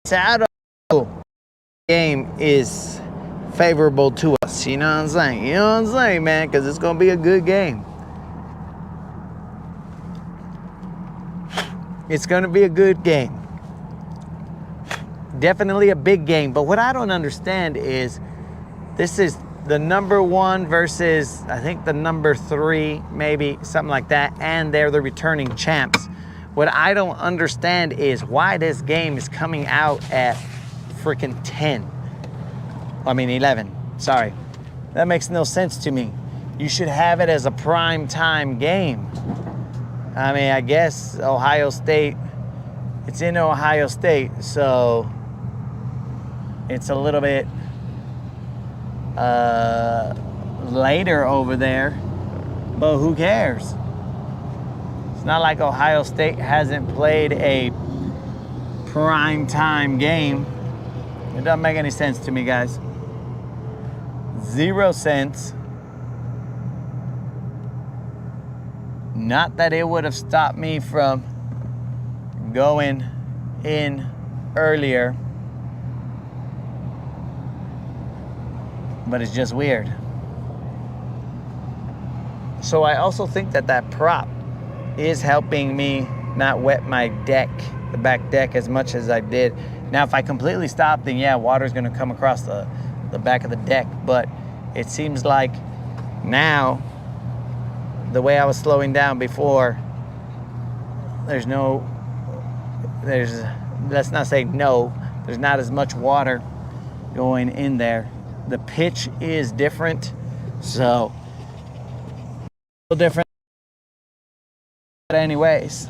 Saturday game is favorable to us. You know what I'm saying? You know what I'm saying, man? Because it's going to be a good game. It's going to be a good game. Definitely a big game. But what I don't understand is this is the number 1 versus, I think, the number 3, maybe, something like that. And they're the returning champs. What I don't understand is why this game is coming out at freaking 11. Sorry. That makes no sense to me. You should have it as a prime time game. I mean, I guess Ohio State, it's in Ohio State, so it's a little bit later over there, but who cares? It's not like Ohio State hasn't played a prime time game. It doesn't make any sense to me, guys. 0 cents. Not that it would have stopped me from going in earlier, but it's just weird. So I also think that that prop is helping me not wet my deck, the back deck, as much as I did. Now, if I completely stop, then yeah, water's gonna come across the back of the deck. But it seems like now, the way I was slowing down before, let's not say no, there's not as much water going in there. The pitch is different, so a little different. But anyways,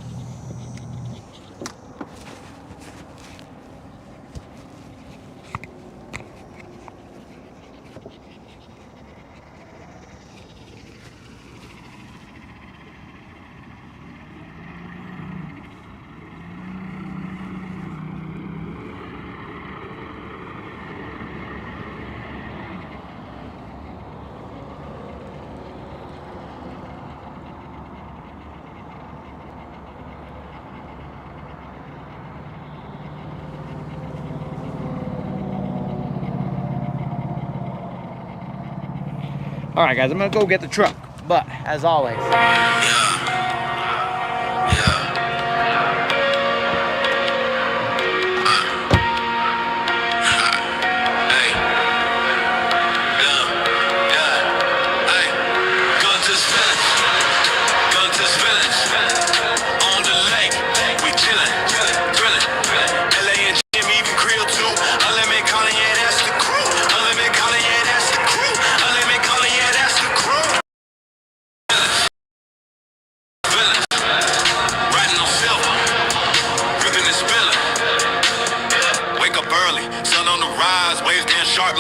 all right, guys, I'm gonna go get the truck. But as always,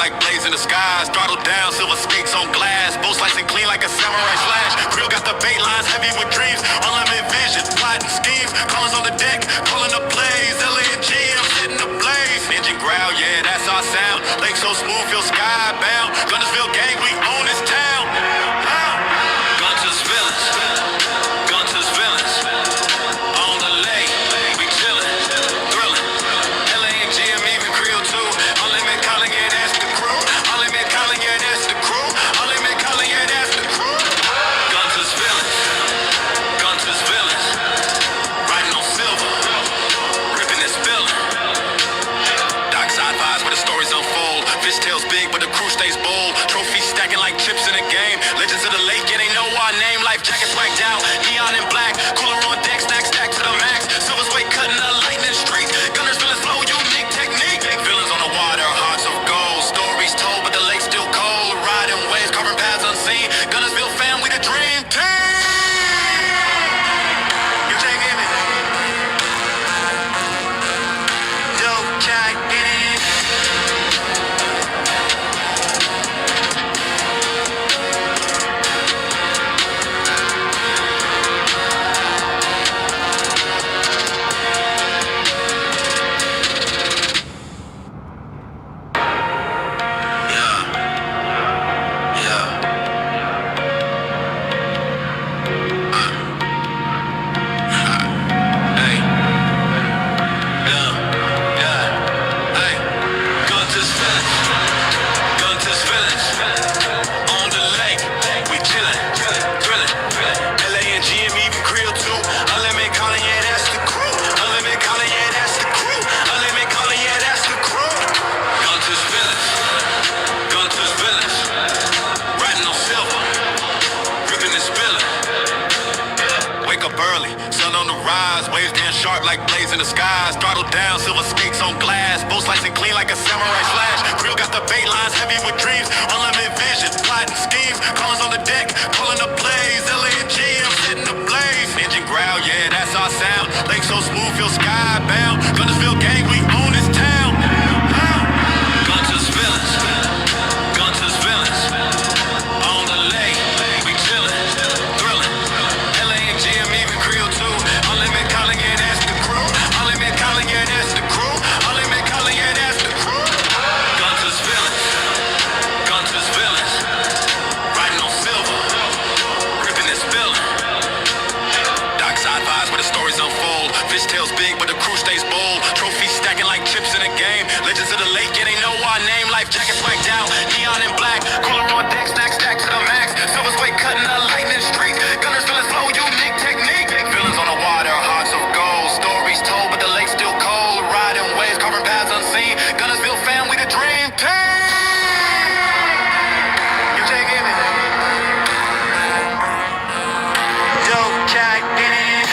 like blades in the skies, throttle down, silver skates on glass, bow slicing clean like a samurai slash. Grill got the bait lines heavy with dreams, unlimited visions, plotting schemes, callers on the deck, calling the plays, LA and G, I'm setting the blaze. Engine growl, yeah, that's our sound. Lake so smooth, feel skybound. Guntersville gang, we own this town. Guntersville, Guntersville, on the lake, we chillin', thrillin'. like blazing the skies. Throttle down, silver skates on glass. Both slicing clean like a samurai slash. Grill got the bait lines heavy with dreams. Unlimited vision, plotting schemes. Callers on the deck, calling the plays. LA and G, I'm setting the blaze. Engine growl, yeah, that's our sound. Lake so smooth, feel skybound. Guntersville gang, we own this town. Guntersville, Guntersville. On the lake, we chillin', thrillin'. LA and G, I'm even Creole too. Unlimited calling, yeah, that's the crew. Unlimited calling, yeah, that's the crew. Unlimited calling, yeah, that's the crew. Guntersville, Guntersville. Riding on silver, ripping and spillin'. Dockside vibes where the stories unfold. Fish tails big, but the crew stays bold. Trophies stacking like chips in a game. Legends of the lake, yeah, they know our name. Life jackets whacked out, neon and black. Cooler on deck, stack to the max. Silver's way cutting the lightning streak. Gunners feeling slow, unique technique. Villains on the water, hearts of gold. Stories told, but the lake's still cold. Riding waves, carving paths unseen. Guntersville fam, we the dream team. You taking me? Dope jack in it.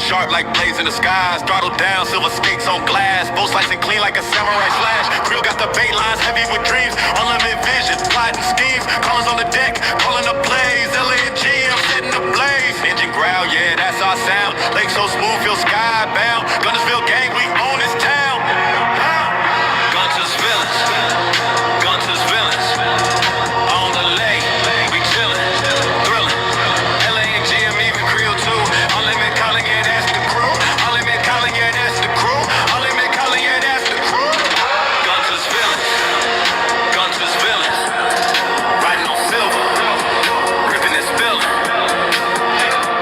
Sharp like blazing the skies. Throttle down, silver skates on glass. Both slicing clean like a samurai slash. Grill got the bait lines heavy with dreams. Unlimited vision, plotting schemes. Callers on the deck, calling the plays. LA and G, I'm setting the blaze. Engine growl, yeah, that's our sound. Lake so smooth, feel skybound. Guntersville gang, we own this town. Guntersville, Guntersville. On the lake, we chillin', thrillin'. LA and G, I'm even Creole too. Unlimited calling, yeah, that's the crew. Unlimited calling, yeah, that's the crew. Unlimited calling, yeah, that's the crew. Guntersville, Guntersville. Riding on silver, ripping and spillin'.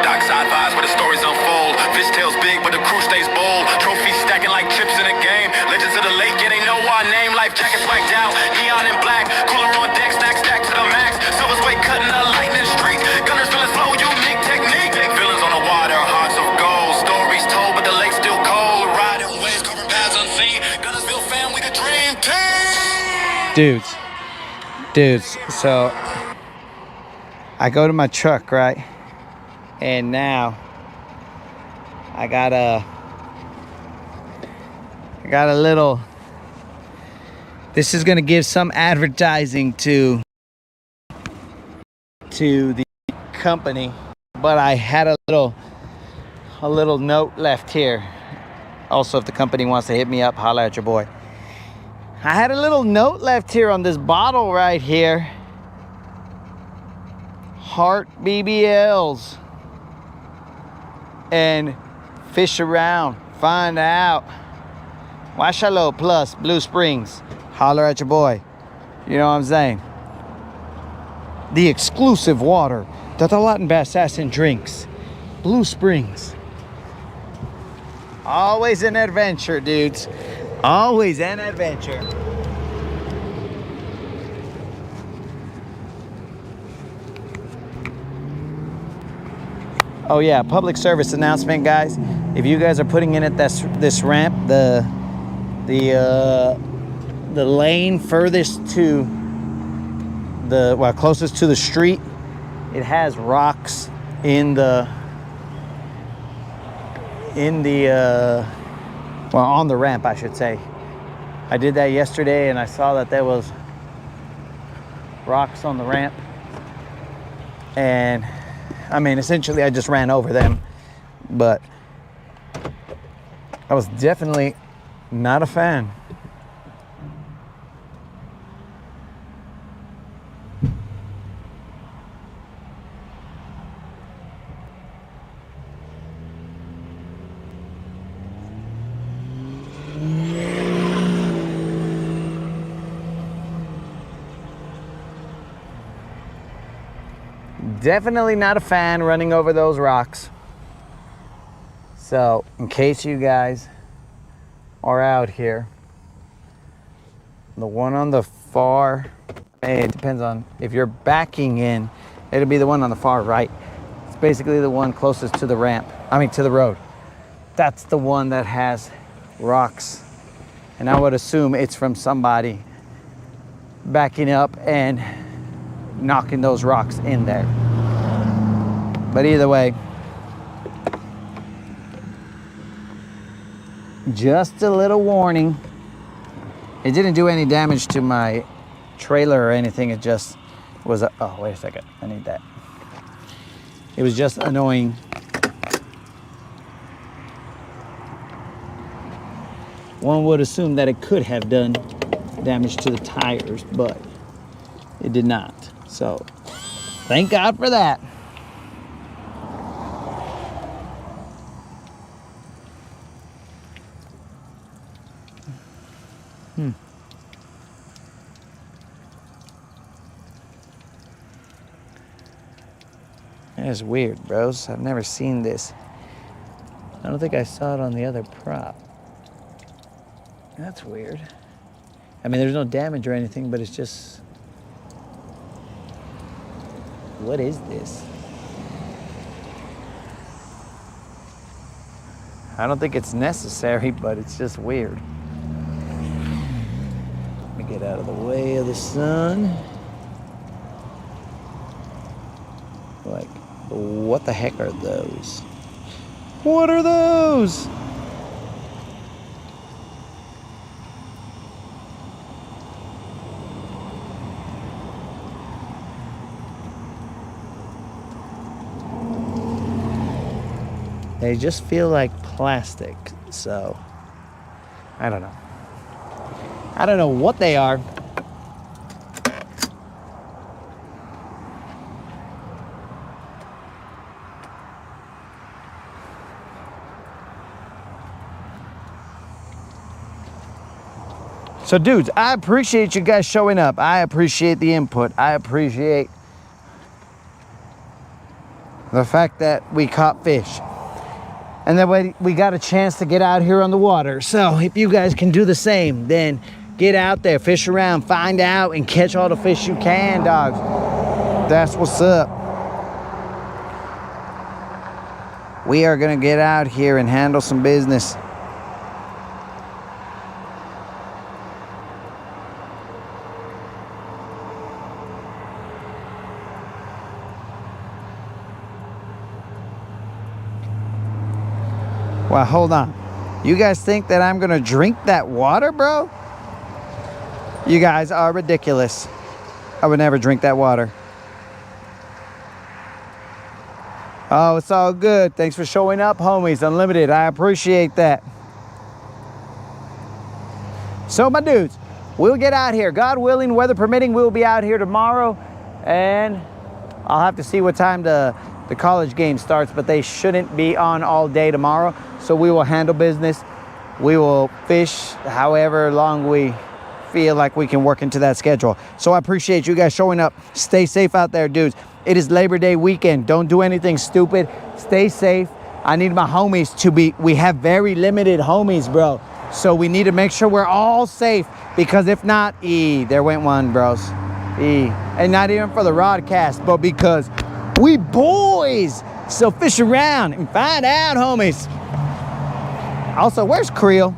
Dockside vibes where the stories unfold. Fish tails big, but the crew stays bold. Trophies stacking like chips in a game. Legends of the lake, yeah, they know our name. Life jackets whacked out, neon and black. Cooler on deck, stack to the max. Silver's way cutting the lightning streak. Gunners feeling slow, unique technique. Villains on the water, hearts of gold. Stories told, but the lake's still cold. Riding waves, covering paths unseen. Guntersville fam, we the dream team. Dudes, so I go to my truck, right? And now I got a little, this is gonna give some advertising to the company, but I had a little note left here. Also, if the company wants to hit me up, holla at your boy. I had a little note left here on this bottle right here. Heart BBLs. And fish around, find out. Washalo Plus, Blue Springs. Holler at your boy. You know what I'm saying? The exclusive water that the Latin Assassin drinks. Blue Springs. Always an adventure, dudes. Always an adventure. Oh yeah, public service announcement, guys. If you guys are putting in at this ramp, the lane furthest to the closest to the street, it has rocks in the on the ramp, I should say. I did that yesterday and I saw that there was rocks on the ramp, and I mean, essentially I just ran over them, but I was definitely not a fan. Definitely not a fan running over those rocks. So, in case you guys are out here, the one on the far, it depends on if you're backing in, it'll be the one on the far right. It's basically the one closest to the ramp, to the road. That's the one that has rocks. And I would assume it's from somebody backing up and knocking those rocks in there. But either way, just a little warning. It didn't do any damage to my trailer or anything. It just was oh, wait a second. I need that. It was just annoying. One would assume that it could have done damage to the tires, but it did not. So, thank God for that. That's weird, bros. I've never seen this. I don't think I saw it on the other prop. That's weird. There's no damage or anything, but it's just... What is this? I don't think it's necessary, but it's just weird. Let me get out of the way of the sun. Like, what the heck are those? What are those? They just feel like plastic, so I don't know. I don't know what they are. So dudes, I appreciate you guys showing up. I appreciate the input. I appreciate the fact that we caught fish. And that way we got a chance to get out here on the water. So if you guys can do the same, then get out there, fish around, find out, and catch all the fish you can, dogs. That's what's up. We are gonna get out here and handle some business. Well, hold on. You guys think that I'm gonna drink that water, bro? You guys are ridiculous. I would never drink that water. Oh, it's all good. Thanks for showing up, homies. Unlimited. I appreciate that. So, my dudes, we'll get out here. God willing, weather permitting, we'll be out here tomorrow. And I'll have to see what time the college game starts, but they shouldn't be on all day tomorrow. So we will handle business. We will fish however long we feel like we can work into that schedule. So I appreciate you guys showing up. Stay safe out there, dudes. It is Labor Day weekend. Don't do anything stupid. Stay safe. I need my homies to be, we have very limited homies, bro. So we need to make sure we're all safe, because if not, there went one, bros. And not even for the Rodcast, but because we boys. So fish around and find out, homies. Also, where's Creel?